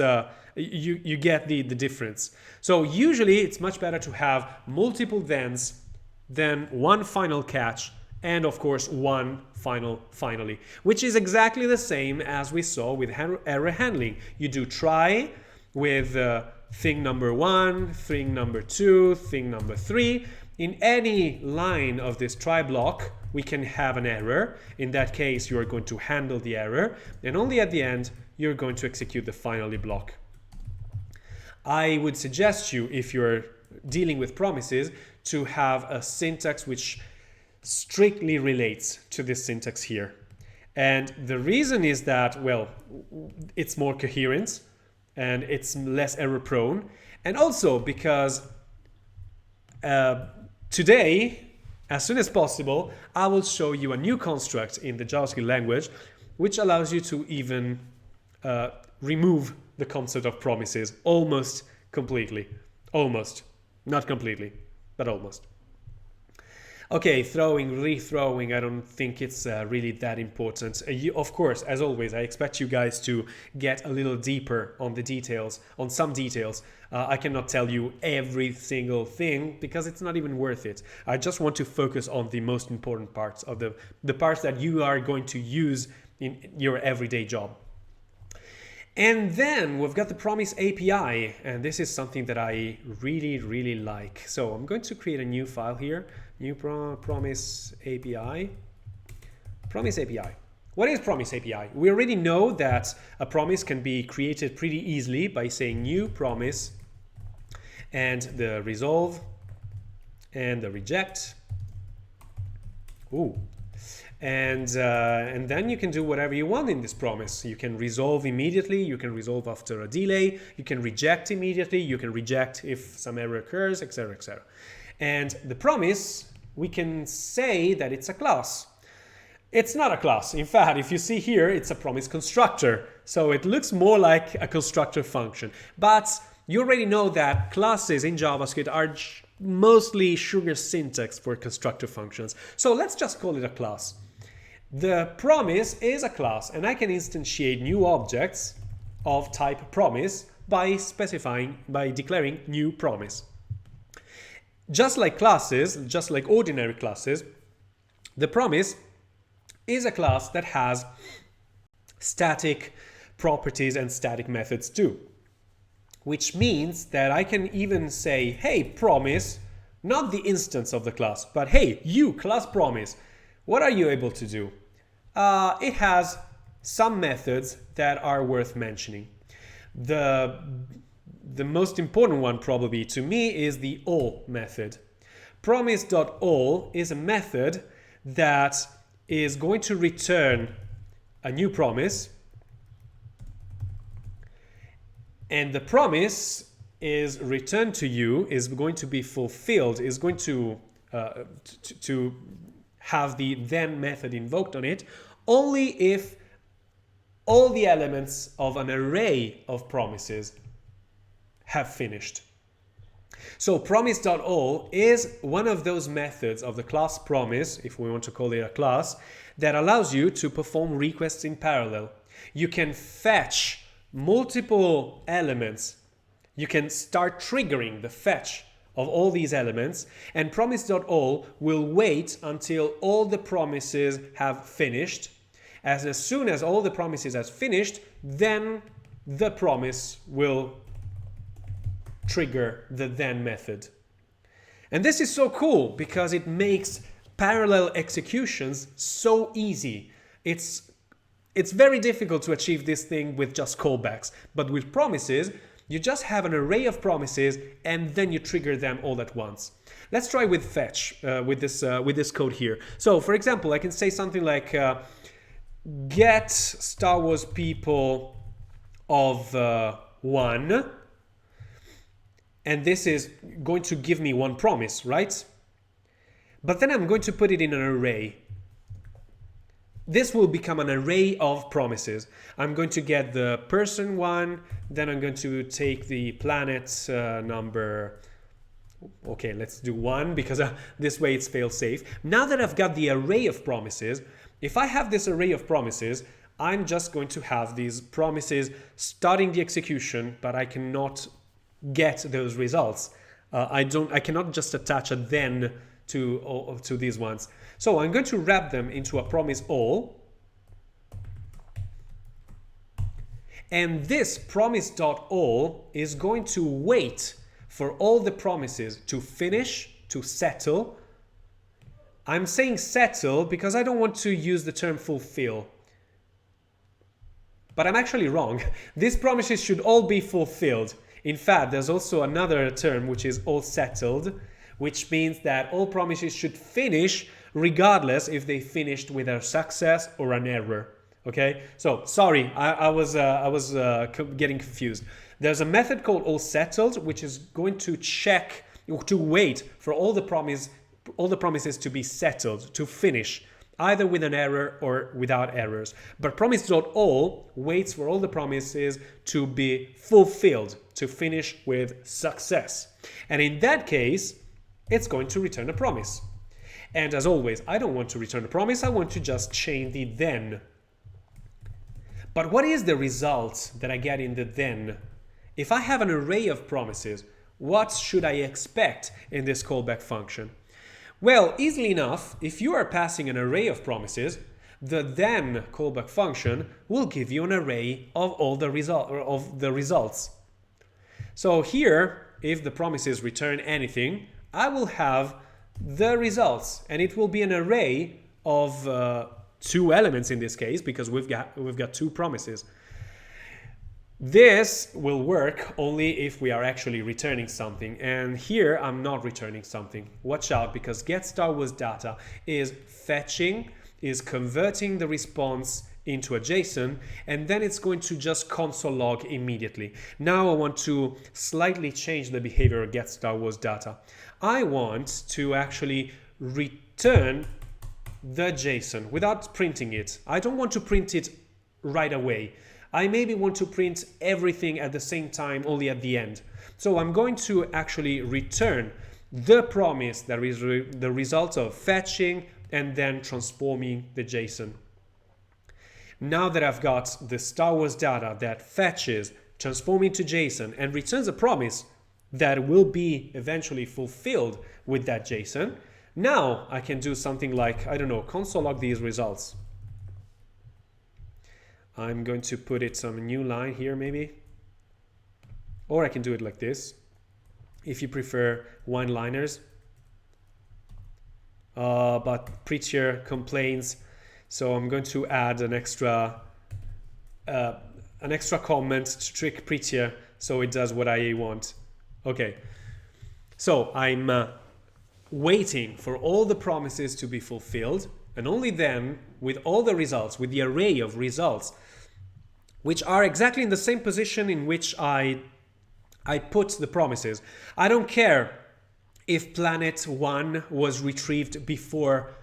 you get the difference. So usually it's much better to have multiple thens than one final catch and of course one finally, which is exactly the same as we saw with error handling. You do try with thing number 1, thing number 2, thing number 3. In any line of this try block, we can have an error. In that case, you are going to handle the error, and only at the end, you're going to execute the finally block. I would suggest you, if you're dealing with promises, to have a syntax which strictly relates to this syntax here. And the reason is that, well, it's more coherent and it's less error prone. And also because today, as soon as possible, I will show you a new construct in the JavaScript language, which allows you to even remove the concept of promises almost completely. Almost. Not completely, but almost. Okay, throwing, rethrowing, I don't think it's really that important. Of course, as always, I expect you guys to get a little deeper on the details, on some details. I cannot tell you every single thing because it's not even worth it. I just want to focus on the most important parts of the parts that you are going to use in your everyday job. And then we've got the promise API, and this is something that I really like. So I'm going to create a new file here, new promise API. Promise API. What is promise API? We already know that a promise can be created pretty easily by saying new promise and the resolve and the reject. Ooh. And then you can do whatever you want in this promise. You can resolve immediately, you can resolve after a delay, you can reject immediately, you can reject if some error occurs, etc., etc. And the promise, we can say that it's a class. It's not a class. In fact, if you see here, it's a promise constructor. So it looks more like a constructor function. But you already know that classes in JavaScript are mostly sugar syntax for constructor functions. So let's just call it a class. The promise is a class, and I can instantiate new objects of type promise by declaring new promise. Just like classes, just like ordinary classes, the promise is a class that has static properties and static methods too. Which means that I can even say, hey, promise, not the instance of the class, but hey, you, class promise, what are you able to do? It has some methods that are worth mentioning. The most important one probably to me is the all method. Promise.all is a method that is going to return a new promise, and the promise is returned to you, is going to be fulfilled, is going to have the then method invoked on it, only if all the elements of an array of promises have finished. So promise.all is one of those methods of the class promise, if we want to call it a class, that allows you to perform requests in parallel. You can fetch multiple elements. You can start triggering the fetch of all these elements, and promise.all will wait until all the promises have finished. As soon as all the promises have finished, then the promise will trigger the then method. And this is so cool because it makes parallel executions so easy. It's very difficult to achieve this thing with just callbacks, but with promises, you just have an array of promises and then you trigger them all at once. Let's try with fetch with this code here. So for example, I can say something like get Star Wars people of 1, and this is going to give me one promise, right? But then I'm going to put it in an array. This will become an array of promises. I'm going to get the person 1, then I'm going to take the planet number, okay, let's do 1 because this way it's fail safe. Now that I've got the array of promises, if I have this array of promises, I'm just going to have these promises starting the execution, but I cannot get those results. I cannot just attach a then to these ones. So I'm going to wrap them into a promise all. And this promise.all is going to wait for all the promises to finish, to settle. I'm saying settle because I don't want to use the term fulfill. But I'm actually wrong. These promises should all be fulfilled. In fact, there's also another term which is all settled, which means that all promises should finish regardless if they finished with a success or an error. Okay, so sorry, I was getting confused. There's a method called allSettled, which is going to check, to wait for all the promises to be settled, to finish, either with an error or without errors. But promise.all waits for all the promises to be fulfilled, to finish with success. And in that case, it's going to return a promise. And as always, I don't want to return a promise, I want to just chain the then. But what is the result that I get in the then? If I have an array of promises, what should I expect in this callback function? Well, easily enough, if you are passing an array of promises, the then callback function will give you an array of all the results. So here, if the promises return anything, I will have the results, and it will be an array of 2 elements in this case, because we've got 2 promises. This will work only if we are actually returning something, and here I'm not returning something. Watch out, because get Star Wars data is fetching, is converting the response into a JSON, and then it's going to just console log immediately. Now I want to slightly change the behavior of get Star Wars data. I want to actually return the JSON without printing it. I don't want to print it right away. I maybe want to print everything at the same time, only at the end. So I'm going to actually return the promise that is the result of fetching and then transforming the JSON. Now that I've got the Star Wars data that fetches, transforming to JSON, and returns a promise that will be eventually fulfilled with that JSON, now I can do something like, I don't know, console log these results. I'm going to put it some new line here maybe. Or I can do it like this, if you prefer one-liners. But Prettier complains, so I'm going to add an extra comment to trick Prettier so it does what I want. Okay, so I'm waiting for all the promises to be fulfilled, and only then, with all the results, with the array of results, which are exactly in the same position in which I put the promises. I don't care if planet 1 was retrieved before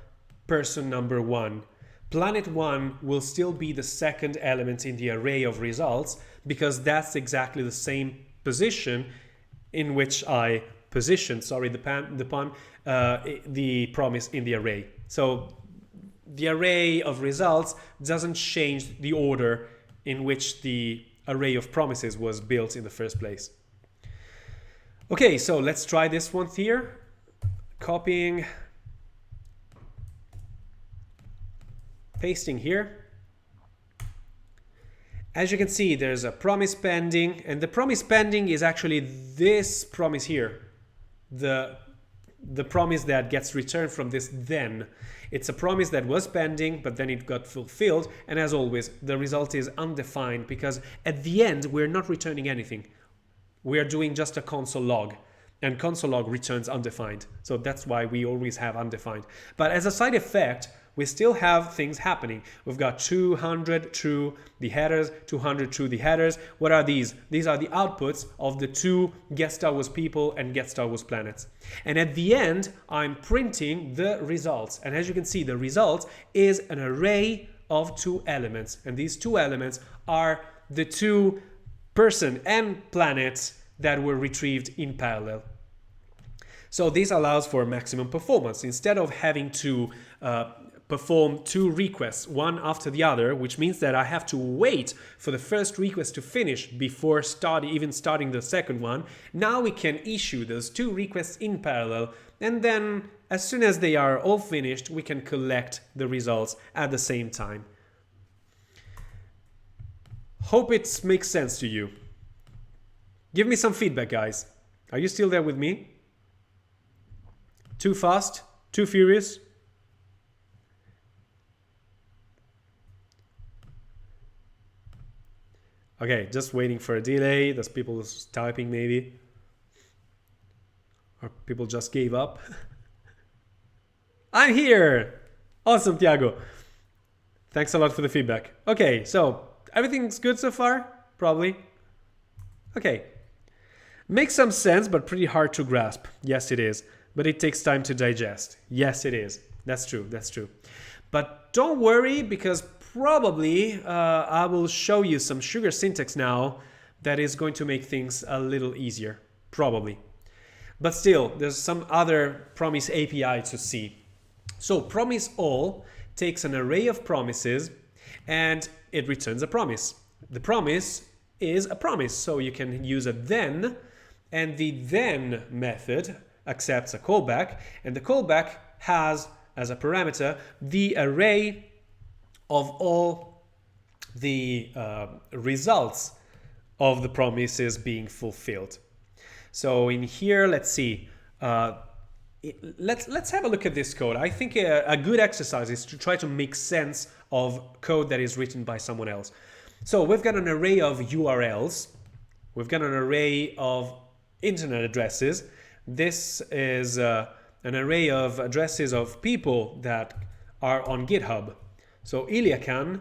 person number 1. Planet 1 will still be the second element in the array of results, because that's exactly the same position in which I positioned, sorry, the pun, the promise in the array. So the array of results doesn't change the order in which the array of promises was built in the first place. Okay, so let's try this one here. Copying, pasting here. As you can see, there's a promise pending, and the promise pending is actually this promise here. The promise that gets returned from this then. It's a promise that was pending, but then it got fulfilled, and as always, the result is undefined, because at the end, we're not returning anything. We are doing just a console log, and console log returns undefined. So that's why we always have undefined. But as a side effect, we still have things happening. We've got 200 true the headers, 200 true the headers. What are these? These are the outputs of the two get Star Wars people and get Star Wars planets. And at the end, I'm printing the results. And as you can see, the results is an array of two elements. And these two elements are the two person and planets that were retrieved in parallel. So this allows for maximum performance. Instead of having to perform two requests, one after the other, which means that I have to wait for the first request to finish before even starting the second one. Now we can issue those two requests in parallel, and then as soon as they are all finished, we can collect the results at the same time. Hope it makes sense to you. Give me some feedback, guys. Are you still there with me? Too fast? Too furious? Okay, just waiting for a delay. There's people typing maybe. Or people just gave up. I'm here! Awesome, Tiago. Thanks a lot for the feedback. Okay, so everything's good so far? Probably. Okay. Makes some sense, but pretty hard to grasp. Yes, it is. But it takes time to digest. Yes, it is. That's true. That's true. But don't worry, because probably I will show you some sugar syntax now that is going to make things a little easier. Probably. But still, there's some other promise API to see. So promise all takes an array of promises and it returns a promise. The promise is a promise, so you can use a then, and the then method accepts a callback, and the callback has as a parameter the array of all the results of the promises being fulfilled. So in here, let's see. Let's have a look at this code. I think a good exercise is to try to make sense of code that is written by someone else. So we've got an array of URLs. We've got an array of internet addresses. This is an array of addresses of people that are on GitHub. So Iliakan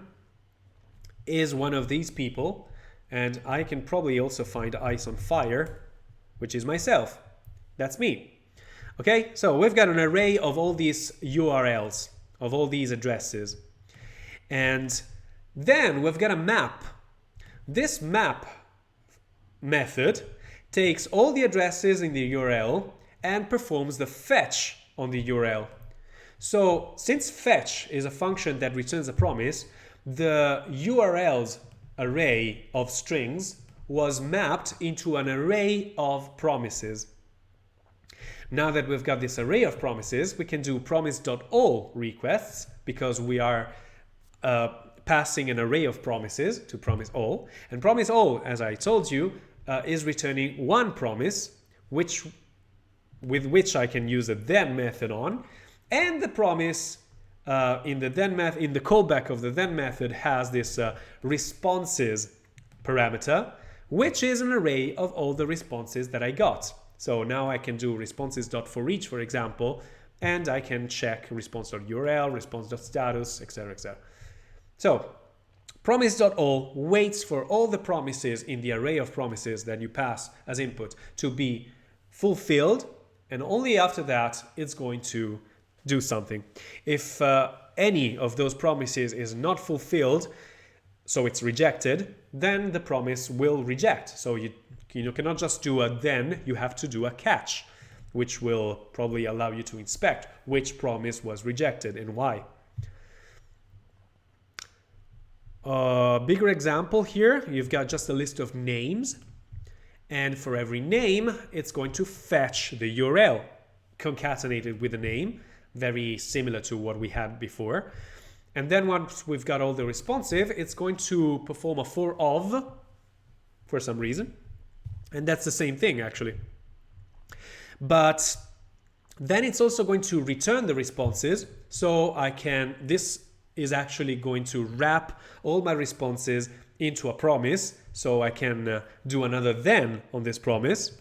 is one of these people, and I can probably also find Ice on Fire, which is myself. That's me. Okay, so we've got an array of all these URLs, of all these addresses. And then we've got a map. This map method takes all the addresses in the URL and performs the fetch on the URL. So since fetch is a function that returns a promise, the URL's array of strings was mapped into an array of promises. Now that we've got this array of promises, we can do promise.all requests, because we are passing an array of promises to promise all. And promise all, as I told you, is returning one promise, with which I can use a then method on. And the promise in the callback of the then method has this responses parameter, which is an array of all the responses that I got. So now I can do responses.forEach, for example, and I can check response.url, response.status, etc., etc. So promise.all waits for all the promises in the array of promises that you pass as input to be fulfilled, and only after that it's going to do something. If any of those promises is not fulfilled, so it's rejected, then the promise will reject. So you cannot just do a then, you have to do a catch, which will probably allow you to inspect which promise was rejected and why. Bigger example here, you've got just a list of names, and for every name, it's going to fetch the URL concatenated with the name, very similar to what we had before. And then once we've got all the responsive, it's going to perform a for of for some reason. And that's the same thing, actually. But then it's also going to return the responses. So this is actually going to wrap all my responses into a promise. So I can do another then on this promise.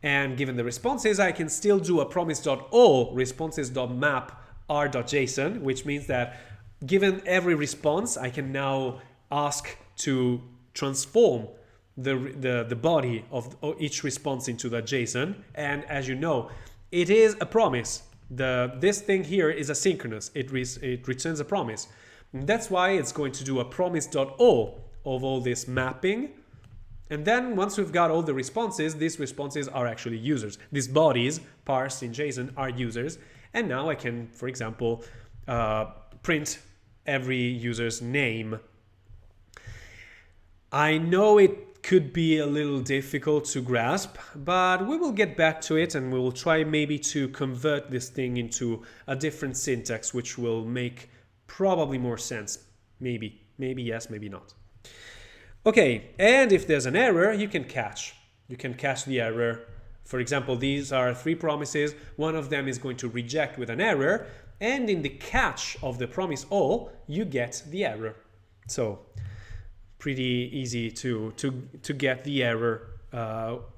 And given the responses, I can still do a promise.all responses.map r.json, which means that given every response, I can now ask to transform the body of each response into that JSON. And as you know, it is a promise. This thing here is asynchronous. It returns a promise. And that's why it's going to do a promise.all of all this mapping. And then once we've got all the responses, these responses are actually users. These bodies parsed in JSON are users. And now I can, for example, print every user's name. I know it could be a little difficult to grasp, but we will get back to it and we will try maybe to convert this thing into a different syntax, which will make probably more sense. Maybe yes, maybe not. Okay, and if there's an error, you can catch. You can catch the error. For example, these are 3 promises. One of them is going to reject with an error, and in the catch of the promise all, you get the error. So pretty easy to get the error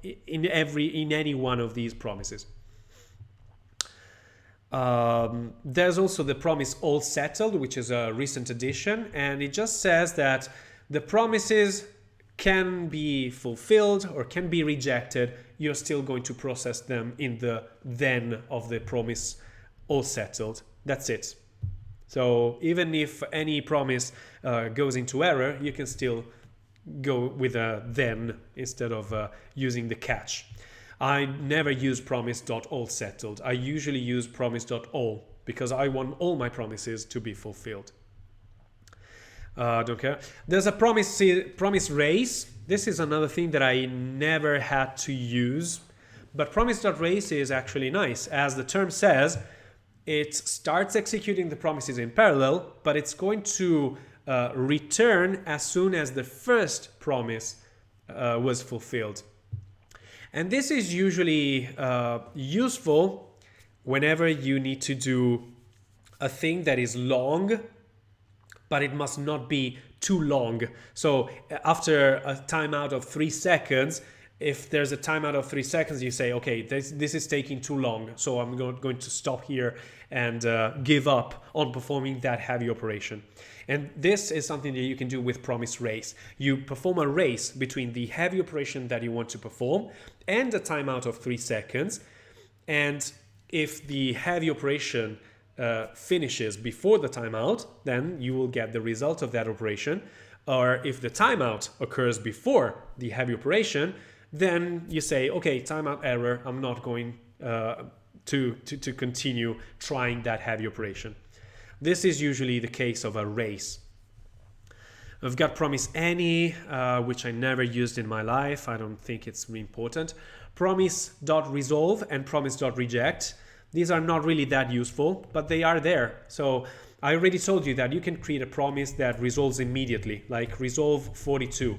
in any one of these promises. There's also the promise all settled, which is a recent addition, and it just says that the promises can be fulfilled or can be rejected. You're still going to process them in the then of the promise all settled. That's it. So even if any promise goes into error, you can still go with a then instead of using the catch. I never use promise.all settled. I usually use promise.all because I want all my promises to be fulfilled. Don't care. There's a promise race. This is another thing that I never had to use, but promise.race is actually nice. As the term says, it starts executing the promises in parallel, but it's going to return as soon as the first promise was fulfilled. And this is usually useful whenever you need to do a thing that is long, but it must not be too long. So after a timeout of 3 seconds, if there's a timeout of 3 seconds, you say, okay, this is taking too long, so I'm going to stop here and give up on performing that heavy operation. And this is something that you can do with promise race. You perform a race between the heavy operation that you want to perform and a timeout of 3 seconds. And if the heavy operation finishes before the timeout, then you will get the result of that operation. Or if the timeout occurs before the heavy operation, then you say, okay, timeout error, I'm not going to continue trying that heavy operation. This is usually the case of a race. I've got promise any, which I never used in my life. I don't think it's really important. Promise.resolve and promise.reject. These are not really that useful, but they are there. So I already told you that you can create a promise that resolves immediately, like resolve 42.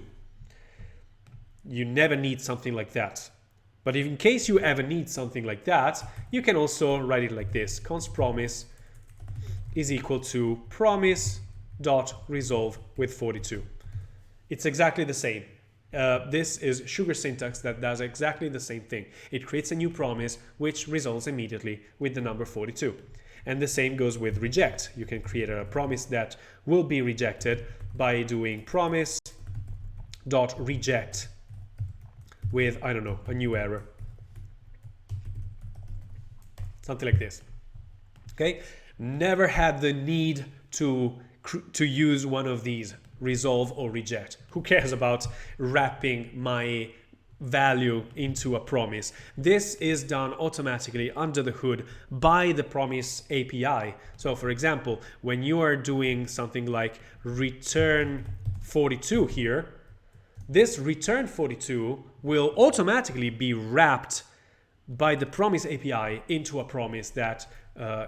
You never need something like that. But if in case you ever need something like that, you can also write it like this. Const promise is equal to promise dot resolve with 42. It's exactly the same. This is Sugar syntax that does exactly the same thing. It creates a new promise which resolves immediately with the number 42. And the same goes with reject. You can create a promise that will be rejected by doing promise dot reject with, I don't know, a new error. Something like this. Okay? Never had the need to use one of these, resolve or reject. Who cares about wrapping my value into a promise? This is done automatically under the hood by the promise API. So for example, when you are doing something like return 42 here, this return 42 will automatically be wrapped by the promise API into a promise that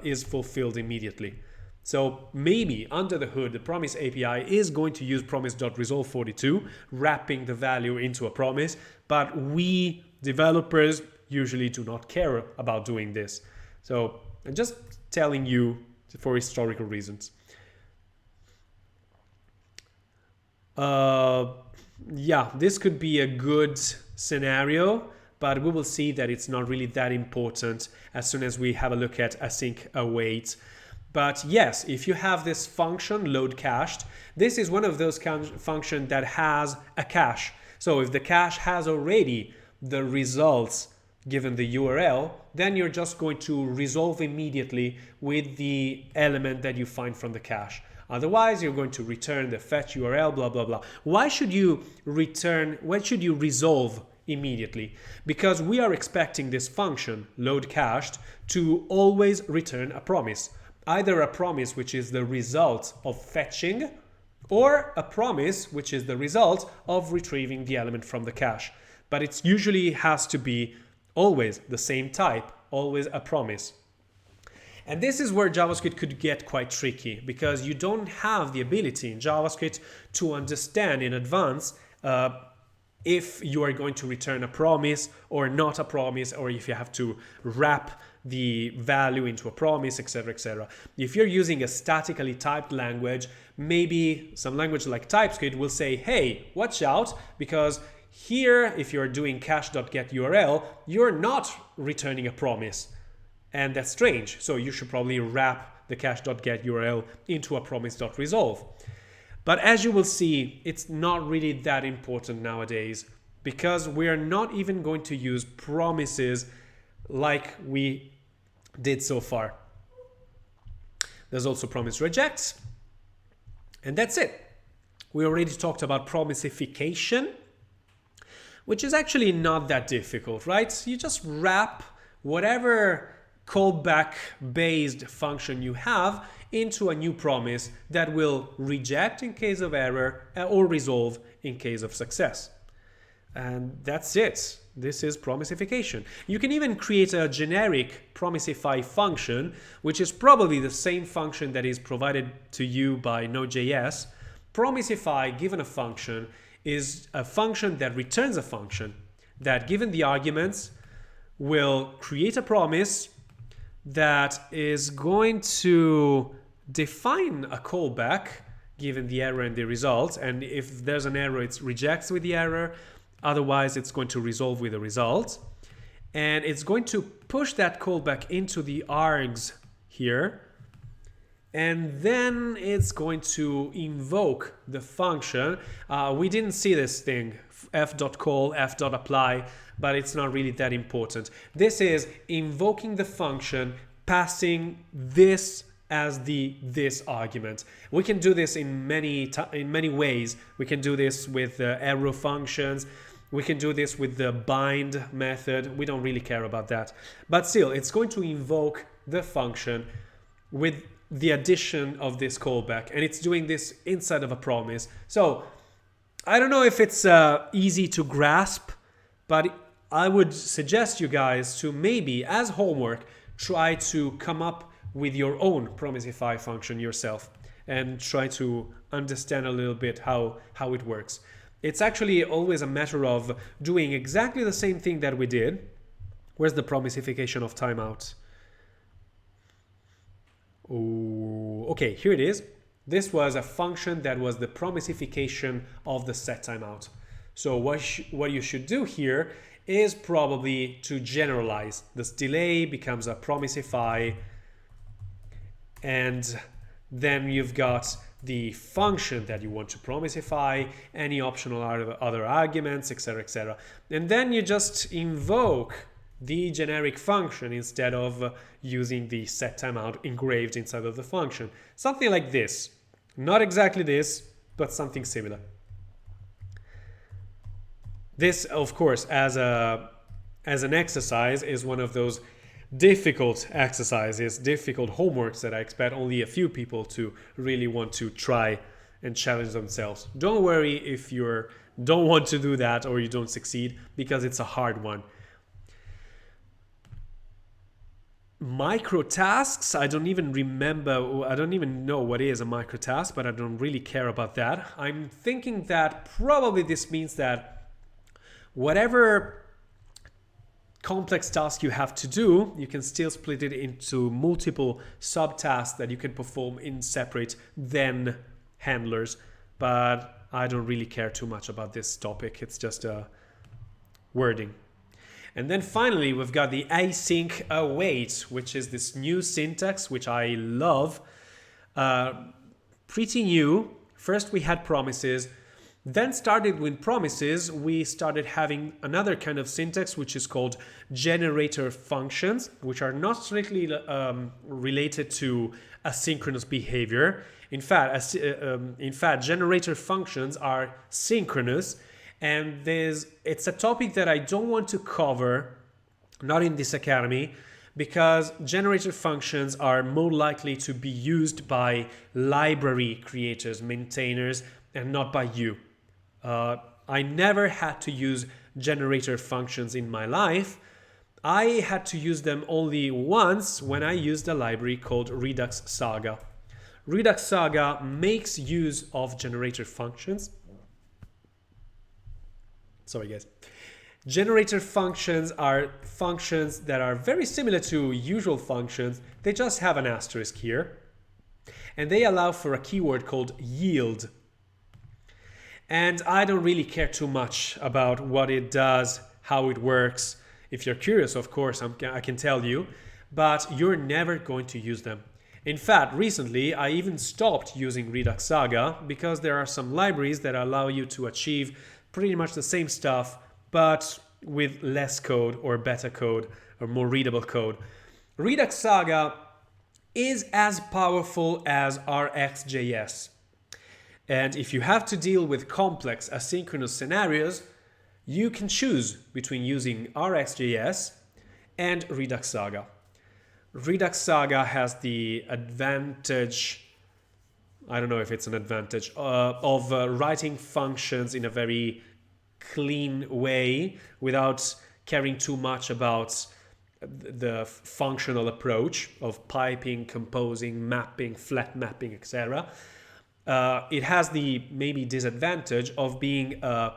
is fulfilled immediately. So maybe under the hood, the promise API is going to use promise.resolve42, wrapping the value into a promise, but we developers usually do not care about doing this. So I'm just telling you for historical reasons. Yeah, this could be a good scenario, but we will see that it's not really that important as soon as we have a look at async await. But yes, if you have this function load cached, this is one of those functions that has a cache. So if the cache has already the results given the URL, then you're just going to resolve immediately with the element that you find from the cache. Otherwise, you're going to return the fetch URL, blah, blah, blah. Why should you resolve immediately? Because we are expecting this function, load cached, to always return a promise. Either a promise which is the result of fetching, or a promise which is the result of retrieving the element from the cache. But it usually has to be always the same type, always a promise. And this is where JavaScript could get quite tricky, because you don't have the ability in JavaScript to understand in advance if you are going to return a promise or not a promise, or if you have to wrap the value into a promise, etc., etc. If you're using a statically typed language, maybe some language like TypeScript will say, hey, watch out, because here, if you're doing cache.getURL, you're not returning a promise. And that's strange. So you should probably wrap the cache.getURL into a promise.resolve. But as you will see, it's not really that important nowadays, because we are not even going to use promises like we did so far. There's also promise rejects. And that's it. We already talked about promisification, which is actually not that difficult, right? You just wrap whatever callback-based function you have into a new promise that will reject in case of error or resolve in case of success. And that's it. This is promisification. You can even create a generic promisify function, which is probably the same function that is provided to you by Node.js. Promisify, given a function, is a function that returns a function that, given the arguments, will create a promise that is going to define a callback given the error and the result. And if there's an error, it rejects with the error. Otherwise, it's going to resolve with the result. And it's going to push that callback into the args here. And then it's going to invoke the function. We didn't see this thing, f.call, f.apply, but it's not really that important. This is invoking the function, passing this as this argument. We can do this in many ways. We can do this with arrow functions. We can do this with the bind method. We don't really care about that. But still, it's going to invoke the function with the addition of this callback, and it's doing this inside of a promise. So I don't know if it's easy to grasp, but I would suggest you guys to maybe, as homework, try to come up with your own promisify function yourself and try to understand a little bit how it works. It's actually always a matter of doing exactly the same thing that we did. Where's the promisification of timeout? Oh, okay, here it is. This was a function that was the promisification of the set timeout. So what you should do here is probably to generalize. This delay becomes a promisify, and then you've got the function that you want to promisify, any optional other arguments, etc., etc. And then you just invoke the generic function instead of using the set timeout engraved inside of the function. Something like this. Not exactly this, but something similar. This, of course, as an exercise, is one of those difficult exercises, difficult homeworks that I expect only a few people to really want to try and challenge themselves. Don't worry if you don't want to do that or you don't succeed, because it's a hard one. Micro tasks, I don't even know what is a micro task, but I don't really care about that. I'm thinking that probably this means that whatever complex task you have to do, you can still split it into multiple subtasks that you can perform in separate then handlers. But I don't really care too much about this topic. It's just wording. And then finally, we've got the async await, which is this new syntax, which I love. Pretty new. First we had promises. Then started with promises, we started having another kind of syntax, which is called generator functions, which are not strictly related to asynchronous behavior. In fact, generator functions are synchronous, and it's a topic that I don't want to cover, not in this academy, because generator functions are more likely to be used by library creators, maintainers, and not by you. I never had to use generator functions in my life. I had to use them only once when I used a library called Redux Saga. Redux Saga makes use of generator functions. Sorry guys. Generator functions are functions that are very similar to usual functions. They just have an asterisk here. And they allow for a keyword called yield. And I don't really care too much about what it does, how it works. If you're curious, of course, I can tell you, but you're never going to use them. In fact, recently, I even stopped using Redux Saga because there are some libraries that allow you to achieve pretty much the same stuff, but with less code or better code or more readable code. Redux Saga is as powerful as RxJS. And if you have to deal with complex asynchronous scenarios, you can choose between using RxJS and Redux Saga. Redux Saga has the advantage, I don't know if it's an advantage, of writing functions in a very clean way without caring too much about the functional approach of piping, composing, mapping, flat mapping, etc. It has the maybe disadvantage of being a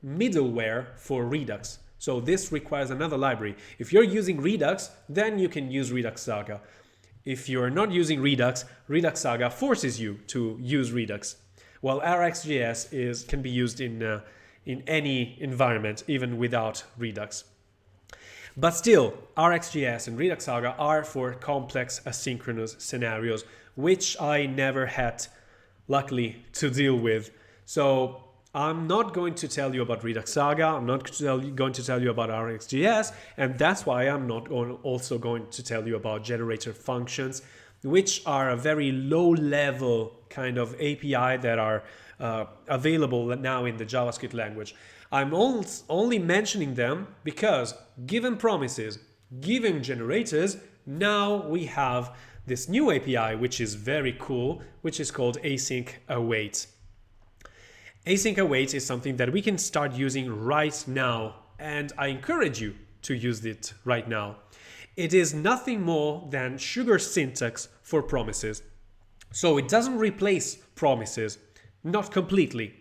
middleware for Redux. So this requires another library. If you're using Redux, then you can use Redux Saga. If you're not using Redux, Redux Saga forces you to use Redux. While RxJS can be used in any environment, even without Redux. But still, RxJS and Redux Saga are for complex asynchronous scenarios, which I never had luckily to deal with. So I'm not going to tell you about Redux Saga, I'm not going to tell you about RxJS, and that's why I'm not also going to tell you about generator functions, which are a very low level kind of API that are available now in the JavaScript language. I'm only mentioning them because given promises, given generators, now we have this new API, which is very cool, which is called async await. Async await is something that we can start using right now, and I encourage you to use it right now. it is nothing more than sugar syntax for promises. So it doesn't replace promises, not completely.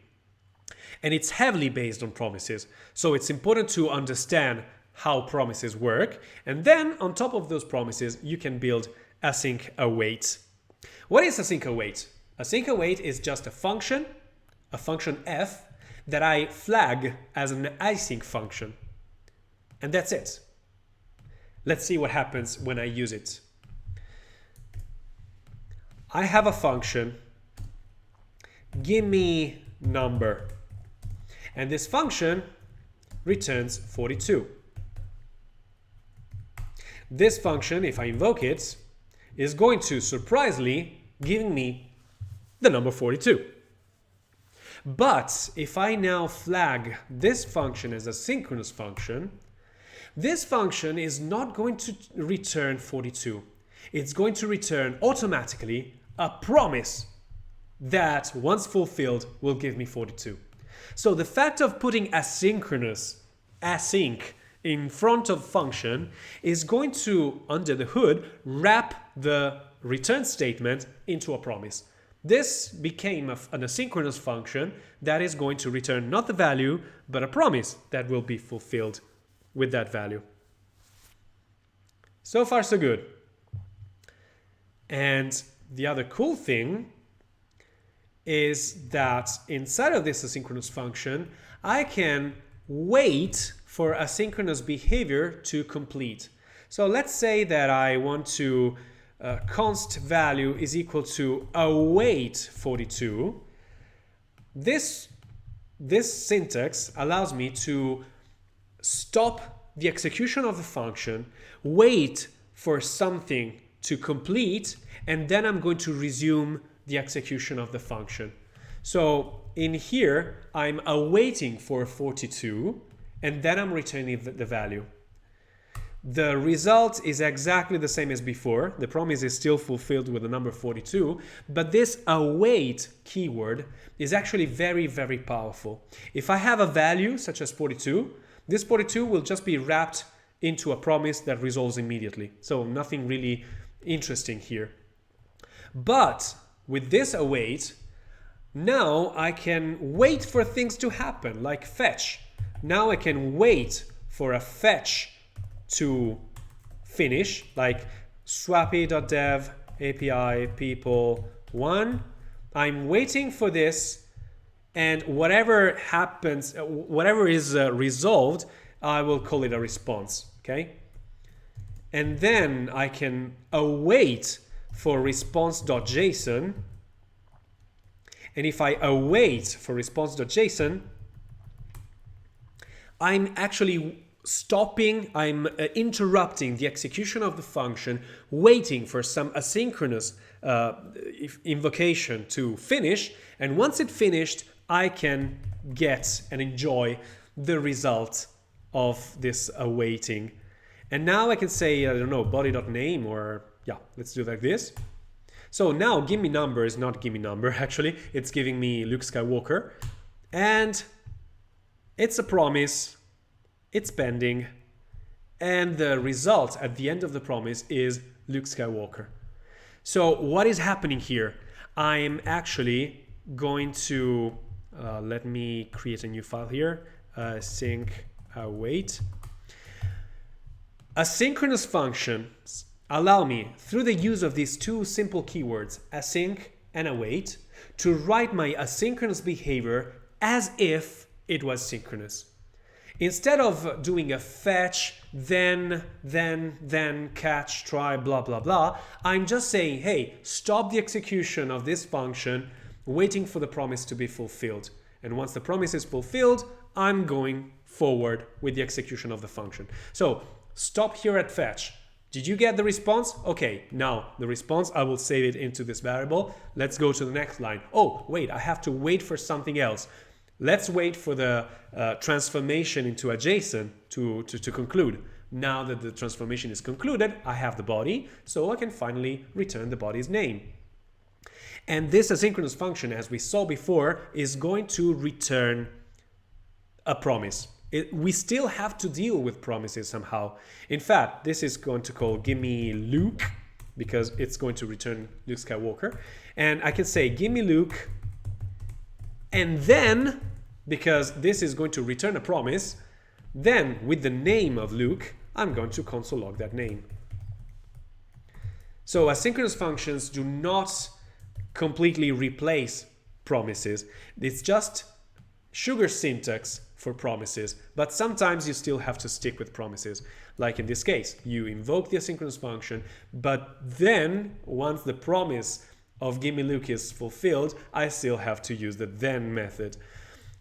And it's heavily based on promises. So it's important to understand how promises work. And then on top of those promises, you can build async await. What is async await? Async await is just a function f, that I flag as an async function. And that's it. Let's see what happens when I use it. I have a function, give me number. And this function returns 42. This function, if I invoke it, is going to surprisingly give me the number 42. But if I now flag this function as a synchronous function, this function is not going to return 42. It's going to return automatically a promise that, once fulfilled, will give me 42. So the fact of putting async in front of function is going to, under the hood, wrap the return statement into a promise. This became an asynchronous function that is going to return not the value, but a promise that will be fulfilled with that value. So far, so good. And the other cool thing is that inside of this asynchronous function, I can wait for asynchronous behavior to complete. So let's say that I want to const value is equal to await 42. This syntax allows me to stop the execution of the function, wait for something to complete, and then I'm going to resume the execution of the function. So in here, I'm awaiting for 42, and then I'm returning the value. The result is exactly the same as before. The promise is still fulfilled with the number 42, but this await keyword is actually very, very powerful. If I have a value such as 42, this 42 will just be wrapped into a promise that resolves immediately. So nothing really interesting here. But with this await, now I can wait for things to happen, like fetch. Now I can wait for a fetch to finish, like swappy.dev API people 1. I'm waiting for this, and whatever happens, whatever is resolved, I will call it a response, okay? And then I can await for response.json. And if I await for response.json, I'm actually I'm interrupting the execution of the function, waiting for some asynchronous invocation to finish. And once it finished, I can get and enjoy the result of this awaiting. And now I can say, I don't know, body.name, or yeah, let's do like this. So now give me number is not give me number, actually. It's giving me Luke Skywalker. And it's a promise. It's pending, and the result at the end of the promise is Luke Skywalker. So what is happening here? I'm actually going to, let me create a new file here, sync await. Asynchronous functions allow me, through the use of these two simple keywords, async and await, to write my asynchronous behavior as if it was synchronous. Instead of doing a fetch, then catch, try, blah, blah, blah, I'm just saying, hey, stop the execution of this function, waiting for the promise to be fulfilled. And once the promise is fulfilled, I'm going forward with the execution of the function. So stop here at fetch. Did you get the response? Okay, now the response, I will save it into this variable. Let's go to the next line. Oh, wait, I have to wait for something else. Let's wait for the transformation into a JSON to conclude. Now that the transformation is concluded, I have the body, so I can finally return the body's name. And this asynchronous function, as we saw before, is going to return a promise. we still have to deal with promises somehow. In fact, this is going to call give me Luke, because it's going to return Luke Skywalker. And I can say give me Luke, and then, because this is going to return a promise, then with the name of Luke, I'm going to console log that name. So asynchronous functions do not completely replace promises. It's just sugar syntax for promises, but sometimes you still have to stick with promises. Like in this case, you invoke the asynchronous function, but then once the promise of give me Luke is fulfilled, I still have to use the then method.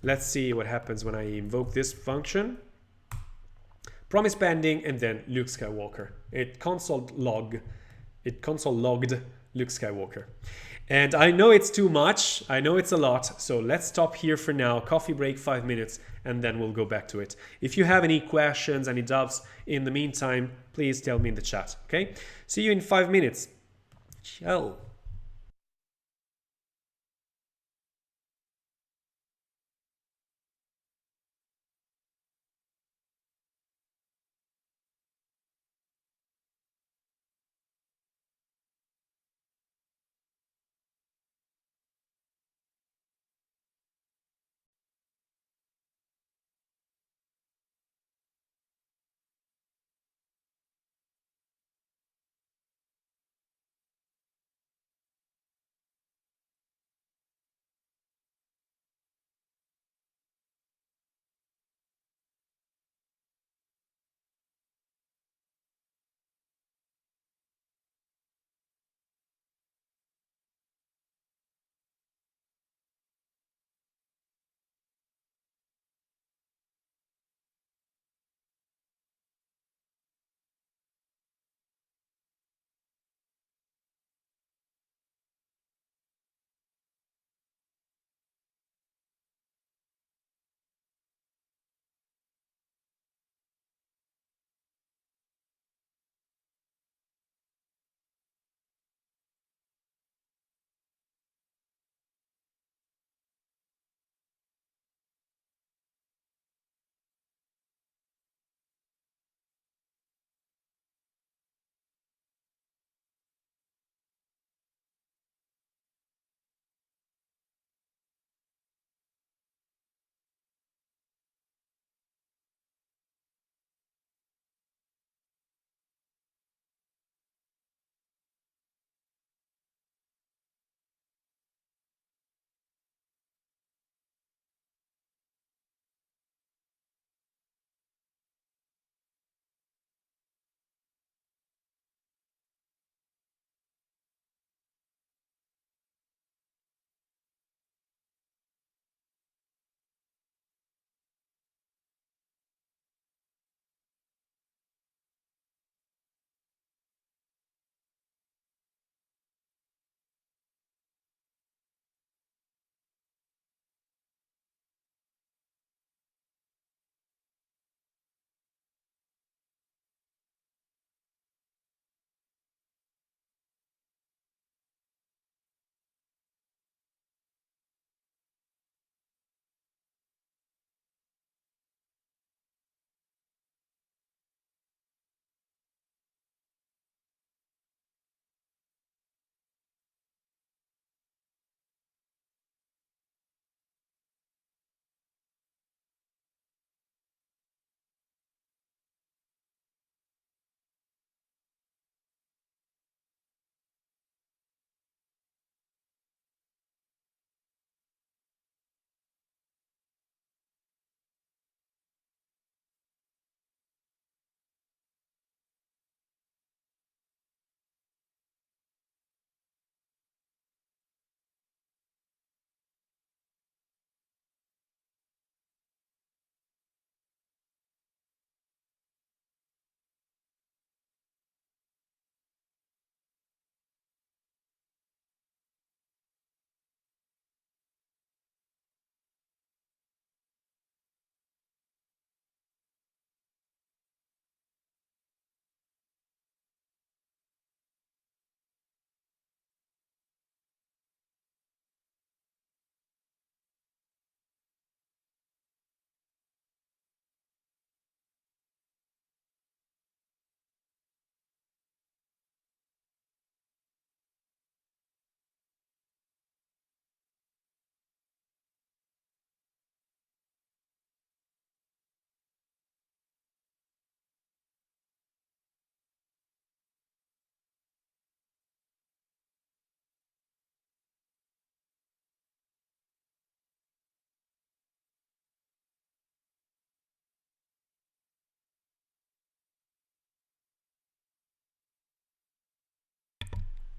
Let's see what happens when I invoke this function. Promise pending, and then Luke Skywalker. It console logged Luke Skywalker. And I know it's too much, I know it's a lot, so let's stop here for now, coffee break 5 minutes, and then we'll go back to it. If you have any questions, any doubts in the meantime, please tell me in the chat, okay? See you in 5 minutes. Ciao.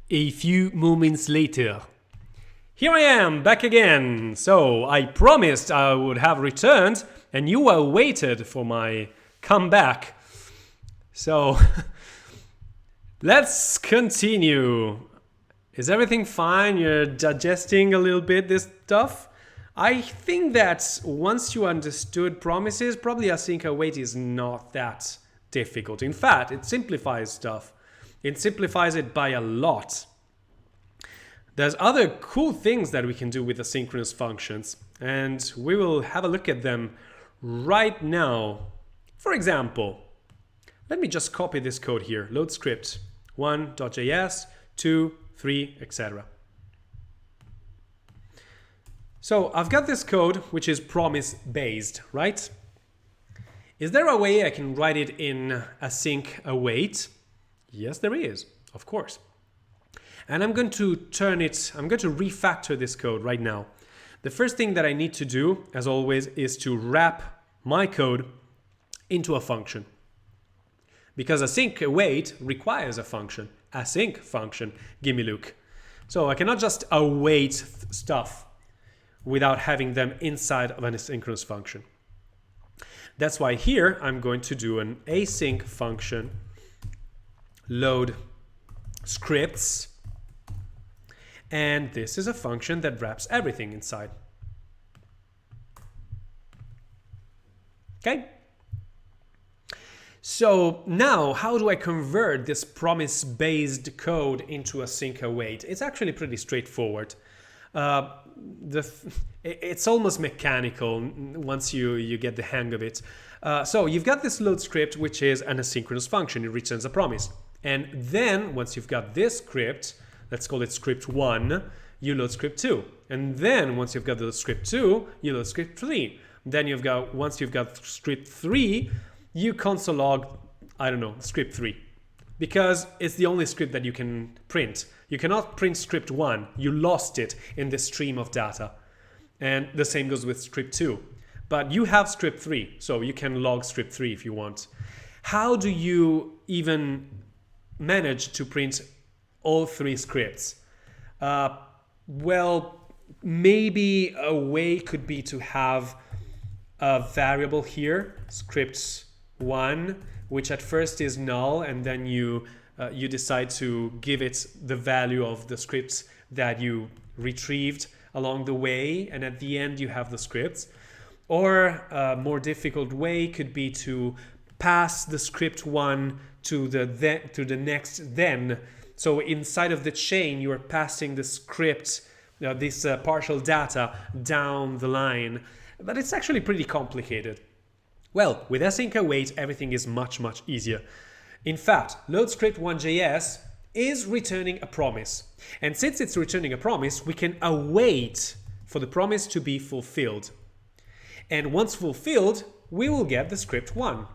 A few moments later. Here I am, back again. So I promised I would have returned and you waited for my comeback. So let's continue. Is everything fine? You're digesting a little bit this stuff? I think that once you understood promises, probably async await is not that difficult. In fact, it simplifies stuff. It simplifies it by a lot. There's other cool things that we can do with asynchronous functions, and we will have a look at them right now. For example, let me just copy this code here. Load script 1.js, 2, 3, etc. So I've got this code which is promise based, right? Is there a way I can write it in async await? Yes, there is, of course. And I'm going to refactor this code right now. The first thing that I need to do, as always, is to wrap my code into a function. Because async await requires a function. Async function, gimme Luke. So I cannot just await stuff without having them inside of an asynchronous function. That's why here I'm going to do an async function, load scripts, and this is a function that wraps everything inside. Okay? So now, how do I convert this promise-based code into async await? It's actually pretty straightforward. It's almost mechanical once you get the hang of it. So you've got this load script, which is an asynchronous function. It returns a promise. And then once you've got this script, let's call it script 1, you load script 2. And then once you've got the script 2, you load script 3. Then once you've got script 3, you console log, I don't know, script 3. Because it's the only script that you can print. You cannot print script 1. You lost it in the stream of data. And the same goes with script 2. But you have script 3, so you can log script 3 if you want. How do you even manage to print all 3 scripts? Well, maybe a way could be to have a variable here, script 1, which at first is null, and then you decide to give it the value of the scripts that you retrieved along the way, and at the end you have the scripts. Or a more difficult way could be to pass the script 1 to the next then. So inside of the chain, you are passing the script, this partial data down the line. But it's actually pretty complicated. Well, with async await, everything is much, much easier. In fact, load script 1.js is returning a promise. And since it's returning a promise, we can await for the promise to be fulfilled. And once fulfilled, we will get the script 1.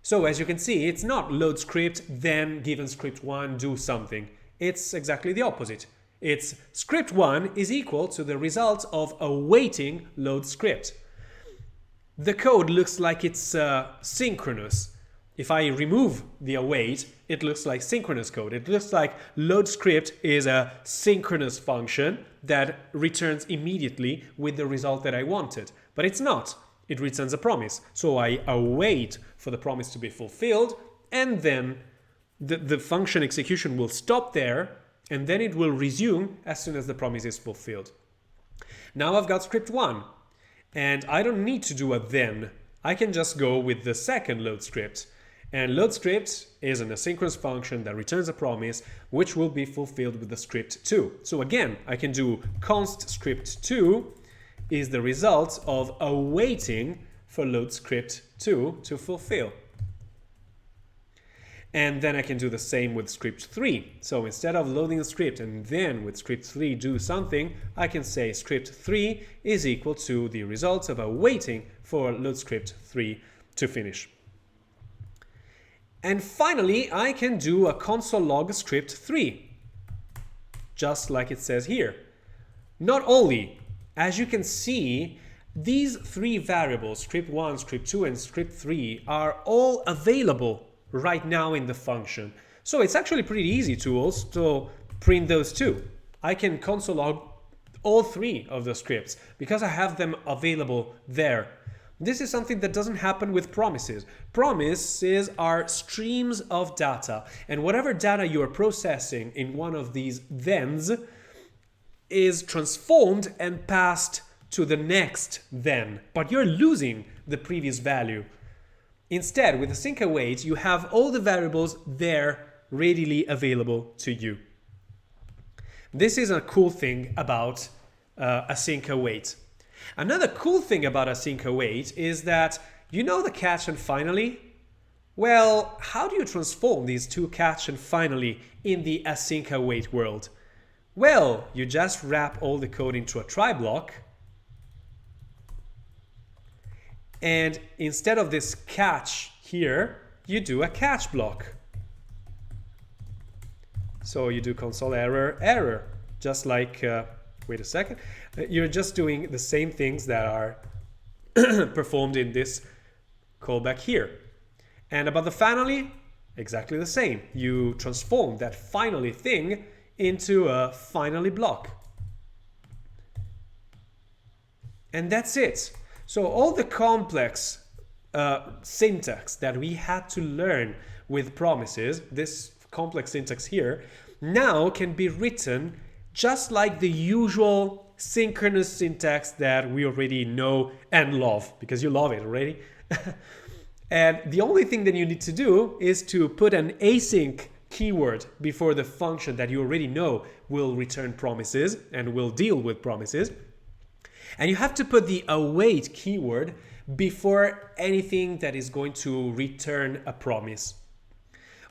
So as you can see, it's not load script, then given script 1, do something. It's exactly the opposite. It's script 1 is equal to the result of awaiting load script. The code looks like it's synchronous. If I remove the await, it looks like synchronous code. It looks like load script is a synchronous function that returns immediately with the result that I wanted. But it's not. It returns a promise. So I await for the promise to be fulfilled, and then the function execution will stop there, and then it will resume as soon as the promise is fulfilled. Now I've got script 1, and I don't need to do a then. I can just go with the second load script. And load script is an asynchronous function that returns a promise, which will be fulfilled with the script 2. So again, I can do const script 2 is the result of awaiting for load script 2 to fulfill. And then I can do the same with script 3. So instead of loading the script and then with script 3 do something, I can say script 3 is equal to the result of awaiting for load script 3 to finish. And finally, I can do a console log script 3, just like it says here. Not only, as you can see, these 3 variables, script 1, script 2, and script 3, are all available right now in the function. So it's actually pretty easy to also print those two. I can console log all three of the scripts because I have them available there. This is something that doesn't happen with promises. Promises are streams of data, and whatever data you are processing in one of these thens is transformed and passed to the next then, but you're losing the previous value. Instead, with async await, you have all the variables there readily available to you. This is a cool thing about async await. Another cool thing about async await is that you know the catch and finally? Well, how do you transform these two catch and finally in the async await world? Well, you just wrap all the code into a try block, and instead of this catch here, you do a catch block. So you do console error, error, just like, wait a second, you're just doing the same things that are performed in this callback here. And about the finally, exactly the same. You transform that finally thing into a finally block. And that's it. So all the complex syntax that we had to learn with promises, this complex syntax here, now can be written just like the usual synchronous syntax that we already know and love, because you love it already. And the only thing that you need to do is to put an async keyword before the function that you already know will return promises and will deal with promises. And you have to put the await keyword before anything that is going to return a promise.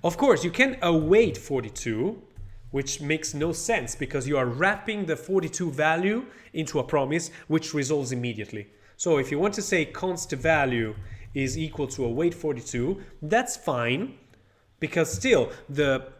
Of course, you can await 42, which makes no sense because you are wrapping the 42 value into a promise which resolves immediately. So if you want to say const value is equal to await 42, that's fine, because still the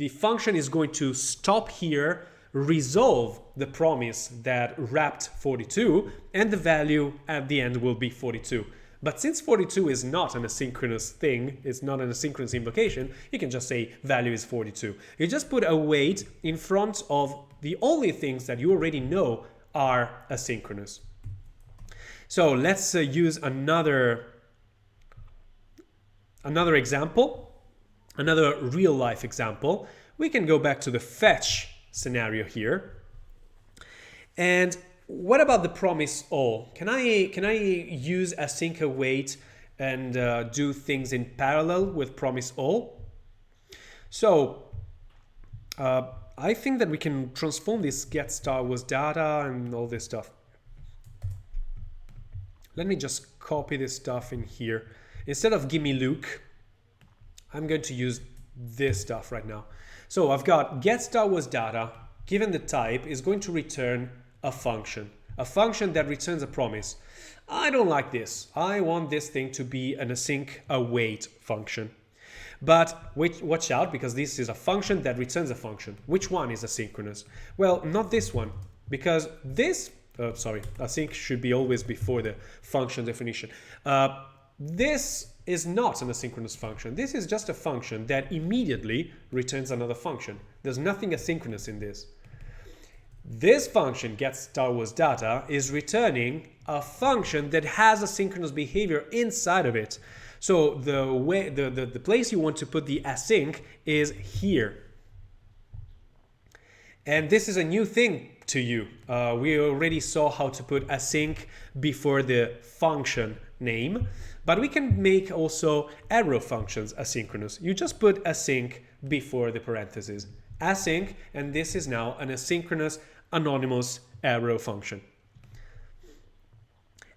function is going to stop here, resolve the promise that wrapped 42, and the value at the end will be 42. But since 42 is not an asynchronous thing, it's not an asynchronous invocation, you can just say value is 42. You just put await in front of the only things that you already know are asynchronous. So let's use another example, another real life example. We can go back to the fetch scenario here. And what about the promise all? Can I use async await and do things in parallel with promise all? So I think that we can transform this get star was data and all this stuff. Let me just copy this stuff in here. Instead of gimme Luke, I'm going to use this stuff right now. So I've got get star was data, given the type, is going to return a function that returns a promise. I don't like this. I want this thing to be an async await function. But watch out, because this is a function that returns a function. Which one is asynchronous? Well, not this one, because this, async should be always before the function definition. This is not an asynchronous function. This is just a function that immediately returns another function. There's nothing asynchronous in this. This function getStarWasData is returning a function that has asynchronous behavior inside of it. So the place you want to put the async is here. And this is a new thing to you. We already saw how to put async before the function name, but we can make also arrow functions asynchronous. You just put async before the parentheses. Async, and this is now an asynchronous anonymous arrow function.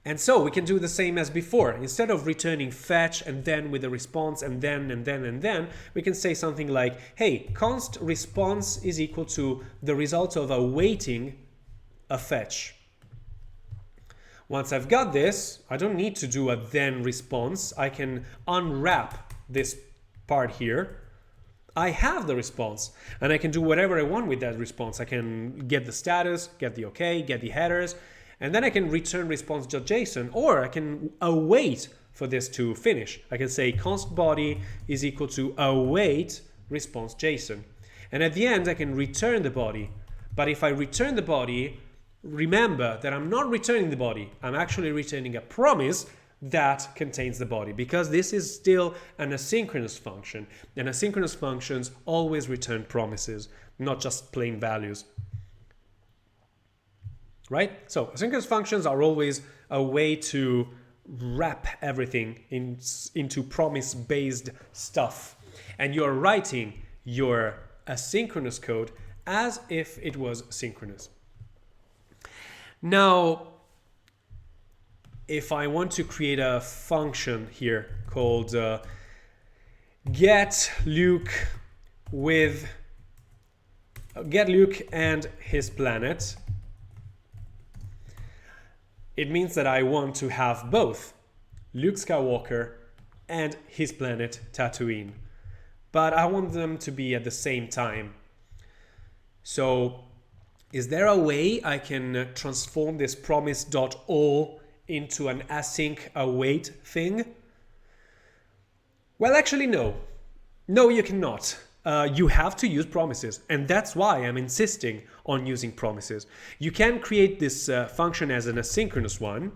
And so we can do the same as before. Instead of returning fetch and then with a response and then, we can say something like, hey, const response is equal to the result of awaiting a fetch. Once I've got this, I don't need to do a then response. I can unwrap this part here. I have the response, and I can do whatever I want with that response. I can get the status, get the OK, get the headers, and then I can return response.json, or I can await for this to finish. I can say const body is equal to await response JSON. And at the end, I can return the body. But if I return the body, remember that I'm not returning the body. I'm actually returning a promise that contains the body, because this is still an asynchronous function. And asynchronous functions always return promises, not just plain values. Right? So asynchronous functions are always a way to wrap everything into promise-based stuff. And you're writing your asynchronous code as if it was synchronous. Now, if I want to create a function here called get Luke and his planet, it means that I want to have both Luke Skywalker and his planet Tatooine. But I want them to be at the same time. So is there a way I can transform this promise.all into an async await thing? Well, actually, no. No, you cannot. You have to use promises, and that's why I'm insisting on using promises. You can create this function as an asynchronous one.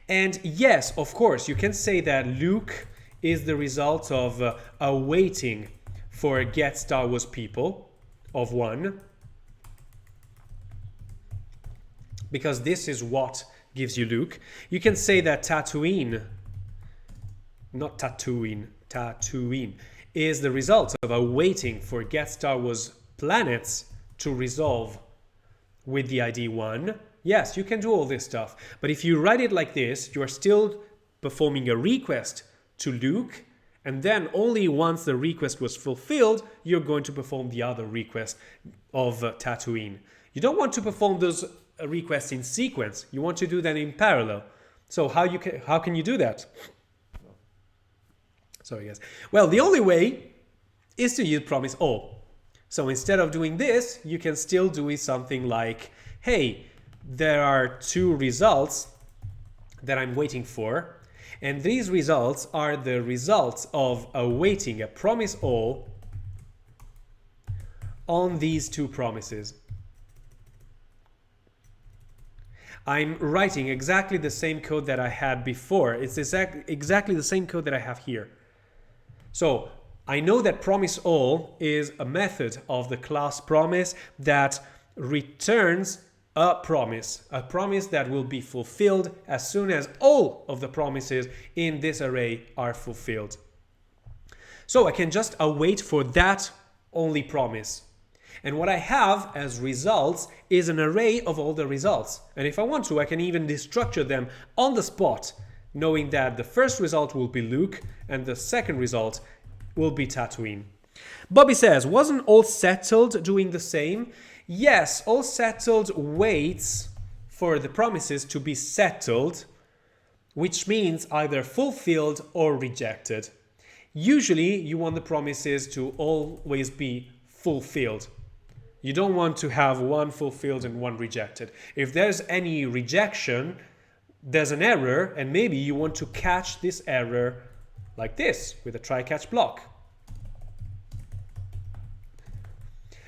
And yes, of course, you can say that Luke is the result of awaiting for get Star Wars people of 1. Because this is what gives you Luke. You can say that Tatooine is the result of awaiting for get Star Wars planets to resolve with the ID 1. Yes, you can do all this stuff. But if you write it like this, you are still performing a request to Luke, and then only once the request was fulfilled, you're going to perform the other request of Tatooine. You don't want to perform those requests in sequence. You want to do them in parallel. So how can you do that? Sorry, guys. Well, the only way is to use promise all. So instead of doing this, you can still do something like, hey, there are 2 results that I'm waiting for, and these results are the results of awaiting a promise all on these 2 promises. I'm writing exactly the same code that I had before. It's exactly the same code that I have here. So I know that promise all is a method of the class promise that returns a promise that will be fulfilled as soon as all of the promises in this array are fulfilled. So I can just await for that only promise. And what I have as results is an array of all the results. And if I want to, I can even destructure them on the spot, knowing that the first result will be Luke and the second result will be Tatooine. Bobby says, wasn't all settled doing the same? Yes, all settled waits for the promises to be settled, which means either fulfilled or rejected. Usually, you want the promises to always be fulfilled. You don't want to have one fulfilled and one rejected. If there's any rejection, there's an error, and maybe you want to catch this error like this with a try-catch block.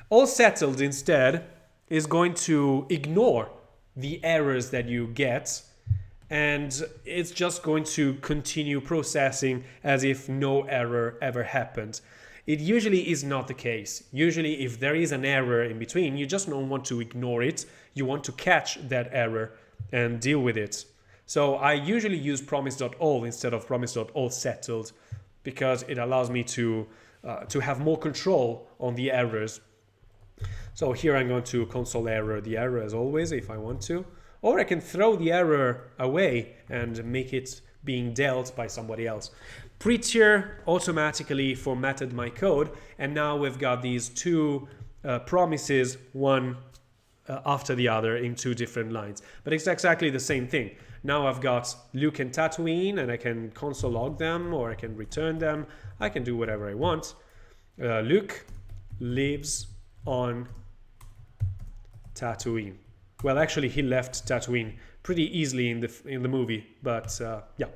All settled instead is going to ignore the errors that you get, and it's just going to continue processing as if no error ever happened. It usually is not the case. Usually if there is an error in between, you just don't want to ignore it. You want to catch that error and deal with it. So I usually use promise.all instead of promise.all settled because it allows me to have more control on the errors. So here I'm going to console error the error as always if I want to. Or I can throw the error away and make it being dealt by somebody else. Prettier automatically formatted my code, and now we've got these 2 promises, one after the other in 2 different lines. But it's exactly the same thing. Now I've got Luke and Tatooine, and I can console log them, or I can return them. I can do whatever I want. Luke lives on Tatooine. Well, actually, he left Tatooine pretty easily in the movie, but yeah.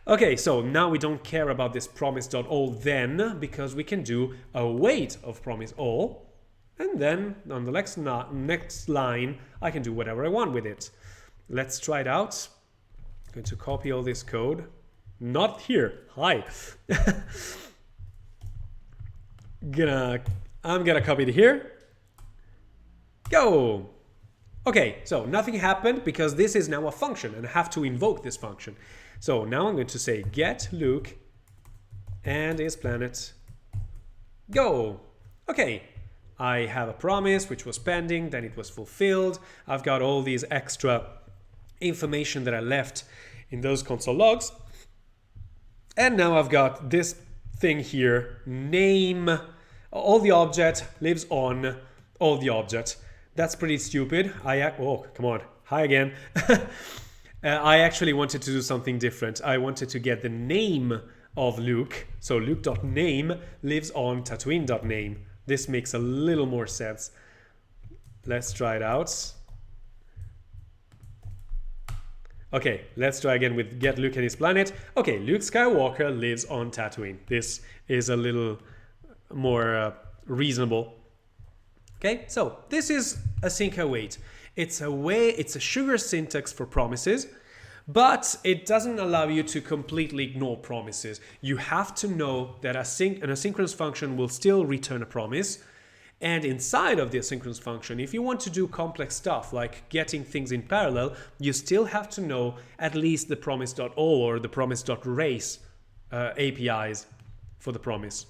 Okay, so now we don't care about this promise.all then, because we can do await of promise all. And then on the next line, I can do whatever I want with it. Let's try it out. I'm going to copy all this code. Not here. Hi. I'm gonna copy it here. Go. Okay, so nothing happened because this is now a function and I have to invoke this function. So now I'm going to say get Luke and his planet. Go. Okay. I have a promise which was pending, then it was fulfilled. I've got all these extra information that I left in those console logs. And now I've got this thing here, name, all the object lives on all the object. That's pretty stupid. Oh, come on. Hi again. I actually wanted to do something different. I wanted to get the name of Luke. So Luke.name lives on Tatooine.name. This makes a little more sense. Let's try it out. Okay, let's try again with get Luke and his planet. Okay, Luke Skywalker lives on Tatooine. This is a little more reasonable. Okay, so this is async await. It's a sugar syntax for promises, but it doesn't allow you to completely ignore promises. You have to know that an asynchronous function will still return a promise. And inside of the asynchronous function, if you want to do complex stuff like getting things in parallel, you still have to know at least the promise.all or the promise.race APIs for the promise.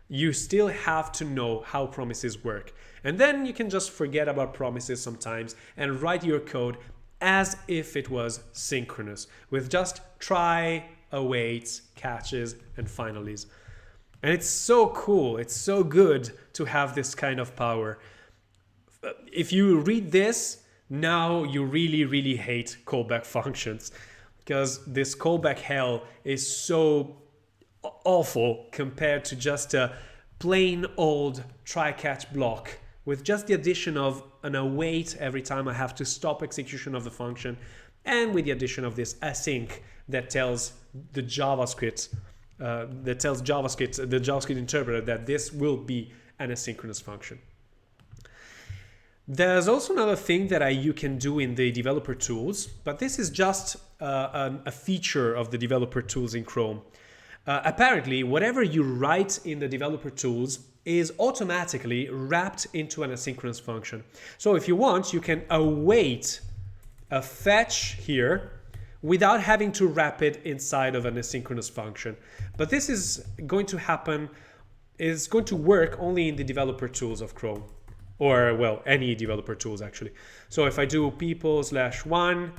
You still have to know how promises work. And then you can just forget about promises sometimes and write your code as if it was synchronous with just try, awaits, catches, and finalies. And it's so cool. It's so good to have this kind of power. If you read this, now you really, really hate callback functions because this callback hell is so awful compared to just a plain old try-catch block with just the addition of an await every time I have to stop execution of the function, and with the addition of this async that tells the JavaScript, the JavaScript interpreter that this will be an asynchronous function. There's also another thing that you can do in the developer tools, but this is just a feature of the developer tools in Chrome. Apparently, whatever you write in the developer tools is automatically wrapped into an asynchronous function. So if you want, you can await a fetch here without having to wrap it inside of an asynchronous function. But this is going to work only in the developer tools of Chrome, or well, any developer tools actually. So if I do people/1,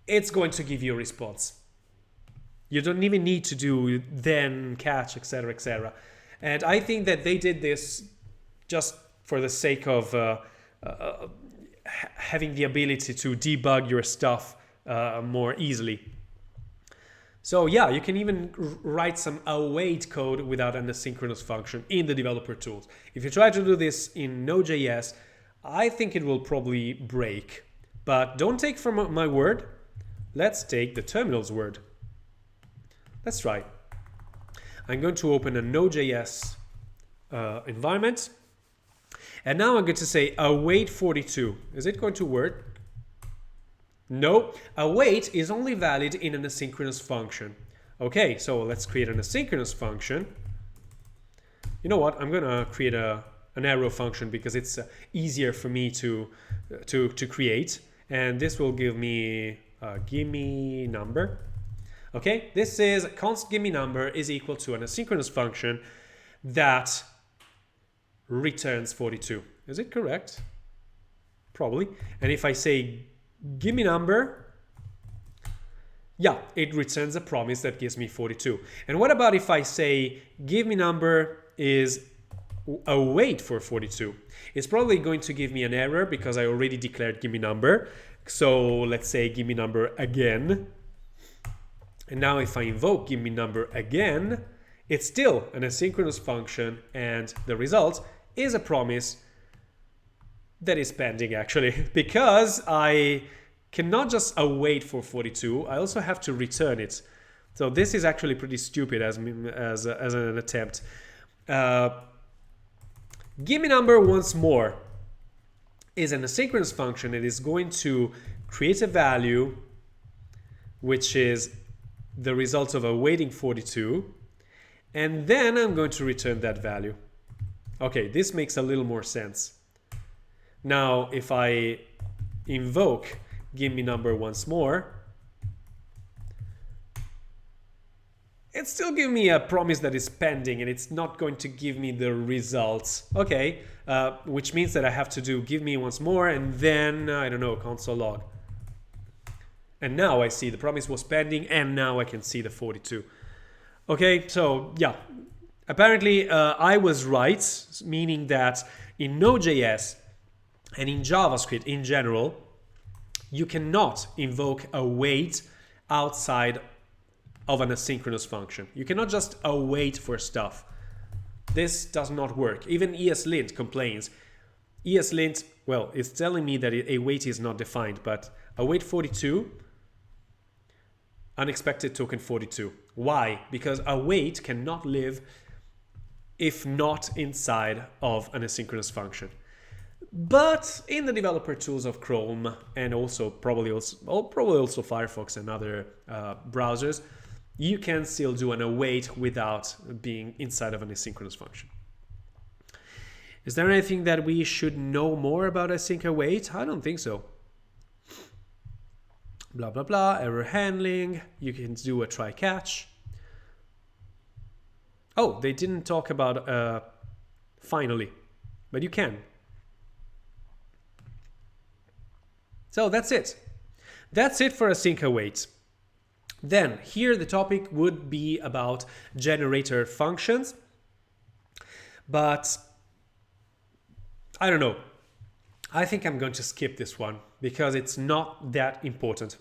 it's going to give you a response. You don't even need to do then, catch, etc., etc. And I think that they did this just for the sake of having the ability to debug your stuff more easily. So yeah, you can even write some await code without an asynchronous function in the developer tools. If you try to do this in Node.js, I think it will probably break. But don't take from my word. Let's take the terminal's word. Let's try. I'm going to open a Node.js environment. And now I'm going to say await 42. Is it going to work? No. Await is only valid in an asynchronous function. Okay, so let's create an asynchronous function. You know what? I'm going to create an arrow function because it's easier for me to create. And this will give me gimme number. Okay, this is const gimme number is equal to an asynchronous function that returns 42. Is it correct? Probably. And if I say gimme number, yeah, it returns a promise that gives me 42. And what about if I say give me number is await for 42? It's probably going to give me an error because I already declared gimme number. So let's say gimme number again. And now if I invoke gimme number again, it's still an asynchronous function and the result is a promise that is pending actually because I cannot just await for 42. I also have to return it. So this is actually pretty stupid as an attempt. Give me number once more is an asynchronous function. It is going to create a value which is the result of awaiting 42, and then I'm going to return that value. Okay, this makes a little more sense. Now, if I invoke give me number once more, it's still giving me a promise that is pending, and it's not going to give me the results. Okay, which means that I have to do give me once more, and then, I don't know, console log. And now I see the promise was pending, and now I can see the 42. Okay, so yeah, apparently I was right, meaning that in Node.js and in JavaScript in general, you cannot invoke await outside of an asynchronous function. You cannot just await for stuff. This does not work. Even ESLint complains. ESLint, well, it's telling me that await is not defined, but await 42, unexpected token 42. Why? Because await cannot live if not inside of an asynchronous function. But in the developer tools of Chrome and also probably also Firefox and other browsers, you can still do an await without being inside of an asynchronous function. Is there anything that we should know more about async await? I don't think so. Blah, blah, blah, error handling. You can do a try catch. Oh, they didn't talk about finally, but you can. So that's it. That's it for async await. Then here the topic would be about generator functions, but I don't know. I think I'm going to skip this one because it's not that important.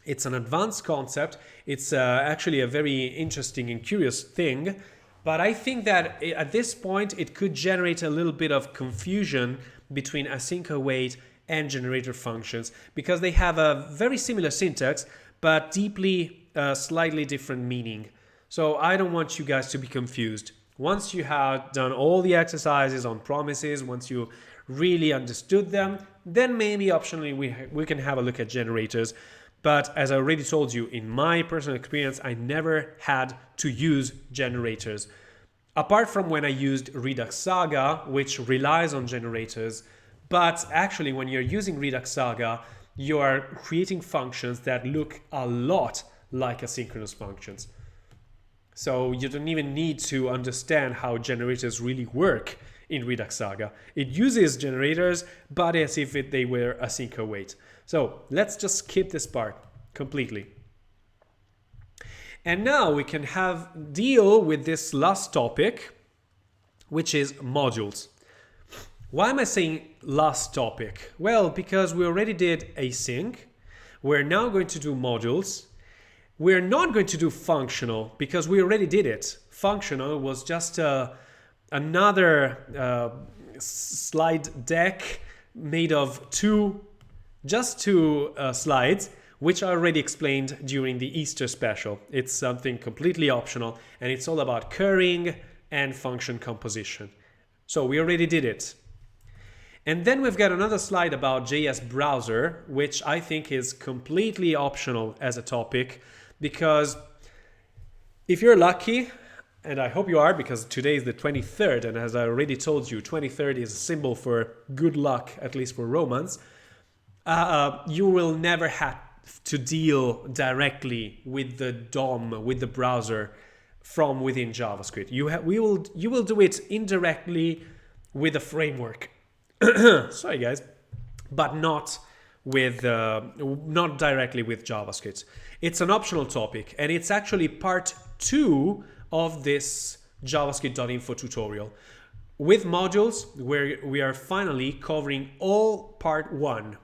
It's an advanced concept. It's actually a very interesting and curious thing, but I think that at this point it could generate a little bit of confusion between async await and generator functions because they have a very similar syntax, but deeply slightly different meaning. So I don't want you guys to be confused. Once you have done all the exercises on promises, once you really understood them, then maybe optionally we can have a look at generators. But as I already told you, in my personal experience, I never had to use generators. Apart from when I used Redux Saga, which relies on generators. But actually, when you're using Redux Saga, you are creating functions that look a lot like asynchronous functions. So you don't even need to understand how generators really work in Redux Saga. It uses generators, but as if they were async await. So let's just skip this part completely. And now we can deal with this last topic, which is modules. Why am I saying last topic? Well, because we already did async. We're now going to do modules. We're not going to do functional because we already did it. Functional was just another slide deck made of two slides, which I already explained during the Easter special. It's something completely optional, and it's all about currying and function composition. So we already did it. And then we've got another slide about JS browser, which I think is completely optional as a topic, because if you're lucky, and I hope you are, because today is the 23rd, and as I already told you, 23rd is a symbol for good luck, at least for Romans, you will never have to deal directly with the DOM, with the browser from within JavaScript. You will do it indirectly with a framework. Sorry guys, but not directly with JavaScript. It's an optional topic, and it's actually part 2 of this javascript.info tutorial. With modules, where we are finally covering all part 1.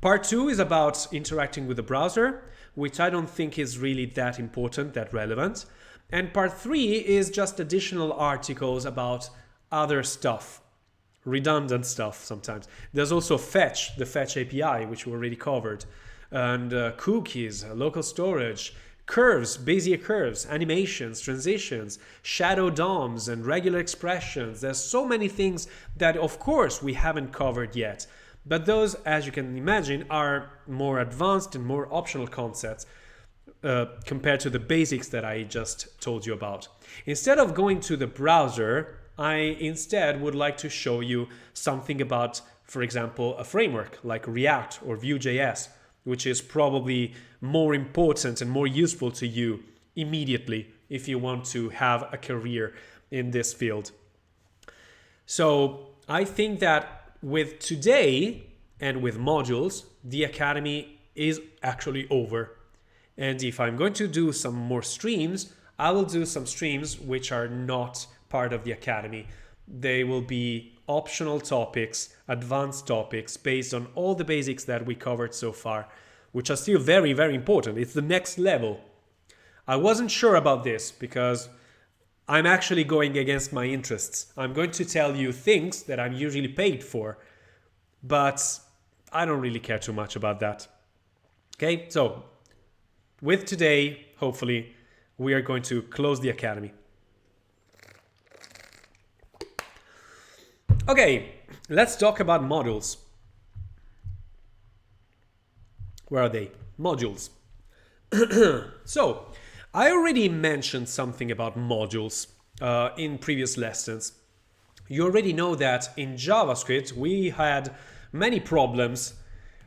Part 2 is about interacting with the browser, which I don't think is really that important, that relevant. And part 3 is just additional articles about other stuff redundant stuff sometimes. There's also fetch, the fetch API, which we already covered, and cookies, local storage, curves, Bezier curves, animations, transitions, shadow DOMs, and regular expressions. There's so many things that, of course, we haven't covered yet. But those, as you can imagine, are more advanced and more optional concepts compared to the basics that I just told you about. Instead of going to the browser, I instead would like to show you something about, for example, a framework like React or Vue.js, which is probably more important and more useful to you immediately if you want to have a career in this field. So I think that with today and with modules, the Academy is actually over. And if I'm going to do some more streams, I will do some streams which are not part of the Academy. They will be optional topics, advanced topics, based on all the basics that we covered so far, which are still very, very important. It's the next level. I wasn't sure about this because I'm actually going against my interests. I'm going to tell you things that I'm usually paid for, but I don't really care too much about that. Okay, so with today, hopefully, we are going to close the Academy. Okay, let's talk about modules. Where are they? Modules. So, I already mentioned something about modules in previous lessons. You already know that in JavaScript we had many problems.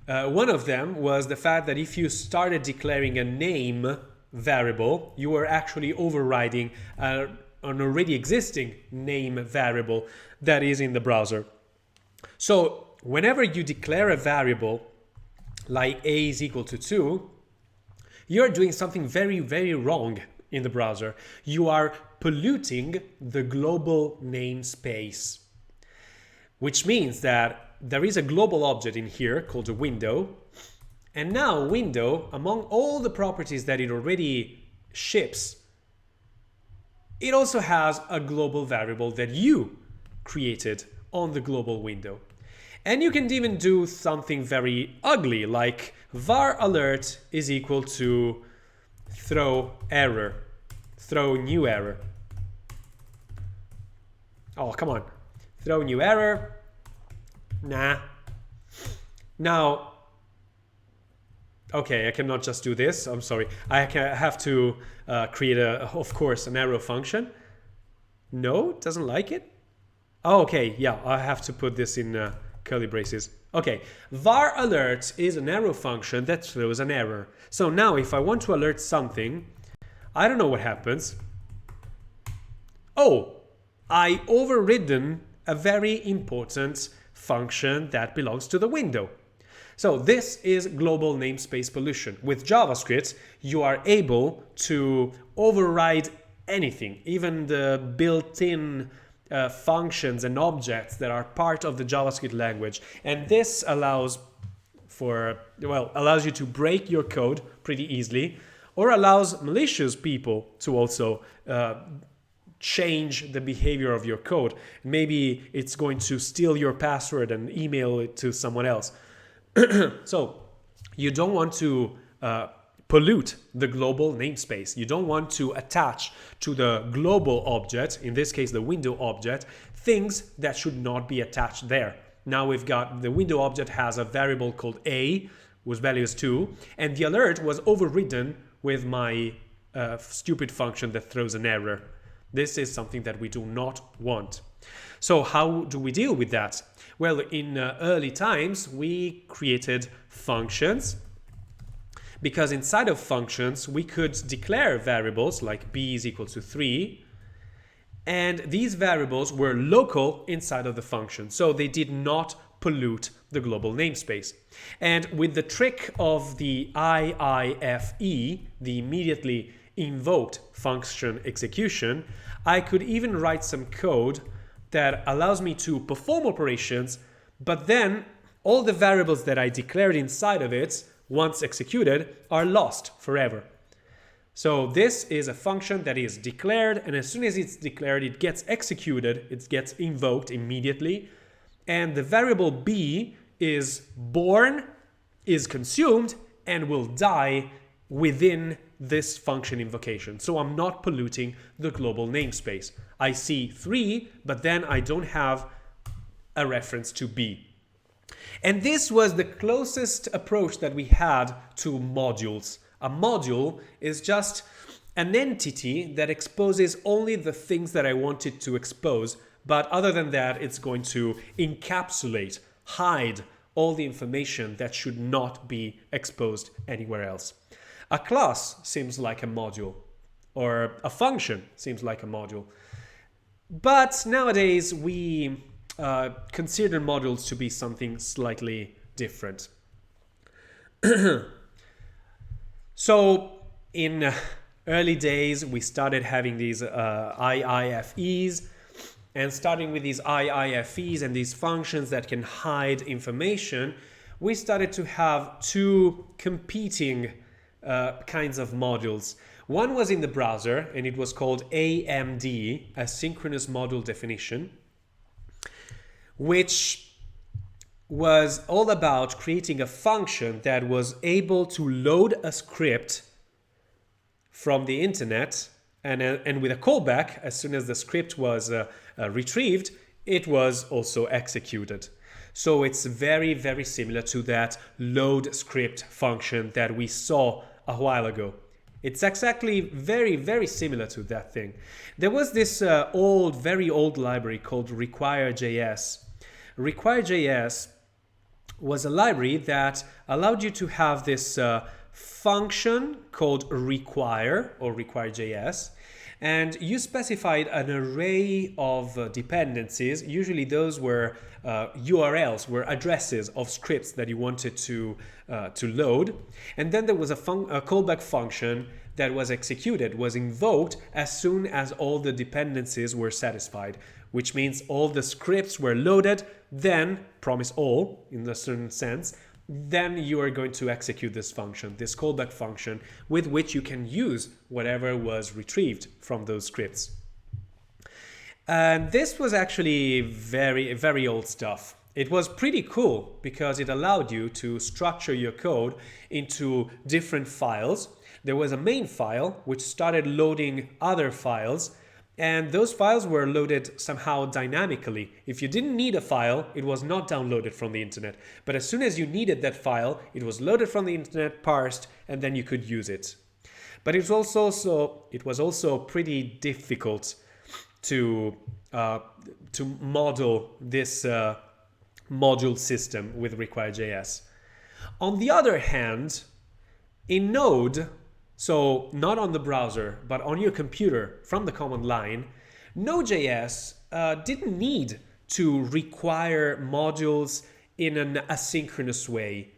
One of them was the fact that if you started declaring a name variable, you were actually overriding an already existing name variable that is in the browser. So whenever you declare a variable like a is equal to 2, you're doing something very, very wrong in the browser. You are polluting the global namespace, which means that there is a global object in here called a window. And now window, among all the properties that it already ships, it also has a global variable that you created on the global window. And you can even do something very ugly, like var alert is equal to throw error, throw new error. Oh, come on. Throw new error. Nah. Now, okay, I cannot just do this. I'm sorry. I have to create, of course, an arrow function. No, it doesn't like it. Oh, okay, yeah, I have to put this in curly braces. Okay, var alert is an arrow function that throws an error. So now if I want to alert something, I don't know what happens. Oh, I overridden a very important function that belongs to the window. So this is global namespace pollution. With JavaScript, you are able to override anything, even the built-in functions and objects that are part of the JavaScript language. And this allows you to break your code pretty easily, or allows malicious people to also change the behavior of your code. Maybe it's going to steal your password and email it to someone else. So you don't want to pollute the global namespace. You don't want to attach to the global object, in this case the window object, things that should not be attached there. Now we've got the window object has a variable called a, whose value is 2, and the alert was overridden with my stupid function that throws an error. This is something that we do not want. So how do we deal with that? Well, in early times, we created functions, because inside of functions, we could declare variables like b is equal to 3, and these variables were local inside of the function, so they did not pollute the global namespace. And with the trick of the IIFE, the immediately invoked function execution, I could even write some code that allows me to perform operations, but then all the variables that I declared inside of it, once executed, are lost forever. So this is a function that is declared, and as soon as it's declared, it gets executed, it gets invoked immediately, and the variable b is born, is consumed, and will die within this function invocation. So I'm not polluting the global namespace. I see 3, but then I don't have a reference to b. And this was the closest approach that we had to modules. A module is just an entity that exposes only the things that I want it to expose, but other than that, it's going to encapsulate, hide all the information that should not be exposed anywhere else. A class seems like a module, or a function seems like a module. But nowadays, we consider modules to be something slightly different. So in early days, we started having these IIFEs, and starting with these IIFEs and these functions that can hide information, we started to have two competing kinds of modules. One was in the browser, and it was called AMD, Asynchronous Module Definition, which was all about creating a function that was able to load a script from the internet, and with a callback, as soon as the script was retrieved, it was also executed. So it's very, very similar to that load script function that we saw a while ago. It's exactly very, very similar to that thing. There was this very old library called Require.js. Require.js was a library that allowed you to have this function called require, or Require.js, and you specified an array of dependencies. Usually those were URLs, were addresses of scripts that you wanted to load. And then there was a callback function that was executed, was invoked as soon as all the dependencies were satisfied, which means all the scripts were loaded, then, promise all in a certain sense, then you are going to execute this function, this callback function, with which you can use whatever was retrieved from those scripts. And this was actually very, very old stuff. It was pretty cool because it allowed you to structure your code into different files. There was a main file which started loading other files, and those files were loaded somehow dynamically. If you didn't need a file, it was not downloaded from the internet. But as soon as you needed that file, it was loaded from the internet, parsed, and then you could use it. But it was also pretty difficult to model this module system with Require.js. On the other hand, in Node, so not on the browser, but on your computer from the command line, Node.js didn't need to require modules in an asynchronous way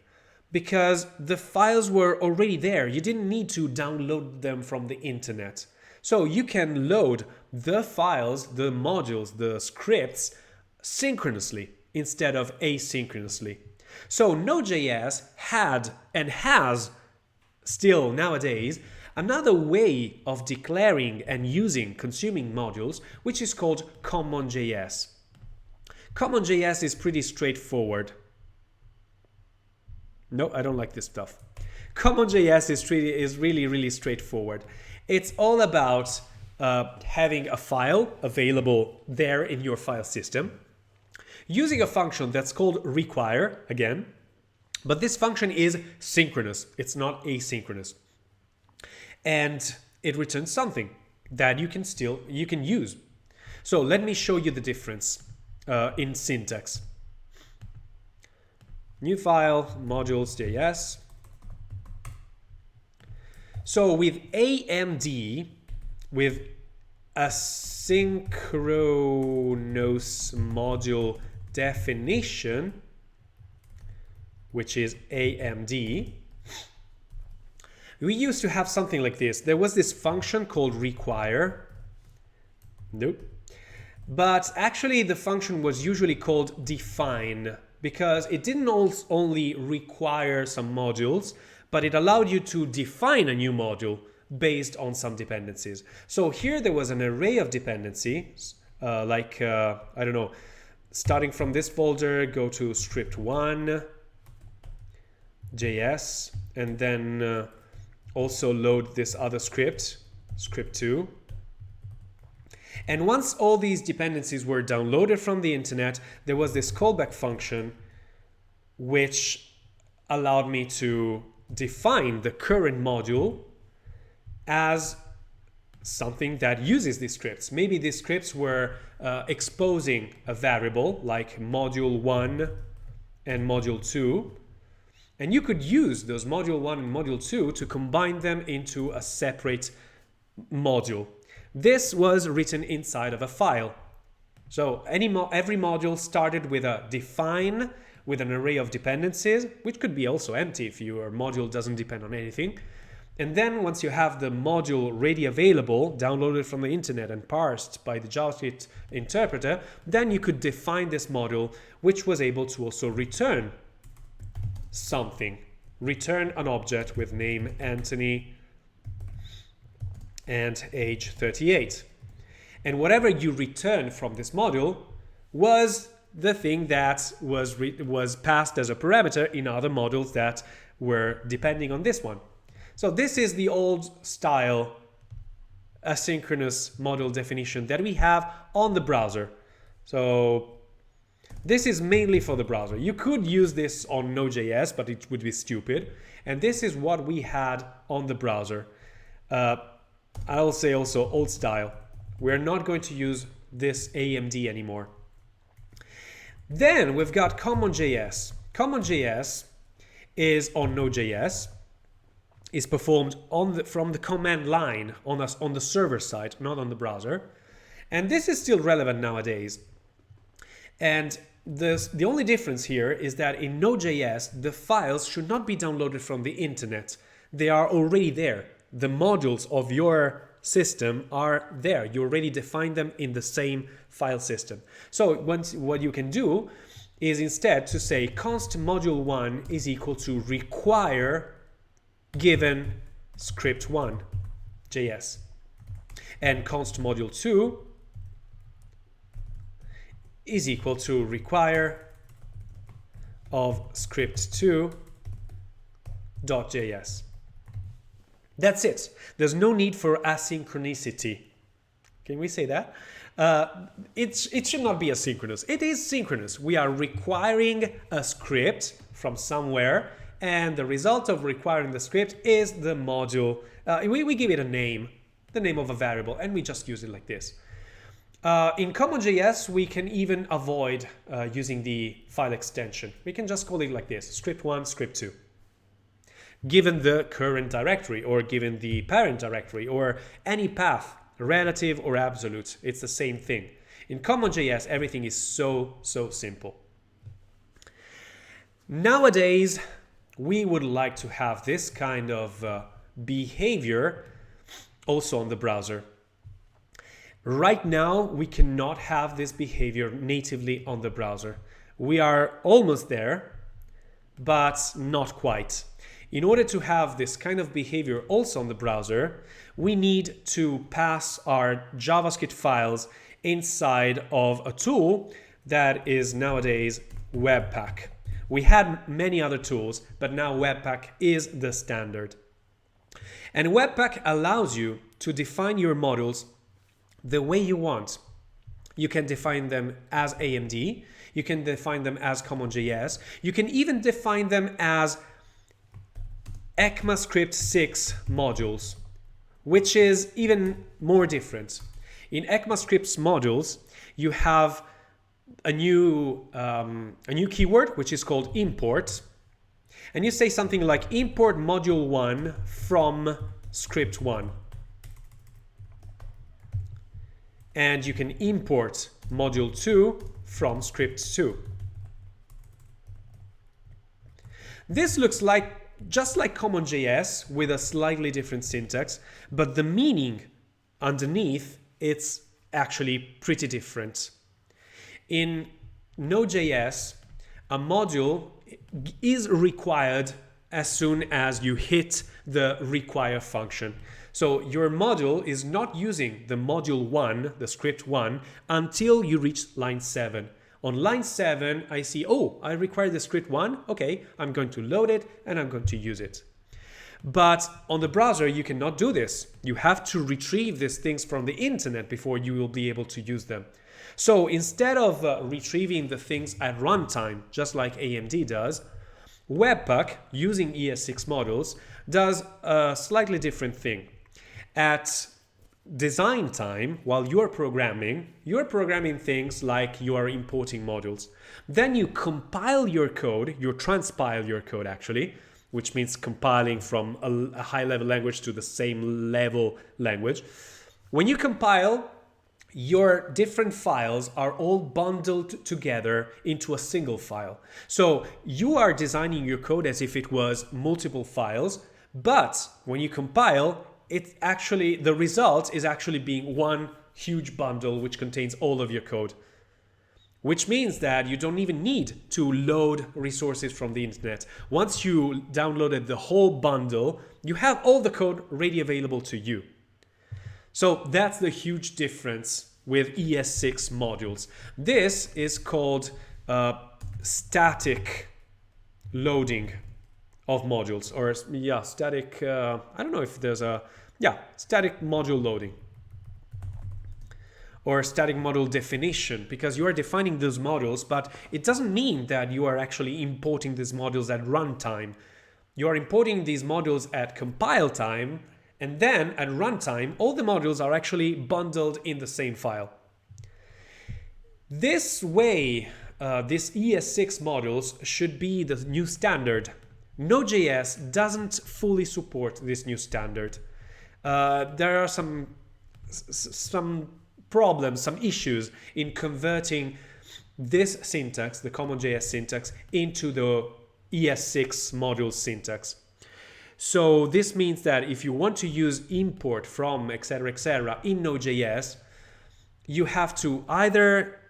because the files were already there. You didn't need to download them from the internet. So you can load the files, the modules, the scripts synchronously instead of asynchronously. So Node.js had and has still nowadays another way of declaring and consuming modules, which is called CommonJS. CommonJS is pretty straightforward. No, I don't like this stuff. CommonJS is really, really straightforward. It's all about having a file available there in your file system, using a function that's called require, again, but this function is synchronous, it's not asynchronous. And it returns something that you can use. So let me show you the difference in syntax. New file, modules.js. So with AMD, with asynchronous module definition, which is AMD, we used to have something like this. There was this function called require. Nope. But actually the function was usually called define because it didn't only require some modules, but it allowed you to define a new module based on some dependencies. So here there was an array of dependencies, I don't know, starting from this folder, go to script1, JS, and then also load this other script, script2. And once all these dependencies were downloaded from the internet, there was this callback function which allowed me to define the current module as something that uses these scripts. Maybe these scripts were exposing a variable like module 1 and module 2. And you could use those module 1 and module 2 to combine them into a separate module. This was written inside of a file. So every module started with a define with an array of dependencies, which could be also empty if your module doesn't depend on anything. And then once you have the module ready available, downloaded from the internet and parsed by the JavaScript interpreter, then you could define this module, which was able to also return something. Return an object with name Anthony and age 38. And whatever you return from this module was the thing that was passed as a parameter in other modules that were depending on this one. So this is the old style asynchronous module definition that we have on the browser. So this is mainly for the browser. You could use this on Node.js, but it would be stupid. And this is what we had on the browser. I'll say also old style. We're not going to use this AMD anymore. Then we've got CommonJS. CommonJS is on Node.js. Is performed from the command line on the server side, not on the browser. And this is still relevant nowadays. And the only difference here is that in Node.js, the files should not be downloaded from the internet. They are already there. The modules of your system are there. You already define them in the same file system. So what you can do is instead to say const module1 is equal to require given script1 JS, and const module2 is equal to require of script2 .js. That's it. There's no need for asynchronicity. Can we say that? It should not be asynchronous. It is synchronous. We are requiring a script from somewhere, and the result of requiring the script is the module. We give it a name, the name of a variable, and we just use it like this. In CommonJS, we can even avoid using the file extension. We can just call it like this, script1, script2. Given the current directory, or given the parent directory, or any path, relative or absolute, it's the same thing. In CommonJS, everything is so simple. Nowadays, we would like to have this kind of behavior also on the browser. Right now, we cannot have this behavior natively on the browser. We are almost there, but not quite. In order to have this kind of behavior also on the browser, we need to pass our JavaScript files inside of a tool that is nowadays Webpack. We had many other tools, but now Webpack is the standard. And Webpack allows you to define your modules the way you want. You can define them as AMD, you can define them as CommonJS, you can even define them as ECMAScript 6 modules, which is even more different. In ECMAScript's modules, you have a new keyword, which is called import. And you say something like import module 1 from script 1. And you can import module 2 from script 2. This looks like just like CommonJS with a slightly different syntax, but the meaning underneath it's actually pretty different. In Node.js, a module is required as soon as you hit the require function. So your module is not using the module 1, the script 1, until you reach line 7. On line 7, I see, oh, I require the script 1. Okay, I'm going to load it and I'm going to use it. But on the browser, you cannot do this. You have to retrieve these things from the internet before you will be able to use them. So instead of retrieving the things at runtime, just like AMD does, Webpack, using ES6 modules, does a slightly different thing. At design time, while you're programming things like you are importing modules. Then you compile your code, you transpile your code actually, which means compiling from a high-level language to the same level language. When you compile, your different files are all bundled together into a single file. So you are designing your code as if it was multiple files, but when you compile, the result is actually being one huge bundle which contains all of your code. Which means that you don't even need to load resources from the internet. Once you downloaded the whole bundle, you have all the code ready available to you. So that's the huge difference with ES6 modules. This is called static loading of modules, or static, I don't know if there's static module loading. Or static module definition, because you are defining those modules, but it doesn't mean that you are actually importing these modules at runtime. You are importing these modules at compile time, and then at runtime, all the modules are actually bundled in the same file. This way, this ES6 modules should be the new standard. Node.js doesn't fully support this new standard. There are some problems, some issues in converting this syntax, the CommonJS syntax, into the ES6 module syntax. So this means that if you want to use import from etc. in Node.js, you have to either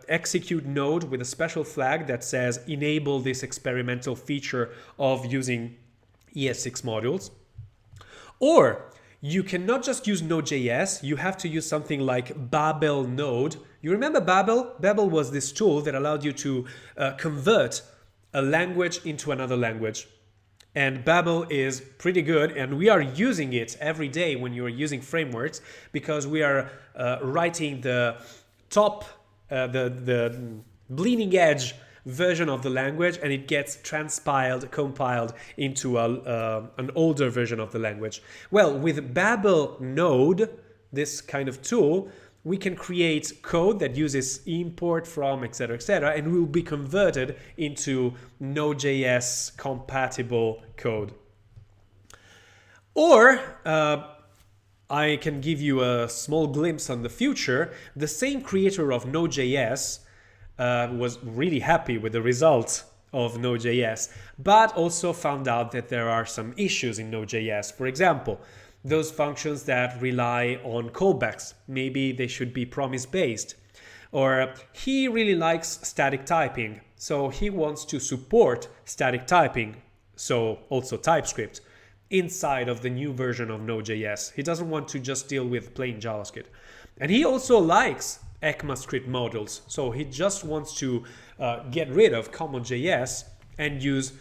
execute Node with a special flag that says enable this experimental feature of using ES6 modules, or you cannot just use Node.js, you have to use something like Babel Node. You remember Babel? Babel was this tool that allowed you to convert a language into another language. And Babel is pretty good, and we are using it every day when you are using frameworks, because we are writing the the bleeding edge version of the language, and it gets compiled into an older version of the language. Well, with Babel Node, this kind of tool, we can create code that uses import from etc. and will be converted into Node.js compatible code. Or I can give you a small glimpse on the future. The same creator of Node.js was really happy with the result of Node.js, but also found out that there are some issues in Node.js. For example, those functions that rely on callbacks, maybe they should be promise-based. Or he really likes static typing, so he wants to support static typing, so also TypeScript, inside of the new version of Node.js. He doesn't want to just deal with plain JavaScript. And he also likes ECMAScript modules, so he just wants to get rid of CommonJS and use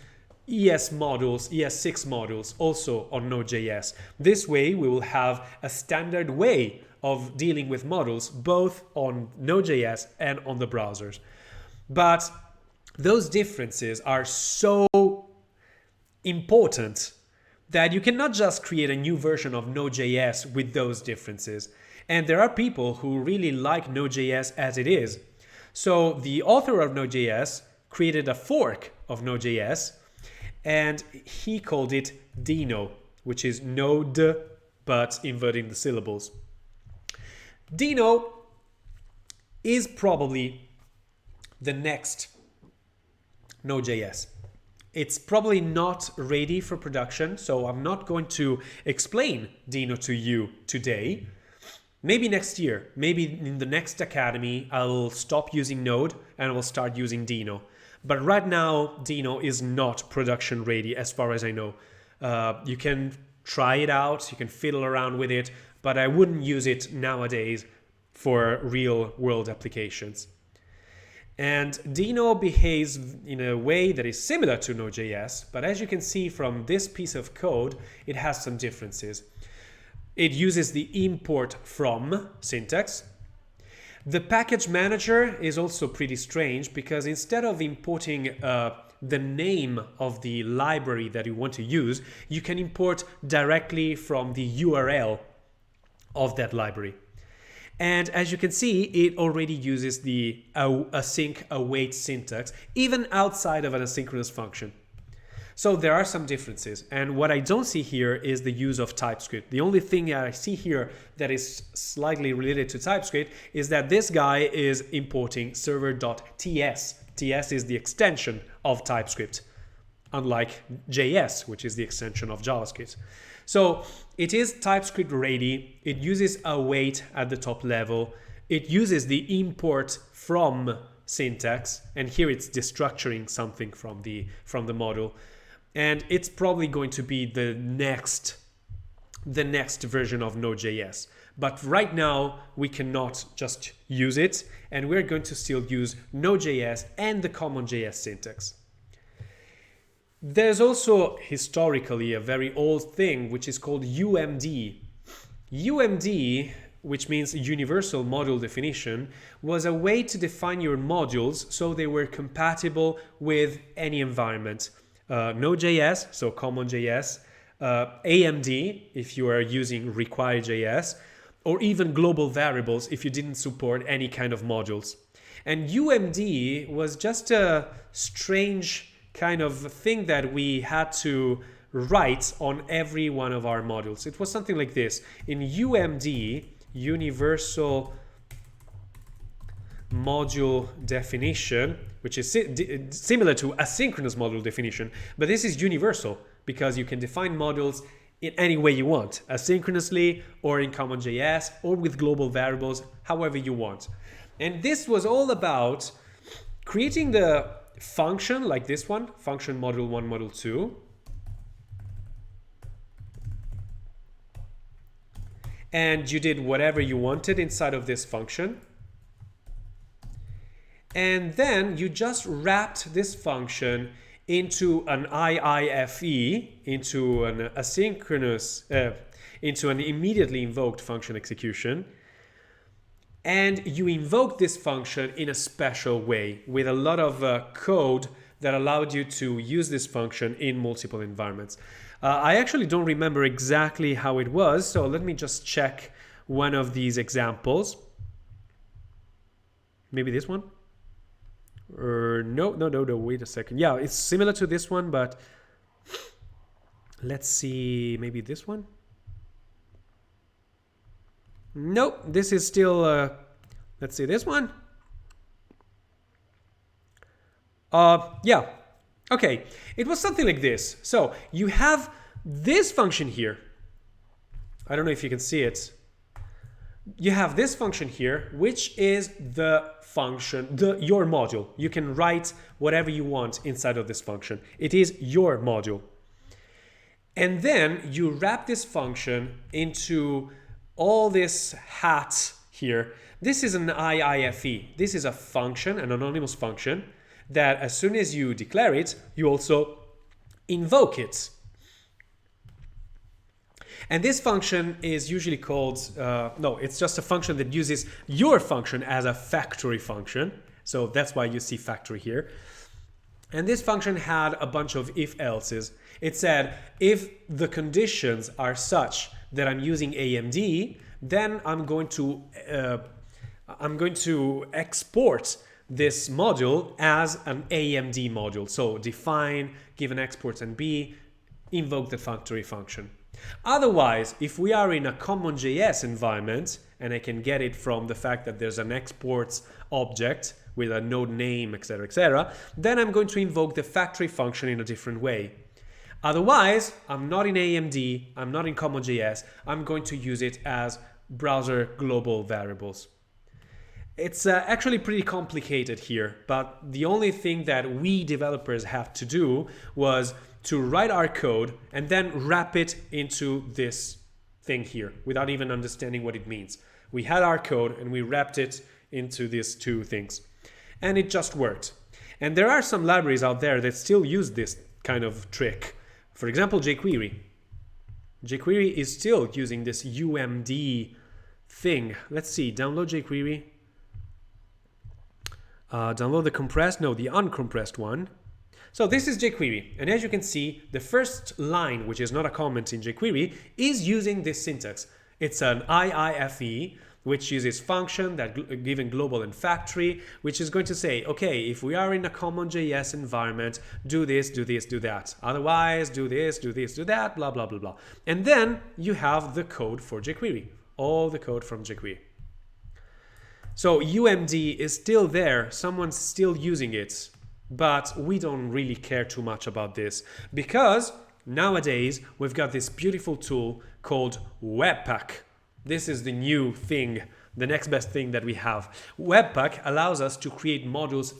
ES6 modules also on Node.js. This way we will have a standard way of dealing with modules both on Node.js and on the browsers. But those differences are so important that you cannot just create a new version of Node.js with those differences. And there are people who really like Node.js as it is. So the author of Node.js created a fork of Node.js, and he called it Dino, which is Node, but inverting the syllables. Dino is probably the next Node.js. It's probably not ready for production, so I'm not going to explain Dino to you today. Maybe next year, maybe in the next academy, I'll stop using Node and I will start using Dino. But right now, Dino is not production ready as far as I know. You can try it out, you can fiddle around with it, but I wouldn't use it nowadays for real world applications. And Dino behaves in a way that is similar to Node.js, but as you can see from this piece of code, it has some differences. It uses the import from syntax. The package manager is also pretty strange because instead of importing the name of the library that you want to use, you can import directly from the URL of that library. And as you can see, it already uses the async await syntax, even outside of an asynchronous function. So there are some differences. And what I don't see here is the use of TypeScript. The only thing that I see here that is slightly related to TypeScript is that this guy is importing server.ts. TS is the extension of TypeScript, unlike JS, which is the extension of JavaScript. So it is TypeScript ready. It uses await at the top level. It uses the import from syntax, and here it's destructuring something from the model. And it's probably going to be the next version of Node.js. But right now, we cannot just use it, and we're going to still use Node.js and the common JS syntax. There's also historically a very old thing which is called UMD. UMD, which means Universal Module Definition, was a way to define your modules so they were compatible with any environment. Node.js, so common JS, AMD if you are using require.js, or even global variables if you didn't support any kind of modules. And UMD was just a strange kind of thing that we had to write on every one of our modules. It was something like this. In UMD, Universal Module Definition, which is similar to asynchronous module definition, but this is universal because you can define modules in any way you want, asynchronously or in common JS or with global variables, however you want. And this was all about creating the function like this one, function module 1, module 2. And you did whatever you wanted inside of this function. And then you just wrapped this function into an IIFE, into an asynchronous, into an immediately invoked function execution. And you invoke this function in a special way with a lot of code that allowed you to use this function in multiple environments. I actually don't remember exactly how it was, so let me just check one of these examples. Maybe this one? Or no, wait a second. Yeah, it's similar to this one, but let's see, maybe this one? Nope, this is still, let's see, this one? Yeah, okay, it was something like this. So you have this function here. I don't know if you can see it. You have this function here, which is the function, your module. You can write whatever you want inside of this function. It is your module. And then you wrap this function into all this hat here. This is an IIFE. This is a function, an anonymous function, that as soon as you declare it, you also invoke it. And this function is usually called, no, it's just a function that uses your function as a factory function. So that's why you see factory here. And this function had a bunch of if-elses. It said, if the conditions are such that I'm using AMD, then I'm going to export this module as an AMD module. So define, give an export and B, invoke the factory function. Otherwise, if we are in a common JS environment, and I can get it from the fact that there's an exports object with a node name, etc., then I'm going to invoke the factory function in a different way. Otherwise, I'm not in AMD, I'm not in common JS, I'm going to use it as browser global variables. It's actually pretty complicated here, but the only thing that we developers had to do was to write our code and then wrap it into this thing here without even understanding what it means. We had our code and we wrapped it into these two things. And it just worked. And there are some libraries out there that still use this kind of trick. For example, jQuery. jQuery is still using this UMD thing. Let's see, download jQuery. Download the compressed, no, the uncompressed one. So this is jQuery, and as you can see, the first line, which is not a comment in jQuery, is using this syntax. It's an IIFE, which uses function that given global and factory, which is going to say, okay, if we are in a common JS environment, do this, do this, do that. Otherwise, do this, do this, do that, blah, blah, blah, blah. And then you have the code for jQuery, all the code from jQuery. So UMD is still there, someone's still using it, but we don't really care too much about this because nowadays we've got this beautiful tool called Webpack. This is the new thing, the next best thing that we have. Webpack allows us to create modules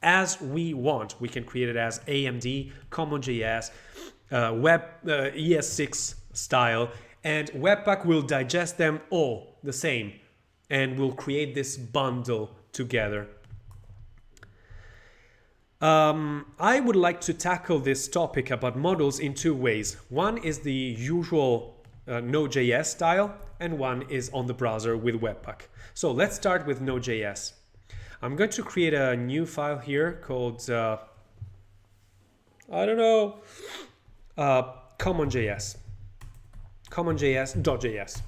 as we want. We can create it as AMD, CommonJS, ES6 style, and Webpack will digest them all the same and will create this bundle together. I would like to tackle this topic about modules in two ways. One is the usual Node.js style, and one is on the browser with Webpack. So let's start with Node.js. I'm going to create a new file here called, CommonJS. CommonJS.js.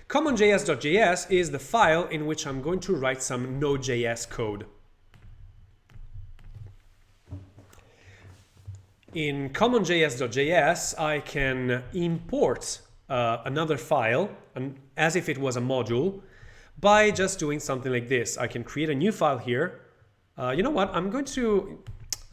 CommonJS.js is the file in which I'm going to write some Node.js code. In CommonJS.js, I can import another file as if it was a module by just doing something like this. I can create a new file here. You know what? I'm going to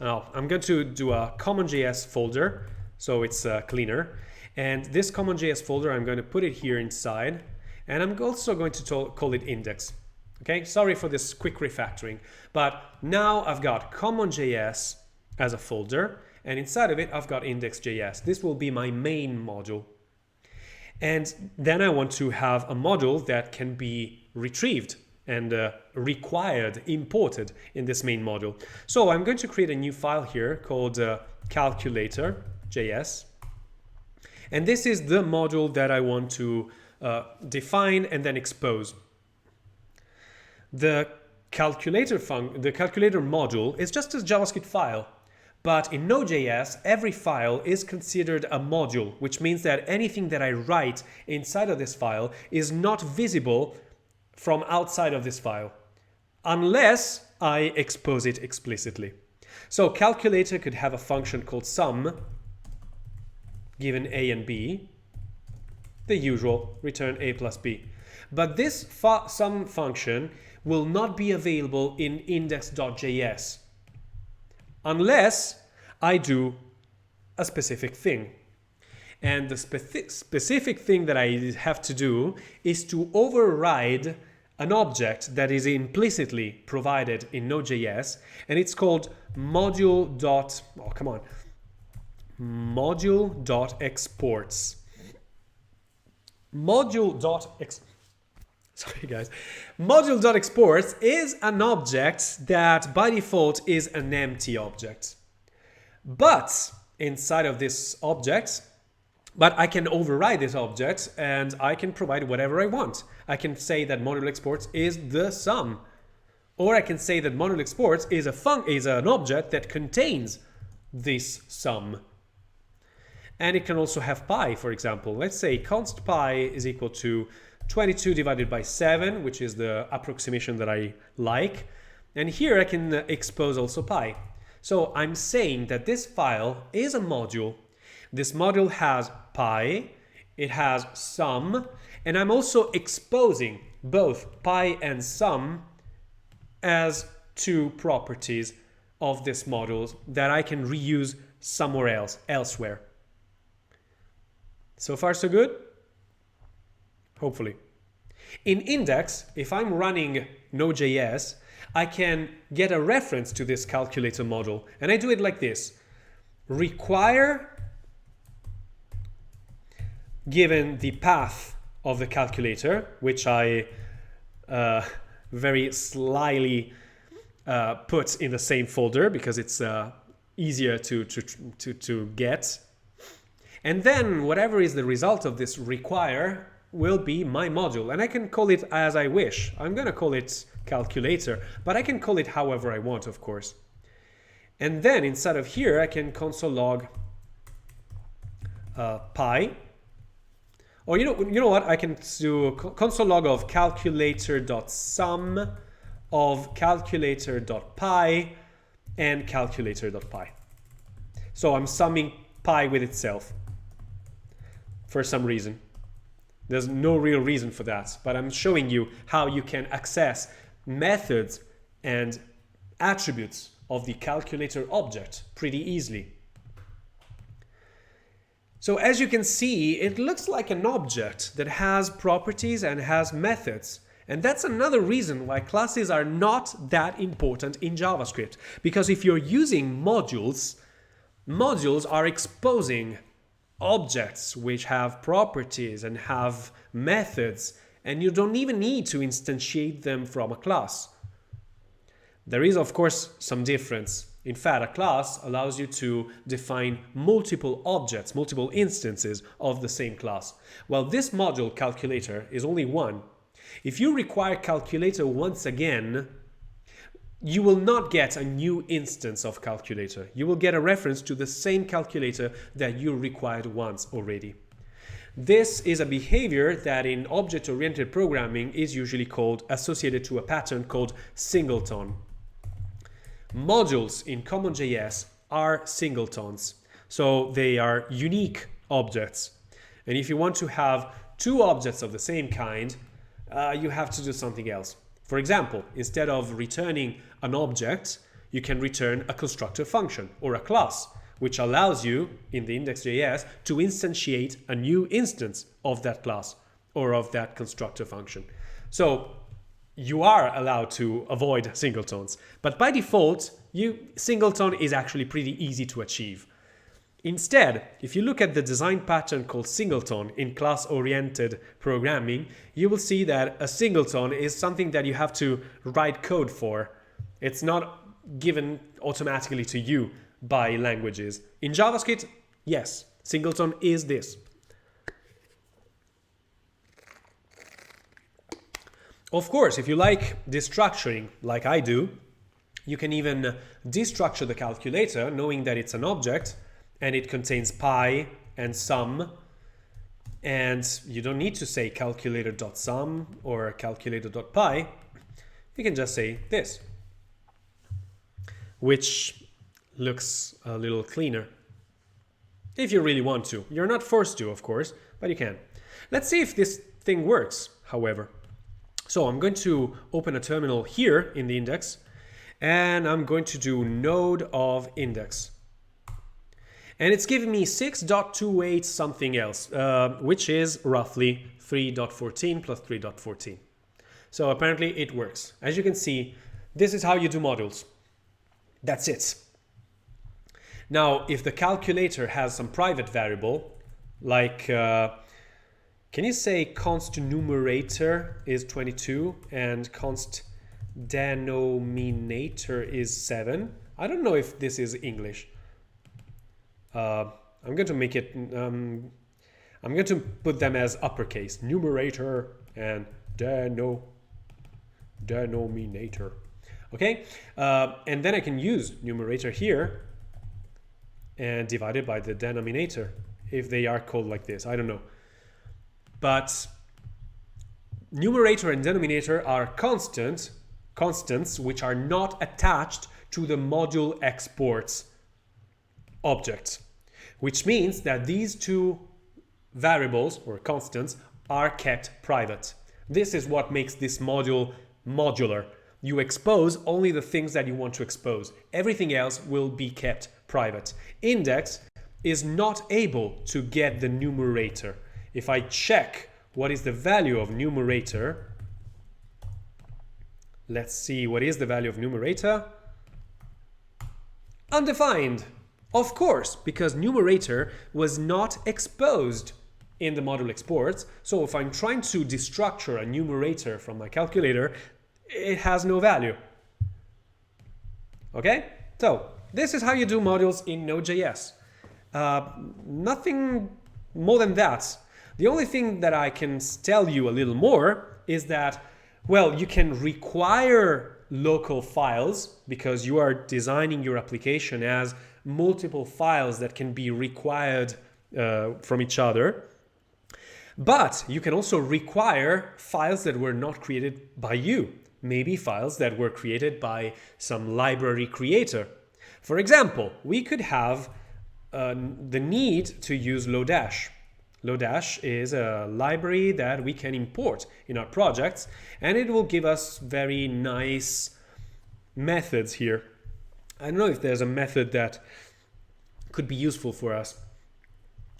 do a CommonJS folder, so it's cleaner. And this CommonJS folder, I'm going to put it here inside, and I'm also going to call it index. Okay, sorry for this quick refactoring, but now I've got CommonJS as a folder, and inside of it, I've got index.js. This will be my main module. And then I want to have a module that can be retrieved and required, imported in this main module. So I'm going to create a new file here called calculator.js. And this is the module that I want to define and then expose. The calculator module is just a JavaScript file. But in Node.js, every file is considered a module, which means that anything that I write inside of this file is not visible from outside of this file, unless I expose it explicitly. So calculator could have a function called sum, given a and b, the usual, return a plus b. But this sum function will not be available in index.js. Unless I do a specific thing. And the specific thing that I have to do is to override an object that is implicitly provided in Node.js, and it's called module.exports. Module.exports is an object that by default is an empty object. But inside of this object, I can override this object and I can provide whatever I want. I can say that module exports is the sum. Or I can say that module exports is an object that contains this sum. And it can also have pi, for example. Let's say const pi is equal to 22 divided by 7, which is the approximation that I like. And here I can expose also pi. So I'm saying that this file is a module. This module has pi, it has sum, and I'm also exposing both pi and sum as two properties of this module that I can reuse somewhere else, elsewhere. So far so good? Hopefully. In index, if I'm running Node.js, I can get a reference to this calculator module, and I do it like this. Require, given the path of the calculator, which I very slyly put in the same folder because it's easier to get. And then whatever is the result of this require will be my module, and I can call it as I wish. I'm going to call it calculator, but I can call it however I want, of course. And then inside of here, I can console log pi, or you know what? I can do console log of calculator.sum of calculator.pi and calculator.pi. So I'm summing pi with itself for some reason. There's no real reason for that, but I'm showing you how you can access methods and attributes of the calculator object pretty easily. So as you can see, it looks like an object that has properties and has methods. And that's another reason why classes are not that important in JavaScript. Because if you're using modules, modules are exposing objects which have properties and have methods, and you don't even need to instantiate them from a class. There is, of course, some difference. In fact, a class allows you to define multiple objects, multiple instances of the same class. Well, this module calculator is only one. If you require calculator once again, you will not get a new instance of calculator. You will get a reference to the same calculator that you required once already. This is a behavior that in object-oriented programming is usually called, associated to a pattern called singleton. Modules in CommonJS are singletons, so they are unique objects. And if you want to have two objects of the same kind, you have to do something else. For example, instead of returning an object, you can return a constructor function or a class, which allows you in the index.js to instantiate a new instance of that class or of that constructor function. So you are allowed to avoid singletons, but by default, singleton is actually pretty easy to achieve. Instead, if you look at the design pattern called singleton in class-oriented programming, you will see that a singleton is something that you have to write code for. It's not given automatically to you by languages. In JavaScript, yes, singleton is this. Of course, if you like destructuring, like I do, you can even destructure the calculator knowing that it's an object and it contains pi and sum, and you don't need to say calculator.sum or calculator.pi. You can just say this, which looks a little cleaner. If you really want to. You're not forced to, of course, but you can. Let's see if this thing works, however. So I'm going to open a terminal here in the index, and I'm going to do node of index. And it's giving me 6.28 something else, which is roughly 3.14 plus 3.14. So apparently it works. As you can see, this is how you do modules. That's it. Now, if the calculator has some private variable, like, can you say const numerator is 22 and const denominator is 7? I don't know if this is English. I'm going to make it, I'm going to put them as uppercase, numerator and denominator. Okay, and then I can use numerator here and divide it by the denominator if they are called like this. I don't know. But numerator and denominator are constants which are not attached to the module exports objects, which means that these two variables or constants are kept private. This is what makes this module modular. You expose only the things that you want to expose. Everything else will be kept private. Index is not able to get the numerator. If I check what is the value of numerator, let's see what is the value of numerator. Undefined. Of course, because numerator was not exposed in the module exports. So if I'm trying to destructure a numerator from my calculator, it has no value. Okay, so this is how you do modules in Node.js. Nothing more than that. The only thing that I can tell you a little more is that, well, you can require local files because you are designing your application as multiple files that can be required from each other. But you can also require files that were not created by you. Maybe files that were created by some library creator. For example, we could have the need to use Lodash. Lodash is a library that we can import in our projects, and it will give us very nice methods here. I don't know if there's a method that could be useful for us.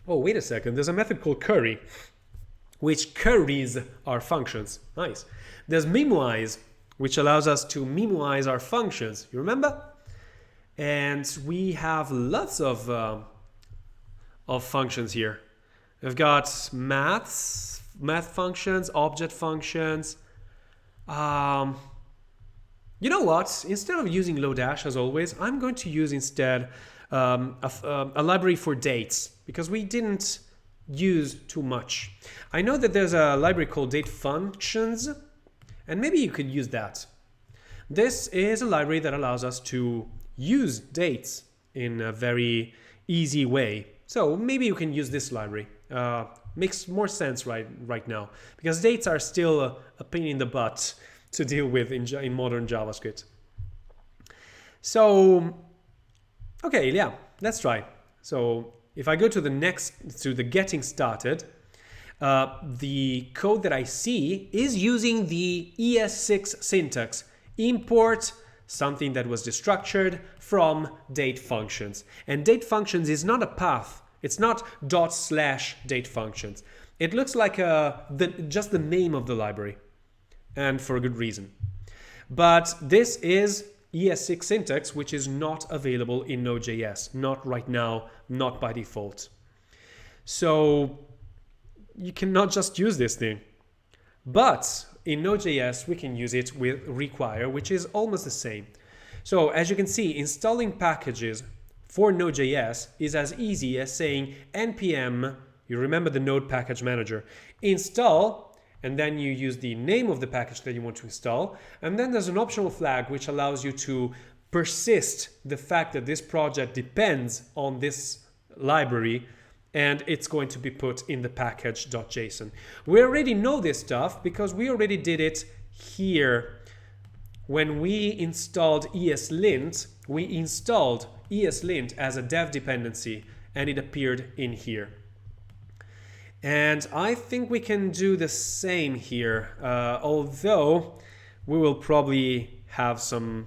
Oh, wait a second. There's a method called curry, which curries our functions. Nice. There's memoize, which allows us to memoize our functions. You remember? And we have lots of functions here. We've got math functions, object functions. You know what? Instead of using Lodash as always, I'm going to use instead a library for dates because we didn't use too much. I know that there's a library called date functions, and maybe you could use that. This is a library that allows us to use dates in a very easy way. So maybe you can use this library. Makes more sense right now because dates are still a pain in the butt to deal with in modern JavaScript. So, okay, yeah, let's try. So if I go to the getting started, the code that I see is using the ES6 syntax, import something that was destructured from date functions. And date functions is not a path. It's not /date functions. It looks like just the name of the library, and for a good reason. But this is ES6 syntax, which is not available in Node.js, not right now, not by default. So you cannot just use this thing. But in Node.js, we can use it with require, which is almost the same. So as you can see, installing packages for Node.js is as easy as saying npm, you remember the Node package manager, install, and then you use the name of the package that you want to install. And then there's an optional flag which allows you to persist the fact that this project depends on this library, and it's going to be put in the package.json. We already know this stuff because we already did it here. When we installed ESLint, we installed ESLint as a dev dependency, and it appeared in here. And I think we can do the same here, although we will probably have some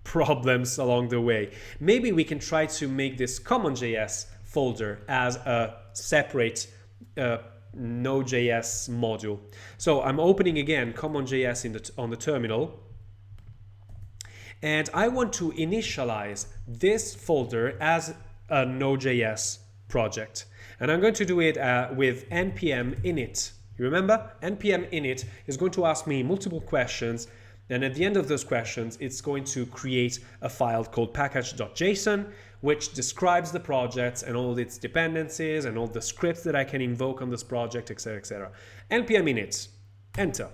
problems along the way. Maybe we can try to make this common.js folder as a separate Node.js module. So I'm opening again common.js on the terminal, and I want to initialize this folder as a Node.js project. And I'm going to do it with npm init. You remember? Npm init is going to ask me multiple questions, and at the end of those questions, it's going to create a file called package.json, which describes the projects and all its dependencies and all the scripts that I can invoke on this project, etc., etc. npm init, enter.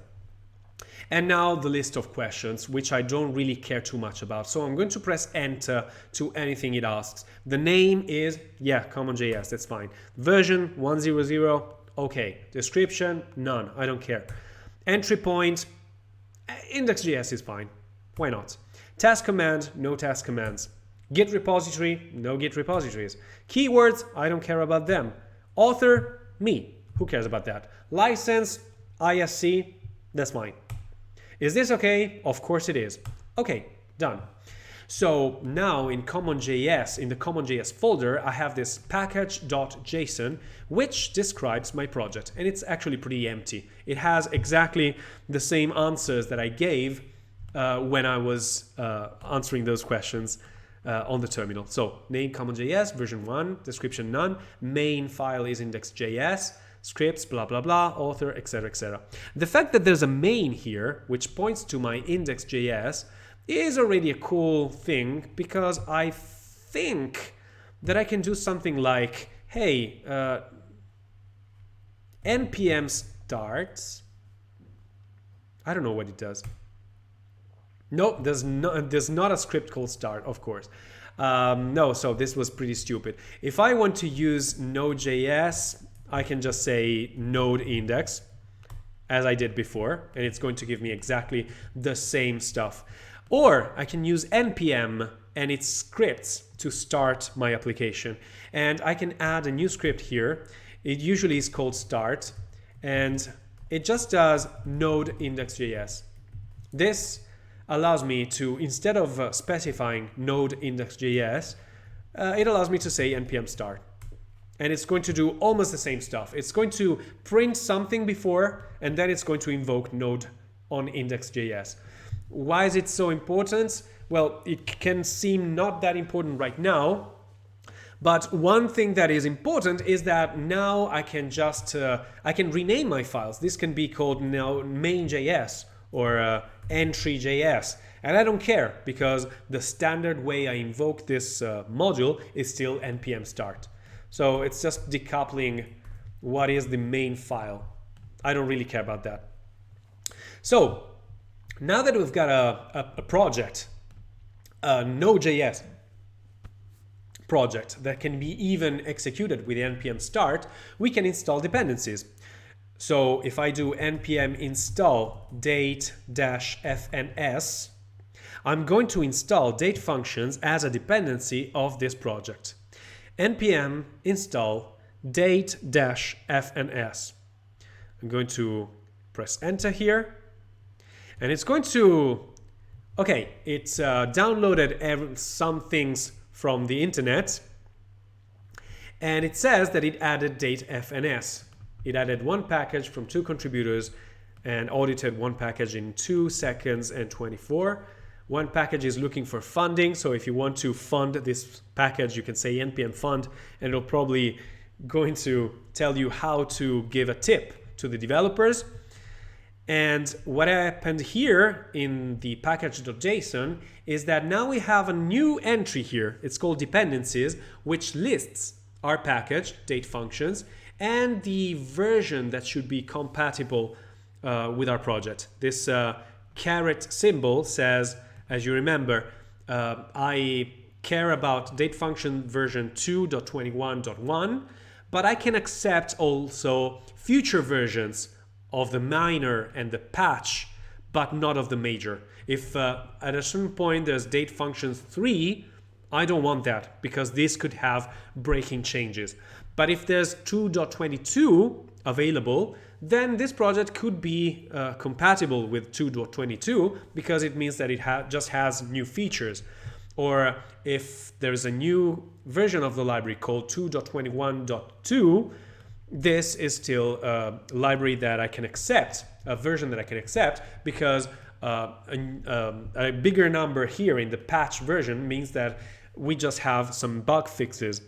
And now the list of questions, which I don't really care too much about. So I'm going to press enter to anything it asks. The name is, yeah, common.js, that's fine. Version 100, okay. Description, none, I don't care. Entry point, index.js is fine. Why not? Task command, no task commands. Git repository, no Git repositories. Keywords, I don't care about them. Author, me, who cares about that? License, ISC, that's fine. Is this okay? Of course it is. Okay, done. So now in common.js, in the common.js folder, I have this package.json, which describes my project. And it's actually pretty empty. It has exactly the same answers that I gave when I was answering those questions on the terminal. So name common.js, version 1, description none, main file is index.js, scripts, blah, blah, blah, author, etc., etc. The fact that there's a main here, which points to my index.js, is already a cool thing, because I think that I can do something like, hey, npm start. I don't know what it does. No, there's not a script called start, of course. No, so this was pretty stupid. If I want to use Node.js, I can just say node index, as I did before, and it's going to give me exactly the same stuff. Or I can use npm and its scripts to start my application. And I can add a new script here. It usually is called start, and it just does node index.js. This allows me to, instead of specifying node index.js, it allows me to say npm start. And it's going to do almost the same stuff. It's going to print something before, and then it's going to invoke node on index.js. Why is it so important? Well, it can seem not that important right now, but one thing that is important is that now I can just, I can rename my files. This can be called now main.js or entry.js. And I don't care, because the standard way I invoke this module is still npm start. So it's just decoupling what is the main file. I don't really care about that. So now that we've got a project, a Node.js project that can be even executed with npm start, we can install dependencies. So if I do npm install date-fns, I'm going to install date functions as a dependency of this project. npm install date-fns. I'm going to press enter here, and it's going to, okay, it's downloaded some things from the internet, and it says that it added date-fns. It added one package from 2 contributors and audited one package in 2 seconds and 24. One package is looking for funding, so if you want to fund this package, you can say npm fund, and it'll probably going to tell you how to give a tip to the developers. And what happened here in the package.json is that now we have a new entry here. It's called dependencies, which lists our package, date functions, and the version that should be compatible with our project. This caret symbol says, as you remember, I care about date function version 2.21.1, but I can accept also future versions of the minor and the patch, but not of the major. If at a certain point there's date functions 3, I don't want that, because this could have breaking changes. But if there's 2.22 available, then this project could be compatible with 2.22, because it means that it just has new features. Or if there's a new version of the library called 2.21.2, this is still a library that I can accept, a version that I can accept, because a bigger number here in the patch version means that we just have some bug fixes,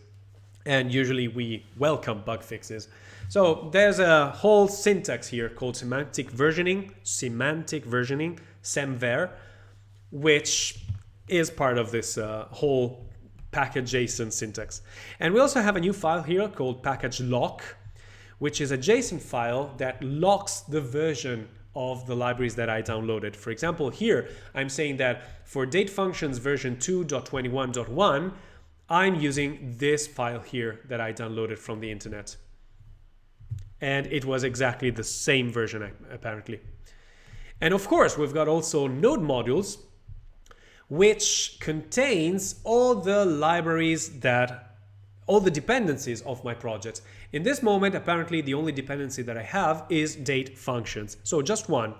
and usually we welcome bug fixes. So there's a whole syntax here called semantic versioning, semver, which is part of this whole package.json syntax. And we also have a new file here called package lock, which is a JSON file that locks the version of the libraries that I downloaded. For example, here I'm saying that for date functions version 2.21.1, I'm using this file here that I downloaded from the internet. And it was exactly the same version, apparently. And of course, we've got also node modules, which contains all the libraries all the dependencies of my project. In this moment, apparently the only dependency that I have is date functions. So just one.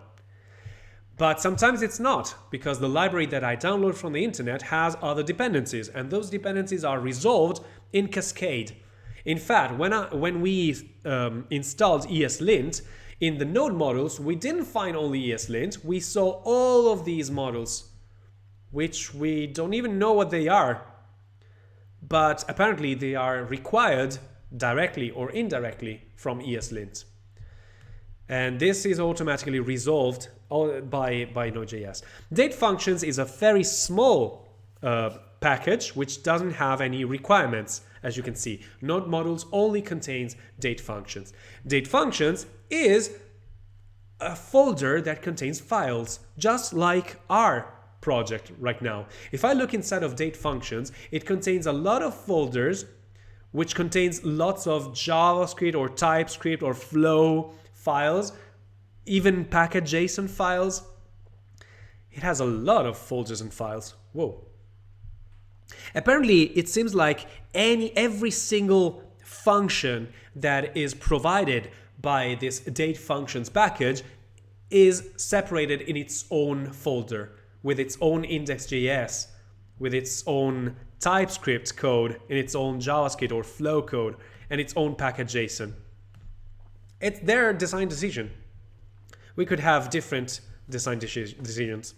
But sometimes it's not, because the library that I download from the internet has other dependencies, and those dependencies are resolved in Cascade. In fact, when we installed ESLint, in the node models, we didn't find only ESLint, we saw all of these models, which we don't even know what they are. But apparently they are required directly or indirectly from ESLint. And this is automatically resolved by Node.js. Date functions is a very small package which doesn't have any requirements, as you can see. Node modules only contains date functions. Date functions is a folder that contains files, just like our project right now. If I look inside of date functions, it contains a lot of folders which contains lots of JavaScript or TypeScript or Flow files, even package.json files. It has a lot of folders and files. Whoa. Apparently, it seems like every single function that is provided by this date functions package is separated in its own folder with its own index.js, with its own TypeScript code, in its own JavaScript or Flow code, and its own package.json. It's their design decision. We could have different design decisions.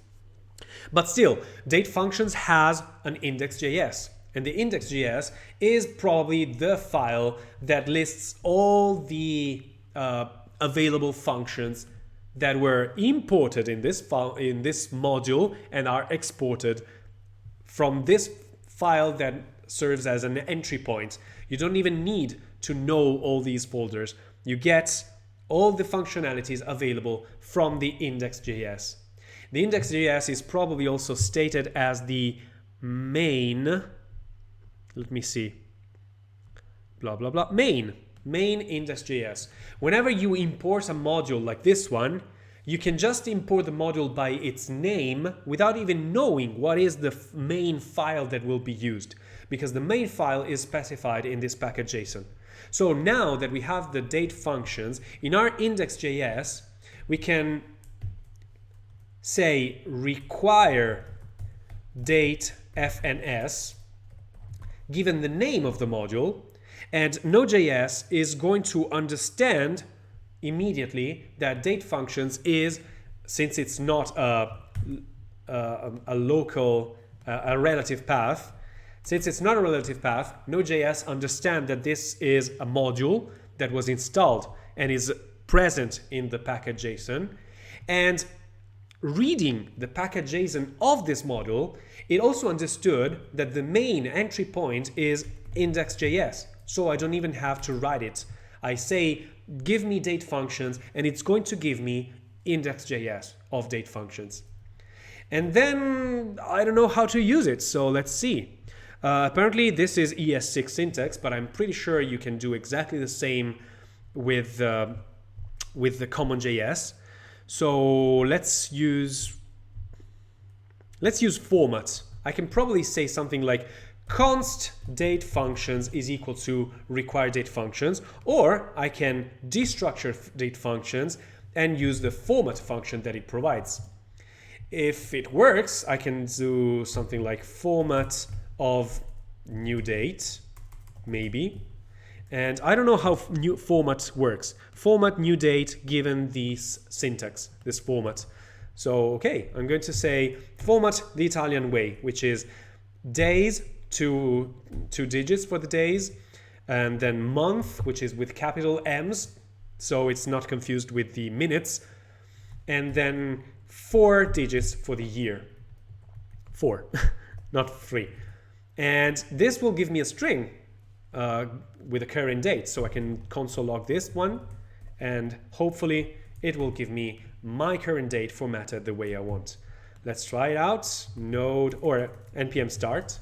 But still, date functions has an index.js, and the index.js is probably the file that lists all the available functions that were imported in this module and are exported from this file that serves as an entry point. You don't even need to know all these folders. You get all the functionalities available from the index.js. The index.js is probably also stated as the main, let me see, blah, blah, blah, main index.js. Whenever you import a module like this one, you can just import the module by its name without even knowing what is the main file that will be used, because the main file is specified in this package.json. So now that we have the date functions, in our index.js, we can say require date fns, given the name of the module, and Node.js is going to understand immediately that date functions is, since it's not a relative path, Node.js understands that this is a module that was installed and is present in the package.json, and reading the package.json of this module, it also understood that the main entry point is index.js, so I don't even have to write it. I say, give me date functions, and it's going to give me index.js of date functions. And then I don't know how to use it, so let's see. Apparently this is ES6 syntax, but I'm pretty sure you can do exactly the same with the common.js. So let's use format. I can probably say something like const date functions is equal to require date functions, or I can destructure date functions and use the format function that it provides. If it works, I can do something like format of new date, maybe. And I don't know how new format works. Format new date given this syntax, this format. So, okay, I'm going to say format the Italian way, which is days, two digits for the days, and then month, which is with capital M's, so it's not confused with the minutes, and then 4 digits for the year. 4, not 3. And this will give me a string with a current date, so I can console log this one, and hopefully it will give me my current date formatted the way I want. Let's try it out. Node or npm start.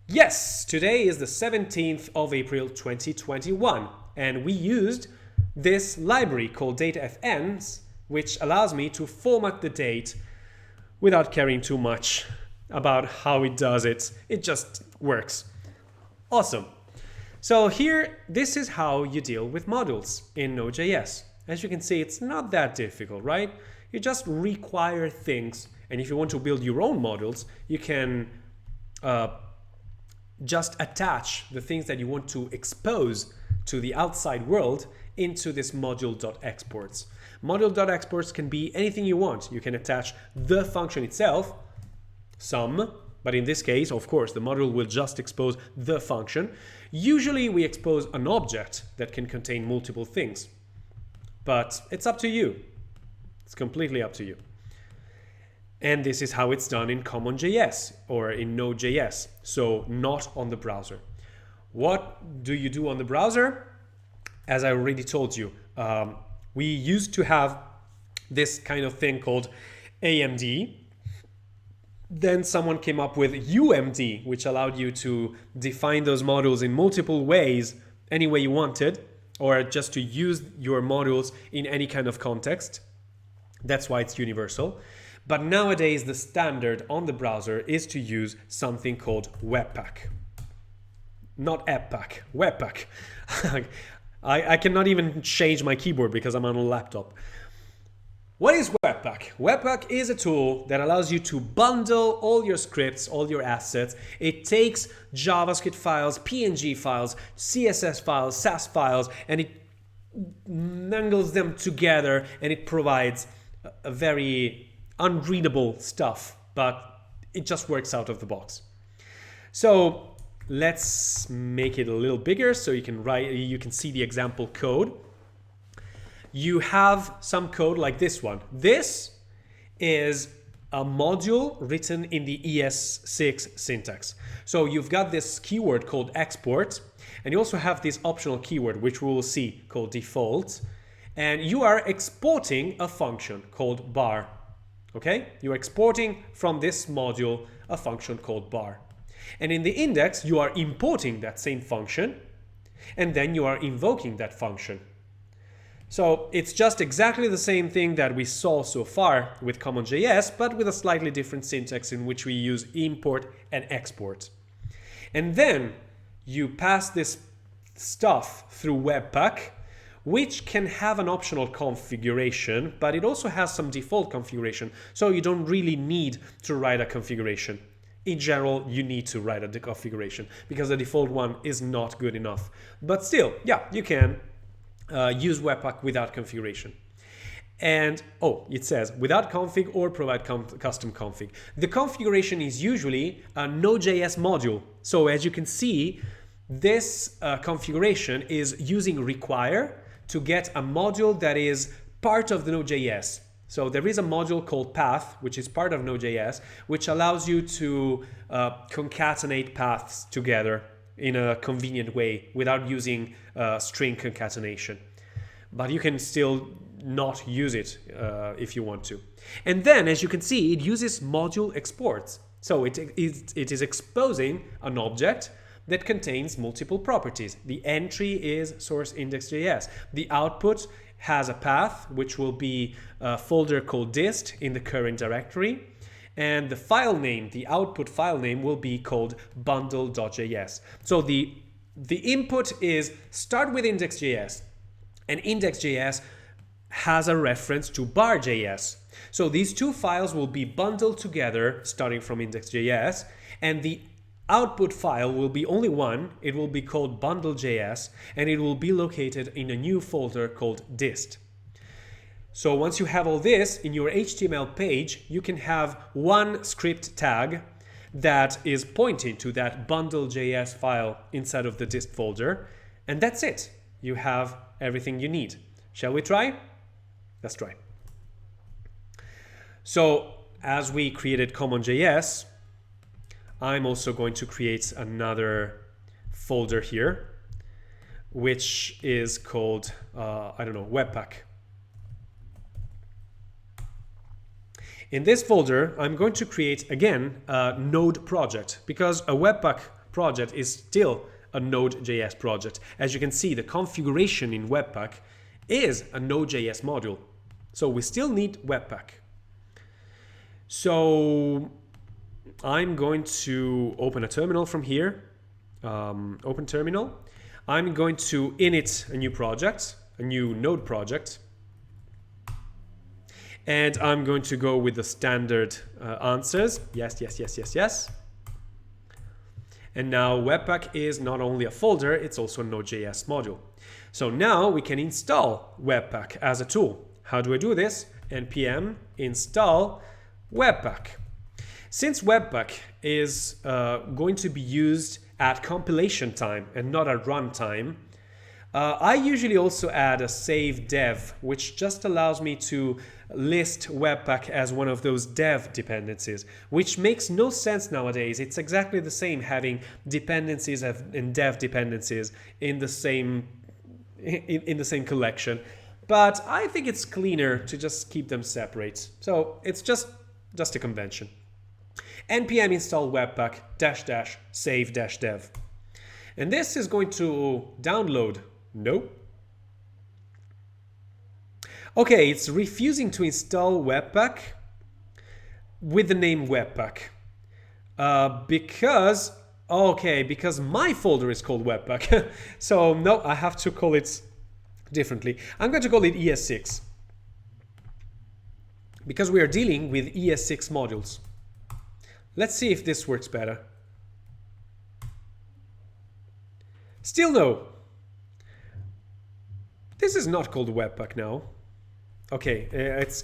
Yes, today is the 17th of April 2021, and we used this library called datefns, which allows me to format the date without caring too much about how it does it. It just works. Awesome. So here, this is how you deal with modules in Node.js. As you can see, it's not that difficult, right? You just require things, and if you want to build your own modules, you can just attach the things that you want to expose to the outside world into this module.exports. Module.exports can be anything you want. You can attach the function itself, but in this case, of course, the module will just expose the function. Usually we expose an object that can contain multiple things. but it's up to you. It's completely up to you. And this is how it's done in CommonJS or in Node.js, so not on the browser. What do you do on the browser? As I already told you, we used to have this kind of thing called AMD. Then someone came up with UMD, which allowed you to define those modules in multiple ways, any way you wanted, or just to use your modules in any kind of context. That's why it's universal. But nowadays, the standard on the browser is to use something called Webpack. Not AppPack, Webpack. I cannot even change my keyboard because I'm on a laptop. What is Webpack? Webpack is a tool that allows you to bundle all your scripts, all your assets. It takes JavaScript files, PNG files, CSS files, Sass files, and it mangles them together, and it provides a very unreadable stuff, but it just works out of the box. So let's make it a little bigger so you can see the example code. You have some code like this one. This is a module written in the ES6 syntax. So you've got this keyword called export, and you also have this optional keyword, which we will see, called default, and you are exporting a function called bar. Okay? You're exporting from this module a function called bar. And in the index, you are importing that same function, and then you are invoking that function. So it's just exactly the same thing that we saw so far with CommonJS, but with a slightly different syntax in which we use import and export. And then you pass this stuff through Webpack, which can have an optional configuration, but it also has some default configuration, so you don't really need to write a configuration. In general, you need to write a configuration because the default one is not good enough. But still, yeah, you can use Webpack without configuration. And, it says without config or provide custom config. The configuration is usually a Node.js module. So as you can see, this configuration is using require to get a module that is part of the Node.js. So there is a module called path, which is part of Node.js, which allows you to concatenate paths together in a convenient way without using string concatenation. But you can still not use it if you want to. And then, as you can see, it uses module exports. So it is exposing an object that contains multiple properties. The entry is source index.js. The output has a path, which will be a folder called dist in the current directory. And the file name, the output file name, will be called bundle.js. So the input is start with index.js, and index.js has a reference to bar.js. So these two files will be bundled together starting from index.js, and the output file will be only one. It will be called bundle.js, and it will be located in a new folder called dist. So once you have all this in your HTML page, you can have one script tag that is pointing to that bundle.js file inside of the dist folder, and that's it. You have everything you need. Shall we try? Let's try. So as we created CommonJS, I'm also going to create another folder here, which is called, Webpack. In this folder, I'm going to create, again, a Node project, because a Webpack project is still a Node.js project. As you can see, the configuration in Webpack is a Node.js module. So we still need Webpack. So I'm going to open a terminal from here, open terminal. I'm going to init a new project, a new Node project. And I'm going to go with the standard answers. Yes, yes, yes, yes, yes. And now Webpack is not only a folder, it's also a Node.js module. So now we can install Webpack as a tool. How do I do this? npm install Webpack. Since Webpack is going to be used at compilation time and not at runtime, I usually also add a save dev, which just allows me to list Webpack as one of those dev dependencies, which makes no sense nowadays. It's exactly the same having dependencies and dev dependencies in the same collection. But I think it's cleaner to just keep them separate. So it's just a convention. npm install webpack -- save -dev. And this is going to download. No. Okay, it's refusing to install Webpack with the name Webpack. Because my folder is called Webpack. So no, I have to call it differently. I'm going to call it ES6. Because we are dealing with ES6 modules. Let's see if this works better. Still no. This is not called Webpack now. Okay, it's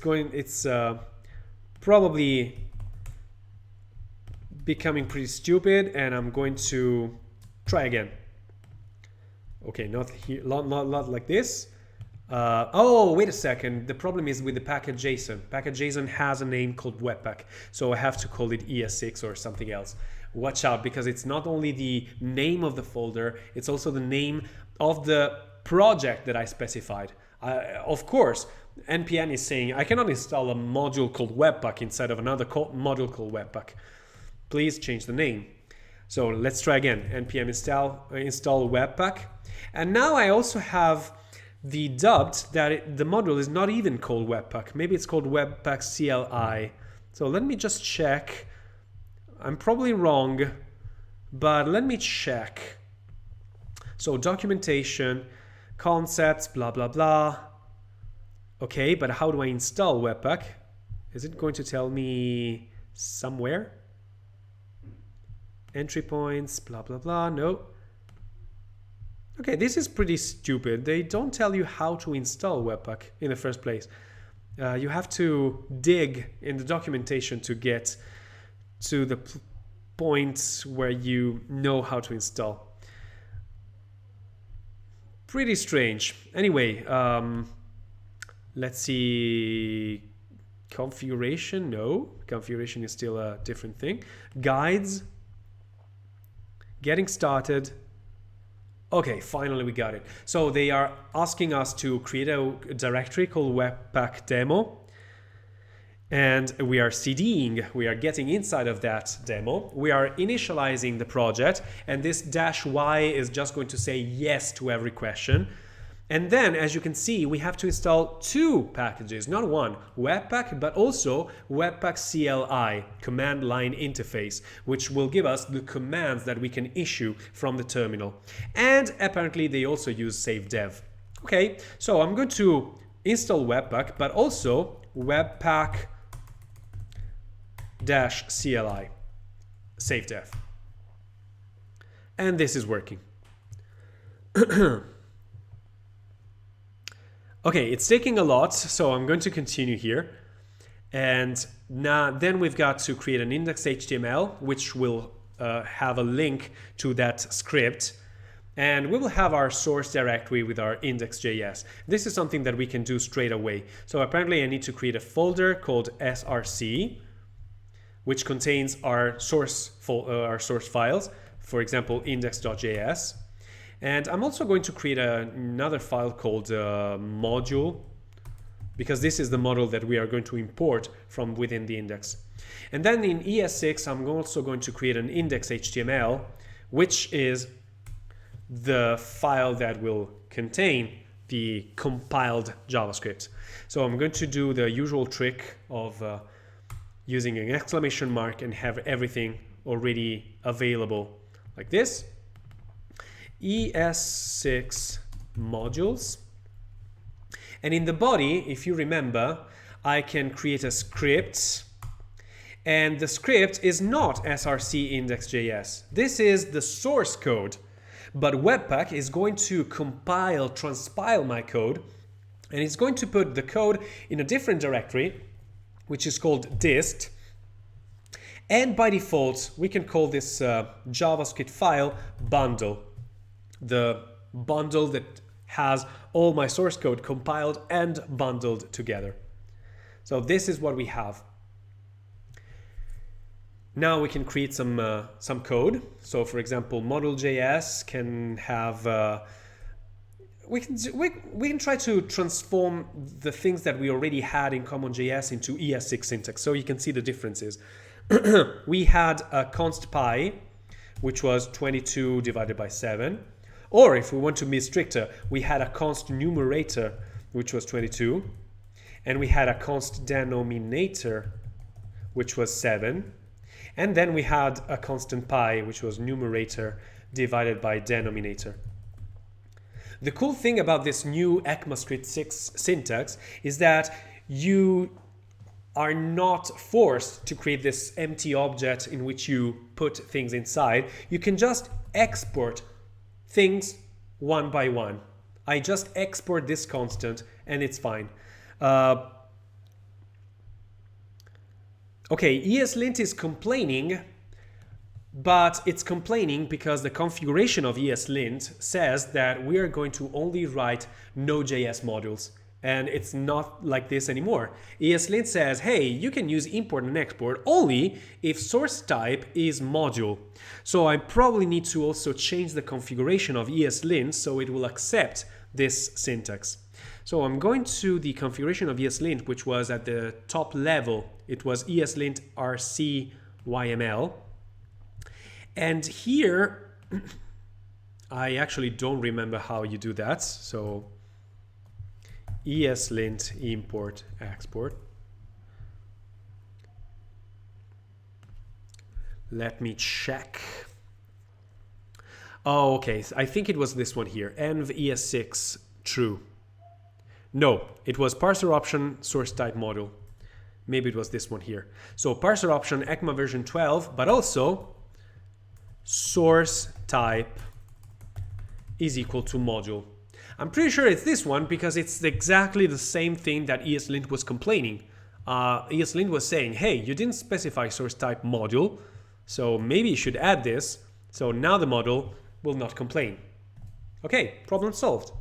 probably becoming pretty stupid, and I'm going to try again. Okay, not here, not like this. Oh, wait a second. The problem is with the package.json. Package.json has a name called Webpack, so I have to call it ES6 or something else. Watch out, because it's not only the name of the folder, it's also the name of the project that I specified. Of course, npm is saying I cannot install a module called Webpack inside of another module called Webpack. Please change the name. So let's try again. npm install Webpack. And now I also have the dubbed that the module is not even called Webpack. Maybe it's called Webpack CLI. So let me just check. I'm probably wrong, but let me check. So documentation, concepts, blah, blah, blah. Okay, but how do I install Webpack? Is it going to tell me somewhere? Entry points, blah, blah, blah. No. Okay, this is pretty stupid. They don't tell you how to install Webpack in the first place. You have to dig in the documentation to get to the point where you know how to install. Pretty strange. Anyway, let's see. Configuration, no. Configuration is still a different thing. Guides. Getting started. Okay, finally we got it. So they are asking us to create a directory called Webpack demo. And we are CDing, we are getting inside of that demo. We are initializing the project, and this -y is just going to say yes to every question. And then, as you can see, we have to install two packages, not one, Webpack, but also Webpack CLI, command line interface, which will give us the commands that we can issue from the terminal. And apparently they also use save dev. Okay, so I'm going to install Webpack, but also Webpack -CLI, save dev. And this is working. Okay, it's taking a lot, so I'm going to continue here. And now then we've got to create an index.html, which will have a link to that script. And we will have our source directory with our index.js. This is something that we can do straight away. So apparently I need to create a folder called src, which contains our source files, for example, index.js. And I'm also going to create another file called module, because this is the model that we are going to import from within the index. And then in ES6, I'm also going to create an index.html, which is the file that will contain the compiled JavaScript. So I'm going to do the usual trick of using an exclamation mark and have everything already available like this. ES6 modules. And in the body, if you remember, I can create a script. And the script is not src index.js. This is the source code. But Webpack is going to transpile my code, and it's going to put the code in a different directory, which is called dist. And by default, we can call this JavaScript file bundle. The bundle that has all my source code compiled and bundled together. So this is what we have. Now we can create some code. So for example, module.js can have we can try to transform the things that we already had in CommonJS into ES6 syntax, so you can see the differences. We had a const pi, which was 22 divided by 7. Or if we want to be stricter, we had a const numerator, which was 22. And we had a const denominator, which was 7. And then we had a constant pi, which was numerator divided by denominator. The cool thing about this new ECMAScript 6 syntax is that you are not forced to create this empty object in which you put things inside. You can just export things one by one. I just export this constant and it's fine. Okay, ESLint is complaining, but it's complaining because the configuration of ESLint says that we are going to only write Node.js modules, and it's not like this anymore. ESLint says, hey, you can use import and export only if source type is module. So I probably need to also change the configuration of ESLint so it will accept this syntax. So I'm going to the configuration of ESLint, which was at the top level. It was ESLint RC YML. And here, I actually don't remember how you do that. So ESLint import export. Let me check. Oh, okay. I think it was this one here. env ES6 true. No, it was parser option source type module. Maybe it was this one here. So parser option ECMA version 12, but also source type is equal to module. I'm pretty sure it's this one because it's exactly the same thing that ESLint was complaining. ESLint was saying, hey, you didn't specify source type module, so maybe you should add this. So now the model will not complain. Okay, problem solved.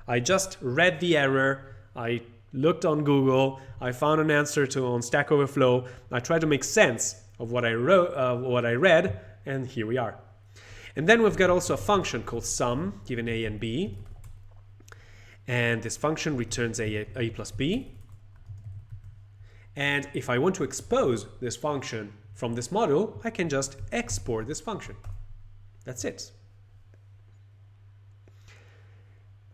I just read the error. I looked on Google. I found an answer on Stack Overflow. I tried to make sense of what I wrote, what I read, and here we are. And then we've got also a function called sum, given a and b. And this function returns a plus b. And if I want to expose this function from this module, I can just export this function. That's it.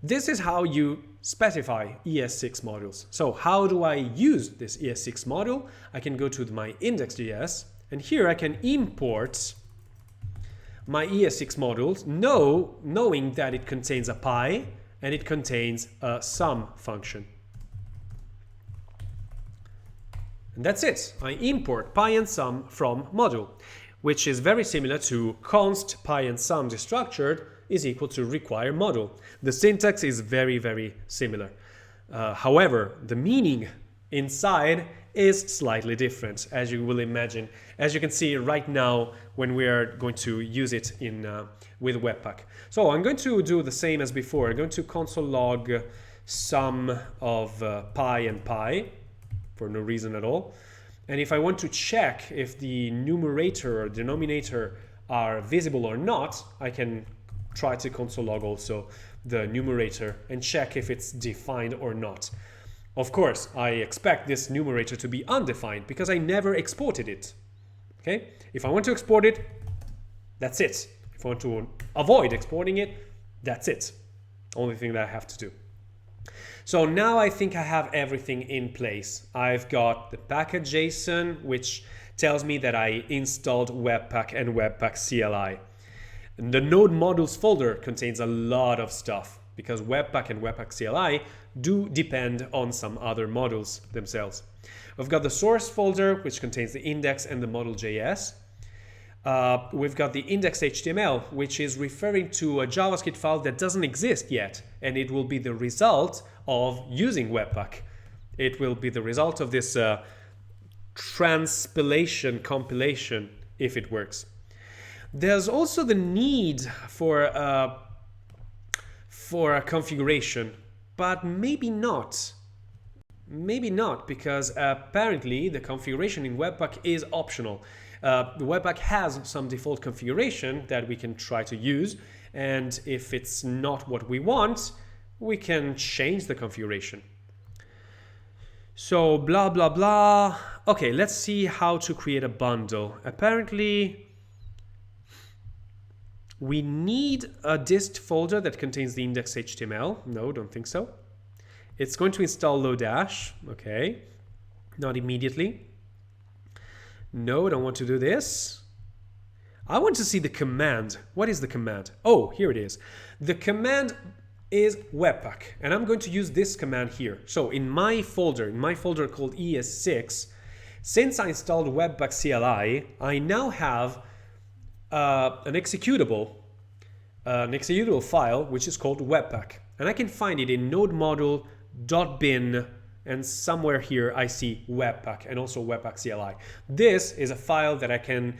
This is how you specify ES6 modules. So how do I use this ES6 module? I can go to my index.js, and here I can import my ES6 modules, knowing that it contains a pi and it contains a sum function. And that's it. I import pi and sum from module, which is very similar to const pi and sum destructured is equal to require module. The syntax is very, very similar. However, the meaning inside is slightly different, as you will imagine, as you can see right now when we are going to use it with Webpack. So I'm going to do the same as before. I'm going to console log sum of pi and pi for no reason at all. And if I want to check if the numerator or denominator are visible or not, I can try to console log also the numerator and check if it's defined or not. Of course, I expect this numerator to be undefined because I never exported it. Okay? If I want to export it, that's it. If I want to avoid exporting it, that's it. Only thing that I have to do. So now I think I have everything in place. I've got the package.json, which tells me that I installed Webpack and Webpack CLI. And the node modules folder contains a lot of stuff because Webpack and Webpack CLI do depend on some other modules themselves. We've got the source folder, which contains the index and the module.js. We've got the index.html, which is referring to a JavaScript file that doesn't exist yet, and it will be the result of using Webpack. It will be the result of this transpilation compilation if it works. There's also the need for for a configuration, but maybe not. Maybe not, because apparently the configuration in Webpack is optional. The Webpack has some default configuration that we can try to use, and if it's not what we want, we can change the configuration. So blah blah blah. Okay, let's see how to create a bundle. Apparently we need a dist folder that contains the index.html. No, don't think so. It's going to install Lodash. Okay, not immediately. No, I don't want to do this. I want to see the command. What is the command? Oh, here it is. The command is Webpack, and I'm going to use this command here. So in my folder called ES6, since I installed Webpack CLI, I now have an executable file which is called Webpack, and I can find it in nodemodule.bin, and somewhere here I see Webpack and also Webpack CLI. This is a file that I can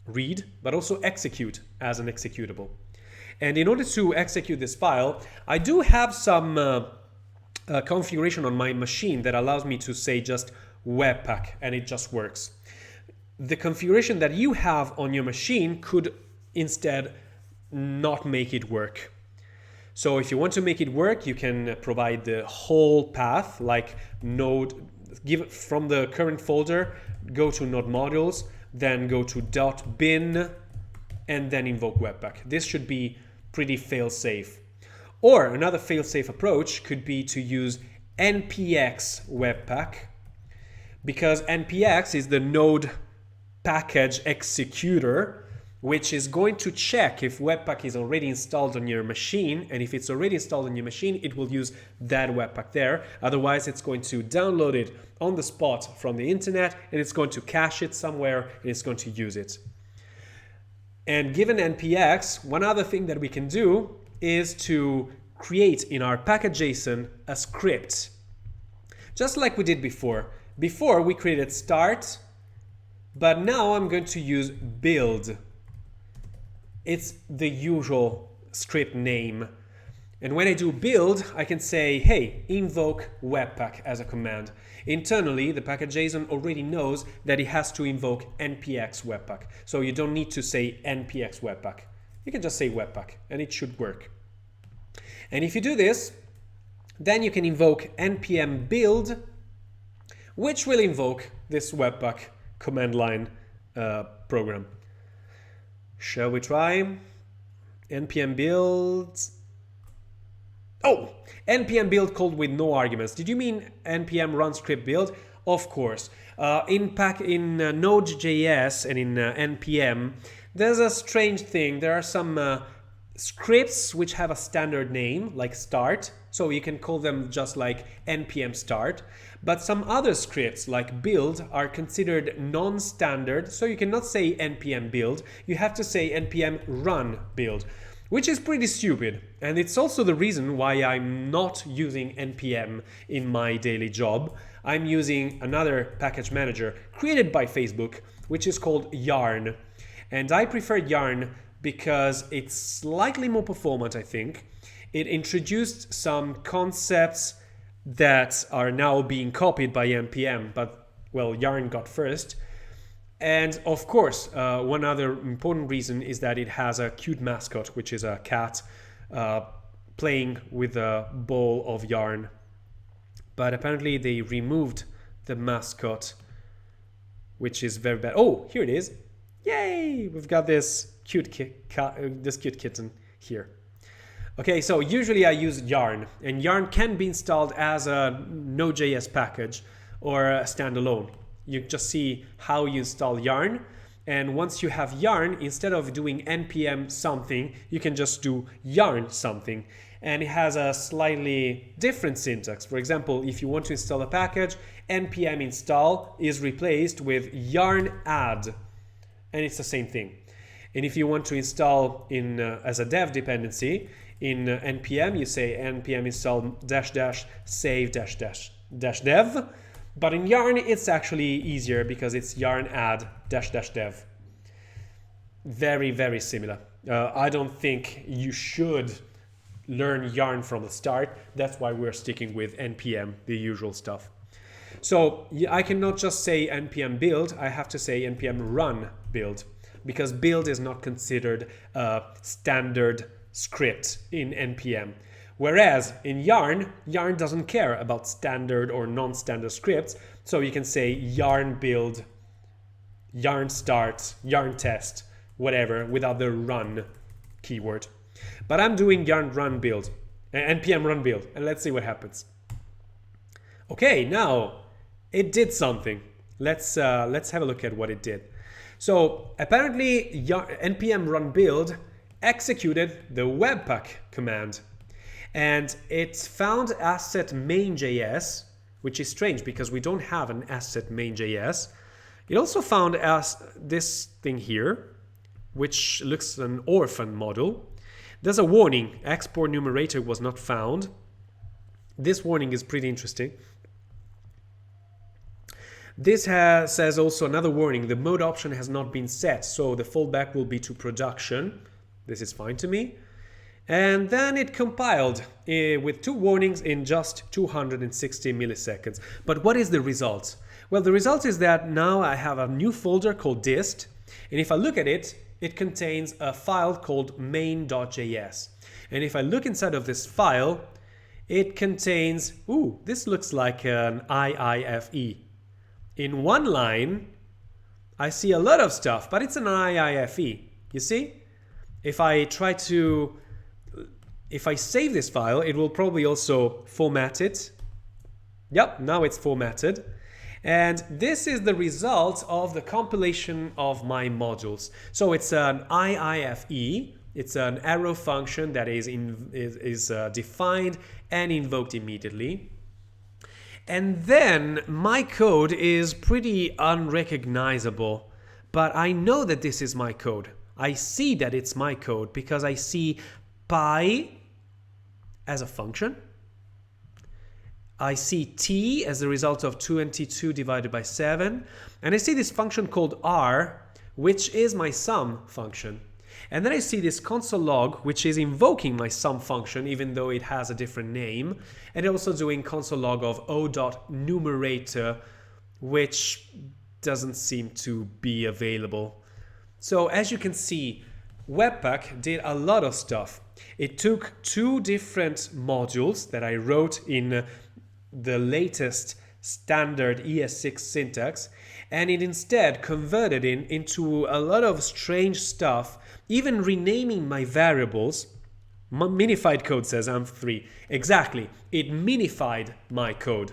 read but also execute as an executable. And in order to execute this file, I do have some configuration on my machine that allows me to say just Webpack, and it just works. The configuration that you have on your machine could instead not make it work. So if you want to make it work, you can provide the whole path, like node, give from the current folder, go to node modules, then go to .bin, and then invoke Webpack. This should be pretty fail-safe. Or another fail-safe approach could be to use npx Webpack, because npx is the node package executor, which is going to check if Webpack is already installed on your machine, and if it's already installed on your machine, it will use that Webpack there. Otherwise, it's going to download it on the spot from the internet, and it's going to cache it somewhere, and it's going to use it. And given npx, one other thing that we can do is to create in our package.json a script, just like we did before. Before we created start, but now I'm going to use build. It's the usual script name. And when I do build, I can say, hey, invoke Webpack as a command. Internally, the package.json already knows that it has to invoke npx Webpack. So you don't need to say npx Webpack. You can just say Webpack, and it should work. And if you do this, then you can invoke npm build, which will invoke this Webpack command line program. Shall we try? npm build. Oh, npm build called with no arguments. Did you mean npm run script build? Of course. In Node.js and in npm, there's a strange thing. There are some scripts which have a standard name, like start, so you can call them just like npm start. But some other scripts, like build, are considered non-standard, so you cannot say npm build. You have to say npm run build, which is pretty stupid. And it's also the reason why I'm not using npm in my daily job. I'm using another package manager created by Facebook, which is called Yarn. And I prefer Yarn because it's slightly more performant, I think. It introduced some concepts that are now being copied by npm, but well, Yarn got first. And of course, one other important reason is that it has a cute mascot, which is a cat playing with a ball of yarn. But apparently they removed the mascot, which is very bad. Oh, here it is. Yay! We've got this cute kitten here. Okay, so usually I use Yarn, and Yarn can be installed as a Node.js package or a standalone. You just see how you install Yarn, and once you have Yarn, instead of doing npm something, you can just do yarn something, and it has a slightly different syntax. For example, if you want to install a package, npm install is replaced with yarn add, and it's the same thing. And if you want to install in as a dev dependency in npm, you say npm install --save --dev. But in Yarn, it's actually easier because it's yarn add --dev. Very, very similar. I don't think you should learn yarn from the start. That's why we're sticking with npm, the usual stuff. So I cannot just say npm build, I have to say npm run build, because build is not considered a standard script in npm. Whereas in yarn doesn't care about standard or non-standard scripts, so you can say yarn build, yarn start, yarn test, whatever, without the run keyword. But I'm doing yarn run build, npm run build, and let's see what happens. Okay, now it did something. Let's have a look at what it did. So apparently npm run build executed the webpack command, and it found asset main.js, which is strange because we don't have an asset main.js. It also found this thing here, which looks an orphan model. There's a warning, export numerator was not found. This warning is pretty interesting. This says also another warning, the mode option has not been set, so the fallback will be to production. This is fine to me. And then it compiled with 2 warnings in just 260 milliseconds. But what is the result? Well, the result is that now I have a new folder called dist, and if I look at it, it contains a file called main.js. And if I look inside of this file, it contains, this looks like an IIFE. In one line, I see a lot of stuff, but it's an IIFE. You see? If I save this file, it will probably also format it. Yep, now it's formatted. And this is the result of the compilation of my modules. So it's an IIFE. It's an arrow function that is defined and invoked immediately. And then my code is pretty unrecognizable, but I know that this is my code. I see that it's my code because I see pi as a function. I see t as the result of 22 divided by 7. And I see this function called r, which is my sum function. And then I see this console log, which is invoking my sum function, even though it has a different name. And also doing console log of o.numerator, which doesn't seem to be available. So as you can see, Webpack did a lot of stuff. It took 2 different modules that I wrote in the latest standard ES6 syntax, and it instead converted it into a lot of strange stuff, even renaming my variables. Minified code says AMP3. Exactly, it minified my code.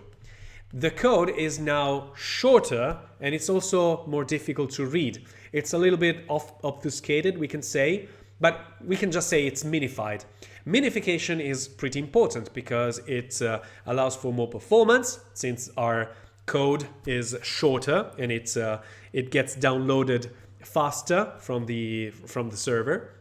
The code is now shorter and it's also more difficult to read. It's a little bit obfuscated, we can say, but we can just say it's minified. Minification is pretty important because it allows for more performance, since our code is shorter and it gets downloaded faster from the server.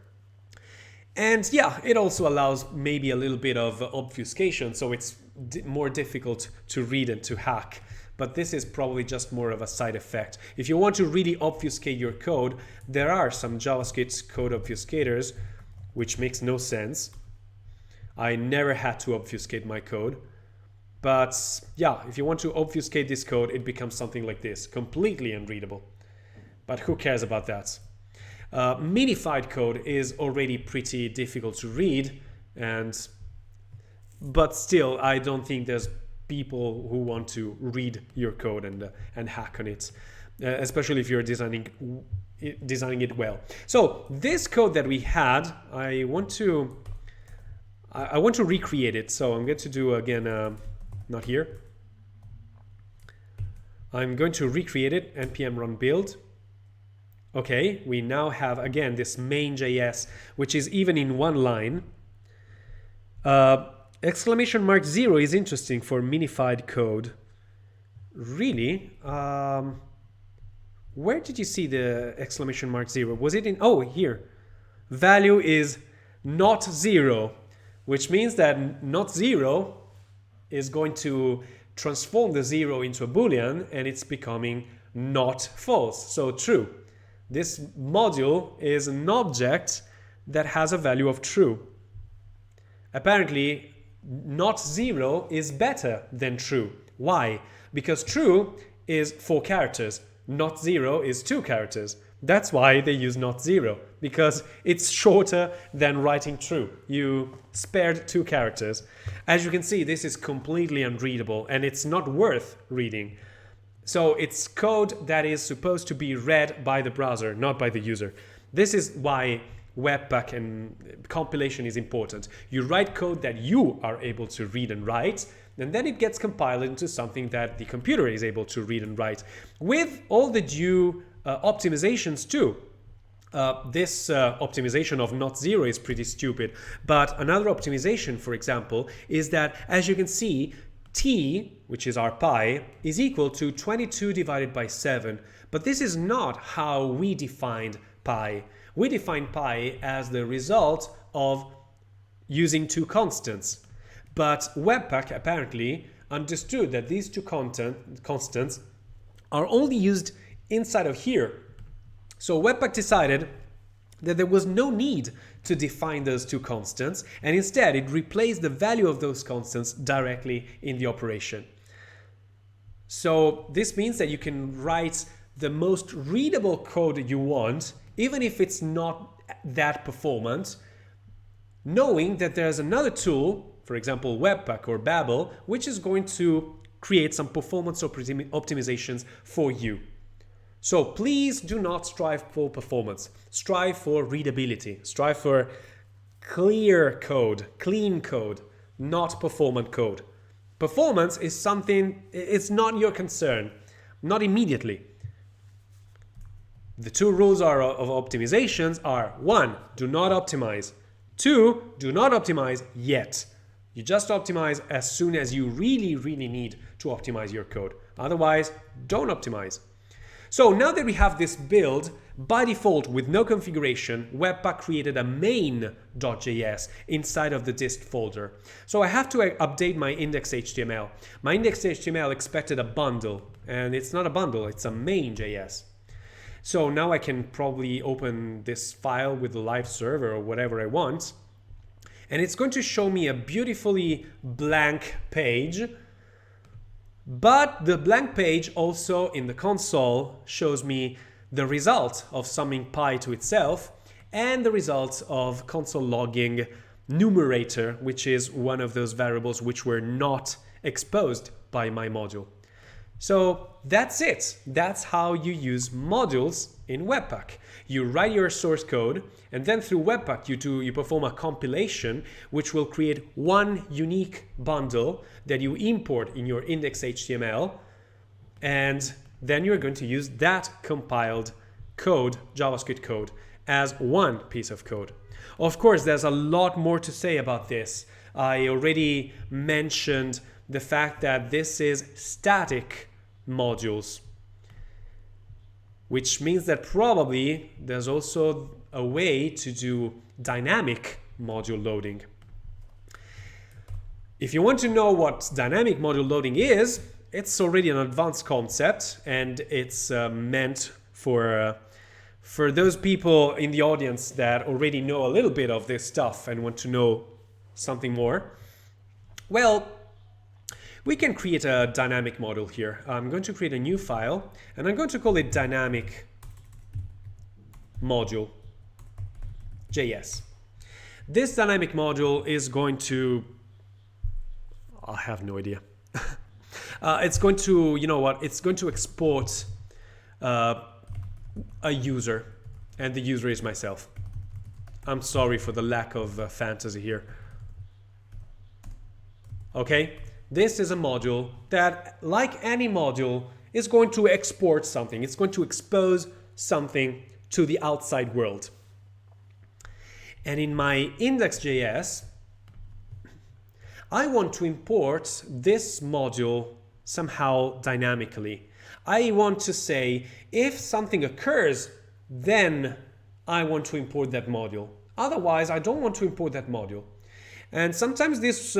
And yeah, it also allows maybe a little bit of obfuscation, so it's more difficult to read and to hack. But this is probably just more of a side effect. If you want to really obfuscate your code, there are some JavaScript code obfuscators, which makes no sense. I never had to obfuscate my code. But yeah, if you want to obfuscate this code, it becomes something like this, completely unreadable. But who cares about that? Minified code is already pretty difficult to read, but still, I don't think there's people who want to read your code and hack on it, especially if you're designing it well. So this code that we had, I want to recreate it. So I'm going to do again, not here. I'm going to recreate it, npm run build. Okay, we now have again this main.js, which is even in one line. Exclamation mark 0 is interesting for minified code. Really? Where did you see the exclamation mark 0? Was it in, oh, here. Value is not 0, which means that not 0 is going to transform the 0 into a Boolean, and it's becoming not false, so true. This module is an object that has a value of true. Apparently, not 0 is better than true. Why? Because true is 4 characters, not 0 is 2 characters. That's why they use not 0, because it's shorter than writing true. You spared 2 characters. As you can see, this is completely unreadable and it's not worth reading. So it's code that is supposed to be read by the browser, not by the user. This is why Webpack and compilation is important. You write code that you are able to read and write, and then it gets compiled into something that the computer is able to read and write with all the due optimizations too. This optimization of not 0 is pretty stupid, but another optimization, for example, is that, as you can see, t, which is our pi, is equal to 22 divided by 7. But this is not how we defined pi. We define pi as the result of using 2 constants. But Webpack apparently understood that these 2 constants are only used inside of here. So Webpack decided that there was no need to define those 2 constants, and instead it replaced the value of those constants directly in the operation. So this means that you can write the most readable code you want, even if it's not that performant, knowing that there's another tool, for example Webpack or Babel, which is going to create some performance optimizations for you. So please do not strive for performance. Strive for readability. Strive for clear code, clean code, not performant code. Performance is something, it's not your concern, not immediately. The 2 rules of optimizations are: 1, do not optimize. 2, do not optimize yet. You just optimize as soon as you really, really need to optimize your code. Otherwise, don't optimize. So now that we have this build, by default with no configuration, Webpack created a main.js inside of the dist folder. So I have to update my index.html. My index.html expected a bundle, and it's not a bundle, it's a main.js. So now I can probably open this file with the live server or whatever I want, and it's going to show me a beautifully blank page. But the blank page also in the console shows me the result of summing pi to itself and the results of console logging numerator, which is one of those variables which were not exposed by my module. So that's it. That's how you use modules in Webpack. You write your source code, and then through Webpack you perform a compilation which will create one unique bundle that you import in your index.html, and then you're going to use that compiled code, JavaScript code, as one piece of code. Of course, there's a lot more to say about this. I already mentioned the fact that this is static modules, which means that probably there's also a way to do dynamic module loading. If you want to know what dynamic module loading is, it's already an advanced concept, and it's meant for those people in the audience that already know a little bit of this stuff and want to know something more. Well, we can create a dynamic module here. I'm going to create a new file, and I'm going to call it dynamic module.js. This dynamic module is going to, I have no idea. It's going to, you know what, it's going to export a user, and the user is myself. I'm sorry for the lack of fantasy here. Okay? This is a module that, like any module, is going to export something. It's going to expose something to the outside world. And in my index.js, I want to import this module somehow dynamically. I want to say, if something occurs, then I want to import that module. Otherwise, I don't want to import that module. And sometimes this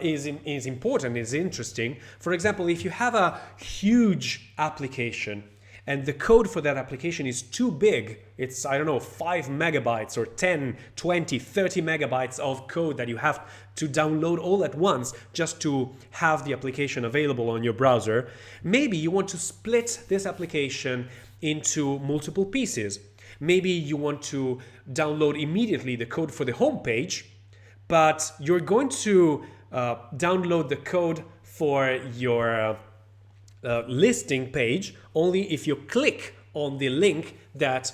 is important, is interesting. For example, if you have a huge application and the code for that application is too big, it's, I don't know, 5 megabytes or 10, 20, 30 megabytes of code that you have to download all at once just to have the application available on your browser, maybe you want to split this application into multiple pieces. Maybe you want to download immediately the code for the home page, but you're going to download the code for your listing page only if you click on the link that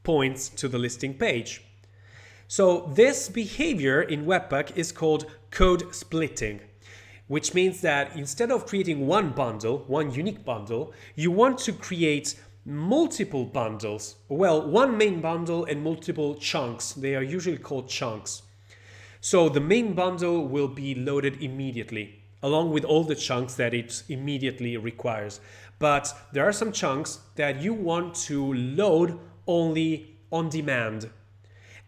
points to the listing page. So this behavior in Webpack is called code splitting, which means that instead of creating one bundle, one unique bundle, you want to create multiple bundles. Well, one main bundle and multiple chunks. They are usually called chunks. So the main bundle will be loaded immediately, along with all the chunks that it immediately requires. But there are some chunks that you want to load only on demand.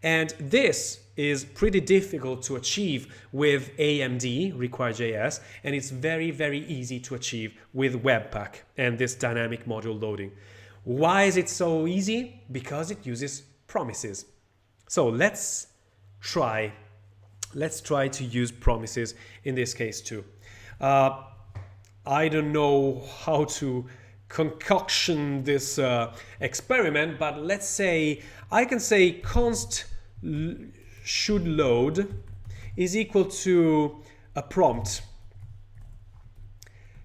And this is pretty difficult to achieve with AMD, require.js, and it's very, very easy to achieve with Webpack and this dynamic module loading. Why is it so easy? Because it uses promises. So let's try to use promises in this case too. I don't know how to concoction this experiment, but let's say I can say const should load is equal to a prompt.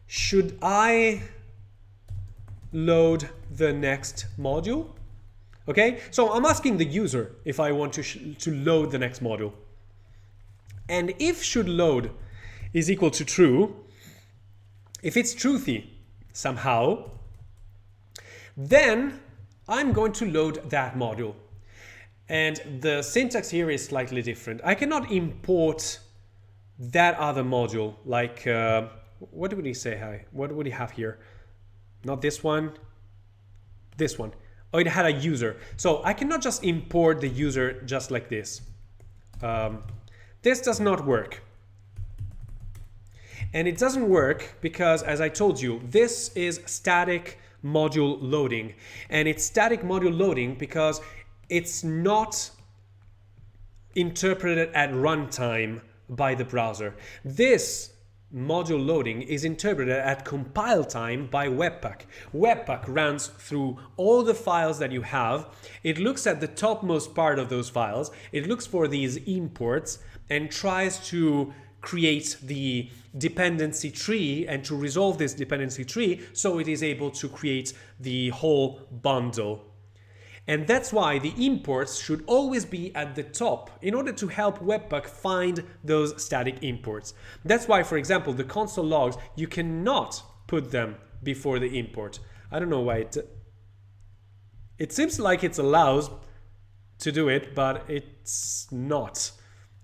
Should I load the next module? Okay, so I'm asking the user if I want to load the next module. And if should load is equal to true, if it's truthy somehow, then I'm going to load that module. And the syntax here is slightly different. I cannot import that other module, like, what would he say? Hi, what would he have here? Not this one, this one. Oh, it had a user. So I cannot just import the user just like this. This does not work. And it doesn't work because, as I told you, this is static module loading. And it's static module loading because it's not interpreted at runtime by the browser. This module loading is interpreted at compile time by Webpack. Webpack runs through all the files that you have. It looks at the topmost part of those files. It looks for these imports and tries to create the dependency tree and to resolve this dependency tree so it is able to create the whole bundle. And that's why the imports should always be at the top in order to help Webpack find those static imports. That's why, for example, the console logs, you cannot put them before the import. I don't know why it seems like it allows to do it, but it's not.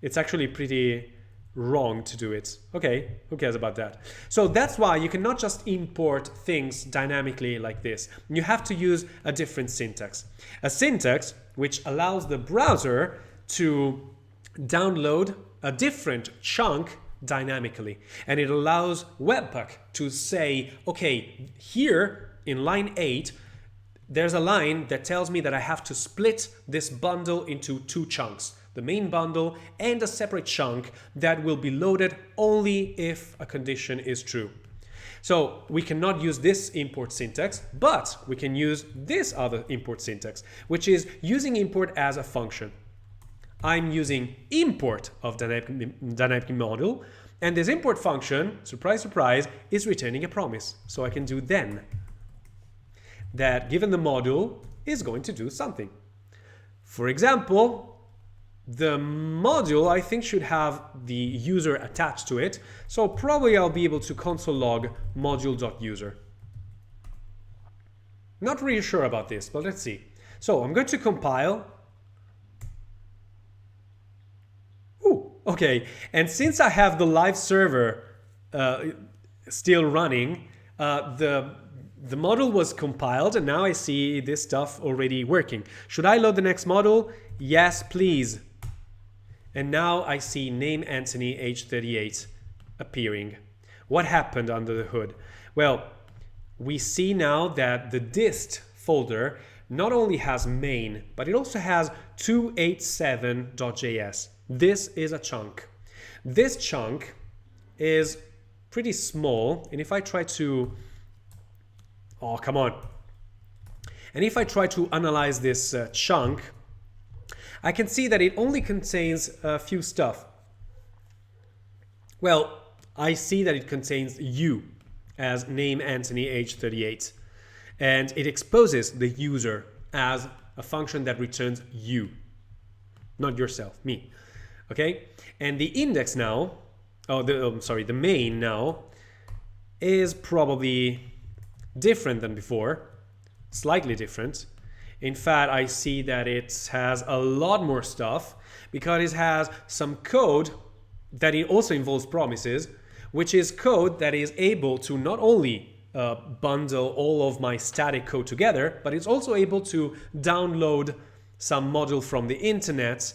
It's actually pretty wrong to do it. Okay, who cares about that? So that's why you cannot just import things dynamically like this. You have to use a different syntax. A syntax which allows the browser to download a different chunk dynamically. And it allows Webpack to say, okay, here in line 8, there's a line that tells me that I have to split this bundle into two chunks. The main bundle and a separate chunk that will be loaded only if a condition is true. So we cannot use this import syntax, but we can use this other import syntax, which is using import as a function. I'm using import of dynamic module, and this import function, surprise, surprise, is returning a promise. So I can do then that given the module is going to do something. For example, the module, I think, should have the user attached to it. So probably I'll be able to console log module.user. Not really sure about this, but let's see. So I'm going to compile. Ooh, okay. And since I have the live server still running, the module was compiled, and now I see this stuff already working. Should I load the next module? Yes, please. And now I see name Anthony, age 38 appearing. What happened under the hood? Well, we see now that the dist folder not only has main, but it also has 287.js. This is a chunk. This chunk is pretty small, and if I try to, oh, come on. And if I try to analyze this chunk, I can see that it only contains a few stuff. Well, I see that it contains you as name Anthony, age 38. And it exposes the user as a function that returns you, not yourself, me. Okay? And the index now, the main now, is probably different than before, slightly different. In fact, I see that it has a lot more stuff because it has some code that it also involves promises, which is code that is able to not only bundle all of my static code together, but it's also able to download some module from the internet.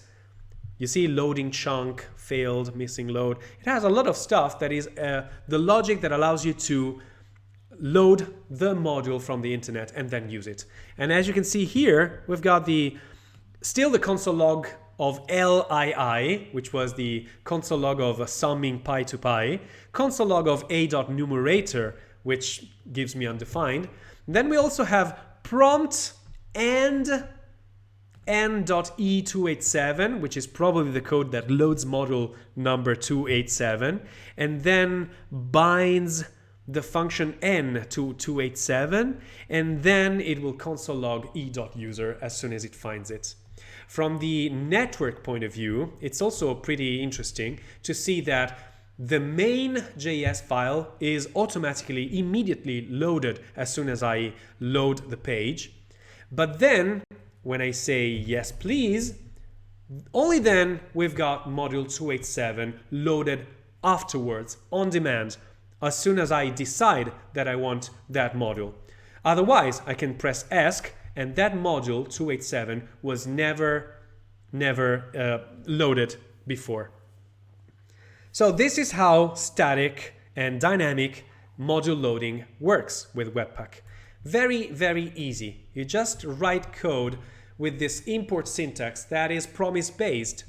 You see loading chunk, failed, missing load. It has a lot of stuff that is the logic that allows you to load the module from the internet and then use it. And as you can see here, we've got still the console log of LII, which was the console log of summing pi to pi, console log of a.numerator, which gives me undefined. Then we also have prompt and n.e287, which is probably the code that loads module number 287, and then binds the function n to 287, and then it will console log e.user as soon as it finds it. From the network point of view, it's also pretty interesting to see that the main.js file is automatically immediately loaded as soon as I load the page. But then when I say yes please, only then we've got module 287 loaded afterwards on demand as soon as I decide that I want that module. Otherwise, I can press ESC and that module 287 was never loaded before. So this is how static and dynamic module loading works with Webpack. Very, very easy. You just write code with this import syntax that is promise-based.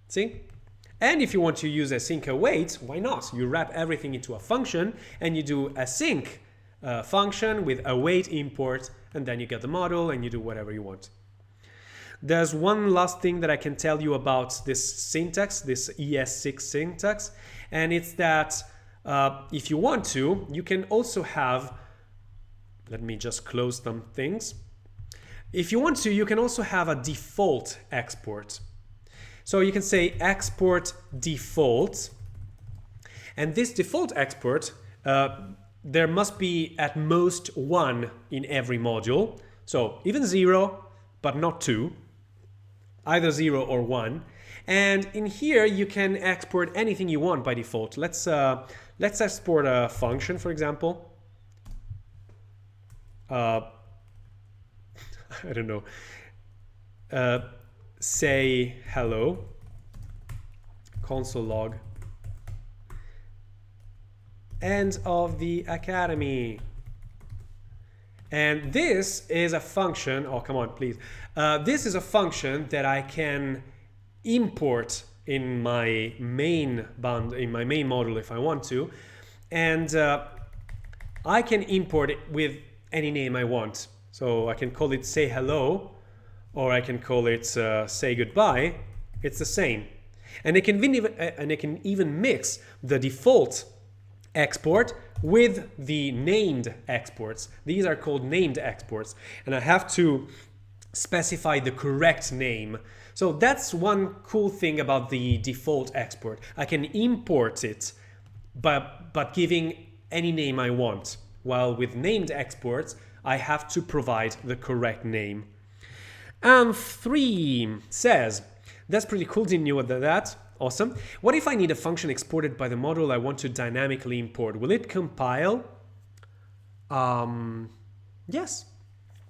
See? And if you want to use async await, why not? You wrap everything into a function and you do async function with await import, and then you get the model and you do whatever you want. There's one last thing that I can tell you about this syntax, this ES6 syntax, and it's that if you want to, you can also have, let me just close some things. If you want to, you can also have a default export. So you can say export default, and this default export, there must be at most one in every module. So even 0, but not 2, either 0 or 1. And in here, you can export anything you want by default. Let's export a function, for example. I don't know. Say hello, console log, end of the academy. And this is a function, oh come on please, this is a function that I can import in my main module if I want to, and I can import it with any name I want. So I can call it say hello, or I can call it say goodbye. It's the same. And I can even mix the default export with the named exports. These are called named exports, and I have to specify the correct name. So that's one cool thing about the default export. I can import it but giving any name I want, while with named exports I have to provide the correct name. And 3 says, that's pretty cool, didn't you know that? Awesome. What if I need a function exported by the module I want to dynamically import? Will it compile? Yes.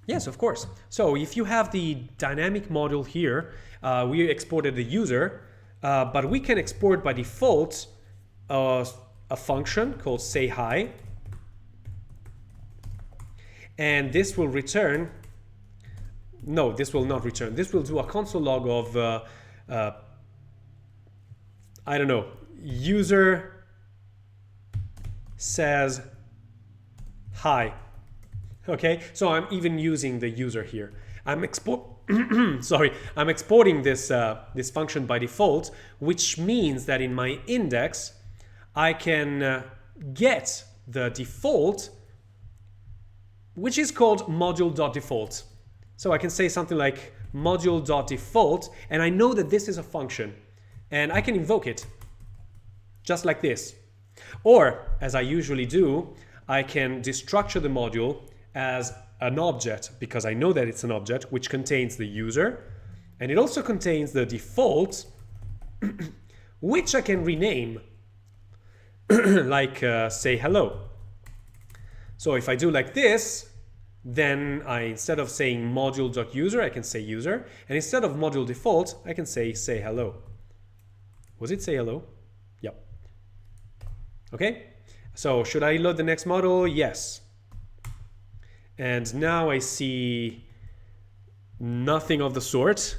Yes, of course. So if you have the dynamic module here, we exported the user, but we can export by default a function called say hi. and this will return, no, this will not return. This will do a console log of, I don't know, user says hi. Okay, so I'm even using the user here. I'm I'm exporting this this function by default, which means that in my index, I can get the default, which is called module.default. So I can say something like module.default, and I know that this is a function, and I can invoke it just like this. Or, as I usually do, I can destructure the module as an object, because I know that it's an object which contains the user, and it also contains the default, which I can rename, like say hello. So if I do like this, then instead of saying module.user, I can say user, and instead of module default, I can say hello. Was it say hello? Yep. Okay, so should I load the next model? Yes. And now I see nothing of the sort.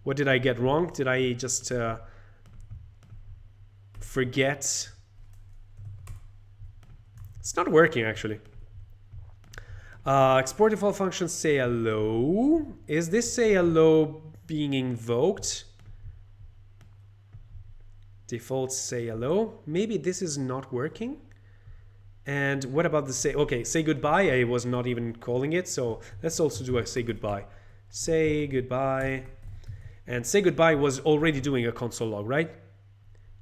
What did I get wrong? Did I just forget? It's not working actually. Export default function say hello. Is this say hello being invoked? Default say hello. Maybe this is not working. And what about the say? Okay, say goodbye. I was not even calling it, so let's also do a say goodbye. Say goodbye. And say goodbye was already doing a console log, right?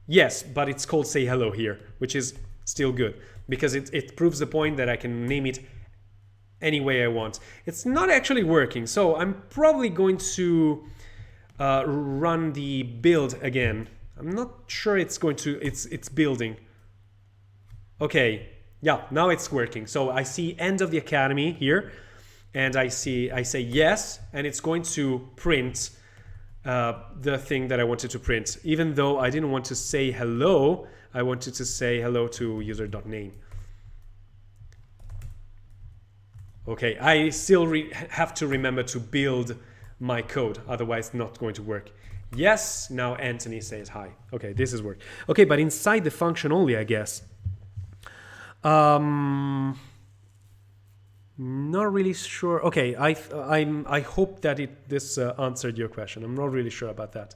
Yes, but it's called say hello here, which is still good because it proves the point that I can name it any way I want. It's not actually working, so I'm probably going to run the build again. I'm not sure it's going to, it's building. Okay. Yeah, now it's working. So I see end of the academy here, and I say yes, and it's going to print the thing that I wanted to print. Even though I didn't want to say hello, I wanted to say hello to user.name. Okay, I still have to remember to build my code, otherwise it's not going to work. Yes, now Anthony says hi. Okay, this is work. Okay, but inside the function only, I guess. Not really sure. Okay, I hope that this answered your question. I'm not really sure about that.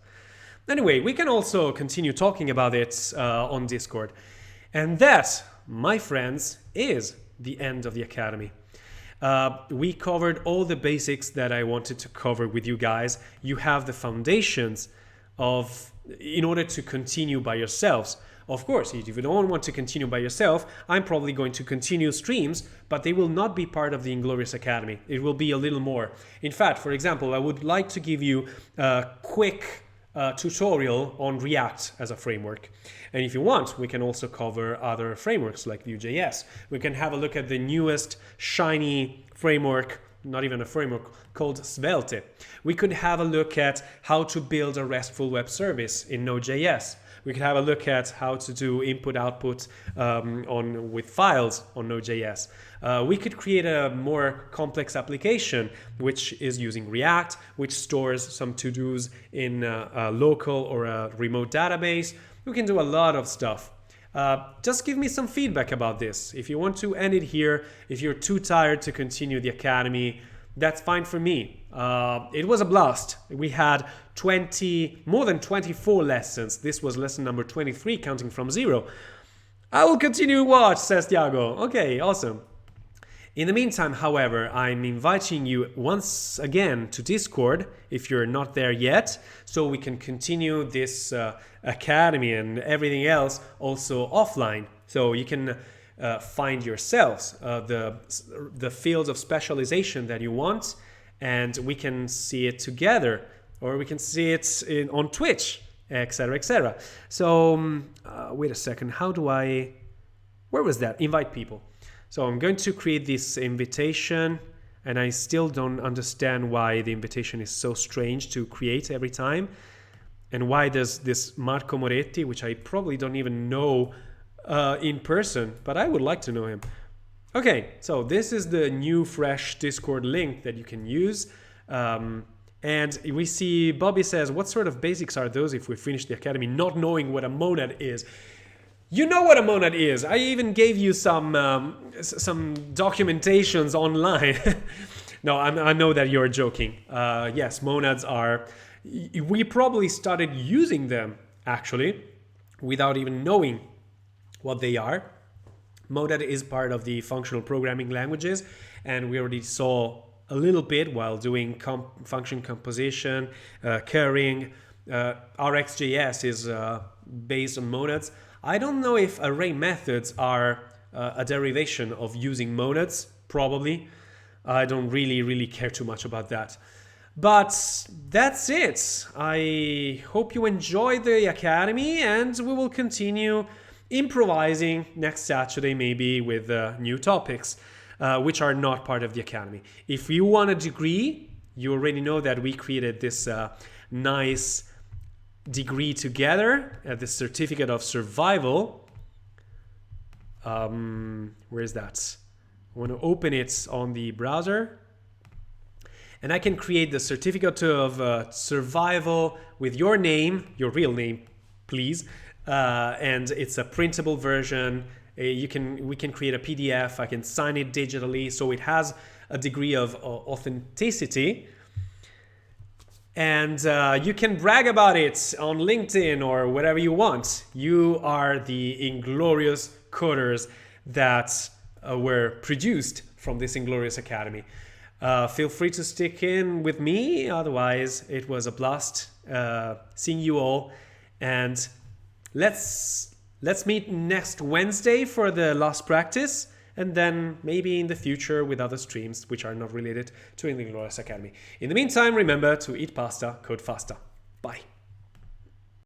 Anyway, we can also continue talking about it on Discord. And that, my friends, is the end of the academy. We covered all the basics that I wanted to cover with you guys. You have the foundations in order to continue by yourselves. Of course, if you don't want to continue by yourself, I'm probably going to continue streams, but they will not be part of the Inglorious Academy. It will be a little more. In fact, for example, I would like to give you a quick tutorial on React as a framework. And if you want, we can also cover other frameworks like Vue.js. We can have a look at the newest shiny framework, not even a framework, called Svelte. We could have a look at how to build a RESTful web service in Node.js. We could have a look at how to do input-output with files on Node.js. We could create a more complex application, which is using React, which stores some to-dos in a local or a remote database. We can do a lot of stuff. Just give me some feedback about this. If you want to end it here, if you're too tired to continue the academy, that's fine for me. It was a blast. We had more than 24 lessons. This was lesson number 23, counting from 0. I will continue to watch, says Thiago. Okay, awesome. In the meantime, however, I'm inviting you once again to Discord if you're not there yet, so we can continue this academy and everything else also offline. So you can find yourselves the fields of specialization that you want, and we can see it together, or we can see it on Twitch, etc., etc. So wait a second, where was that? Invite people. So I'm going to create this invitation, and I still don't understand why the invitation is so strange to create every time, and why there's this Marco Moretti, which I probably don't even know in person, but I would like to know him. Okay, so this is the new fresh Discord link that you can use. And we see Bobby says, what sort of basics are those if we finish the academy not knowing what a monad is? You know what a monad is. I even gave you some documentations online. No, I know that you're joking. Yes, monads are... We probably started using them, actually, without even knowing what they are. Monad is part of the functional programming languages, and we already saw a little bit while doing function composition, currying. RxJS is based on monads. I don't know if array methods are a derivation of using monads, probably. I don't really care too much about that. But that's it. I hope you enjoyed the Academy, and we will continue improvising next Saturday maybe with new topics, which are not part of the Academy. If you want a degree, you already know that we created this nice degree together, the Certificate of Survival. Where is that? I want to open it on the browser. And I can create the Certificate of Survival with your name, your real name, please. And it's a printable version. We can create a PDF. I can sign it digitally, so it has a degree of authenticity. And you can brag about it on LinkedIn or wherever you want. You are the Inglorious coders that were produced from this Inglorious Academy. Feel free to stick in with me. Otherwise, it was a blast seeing you all. And let's meet next Wednesday for the last practice. And then maybe in the future with other streams which are not related to the Inglorious Academy. In the meantime, remember to eat pasta, code faster. Bye.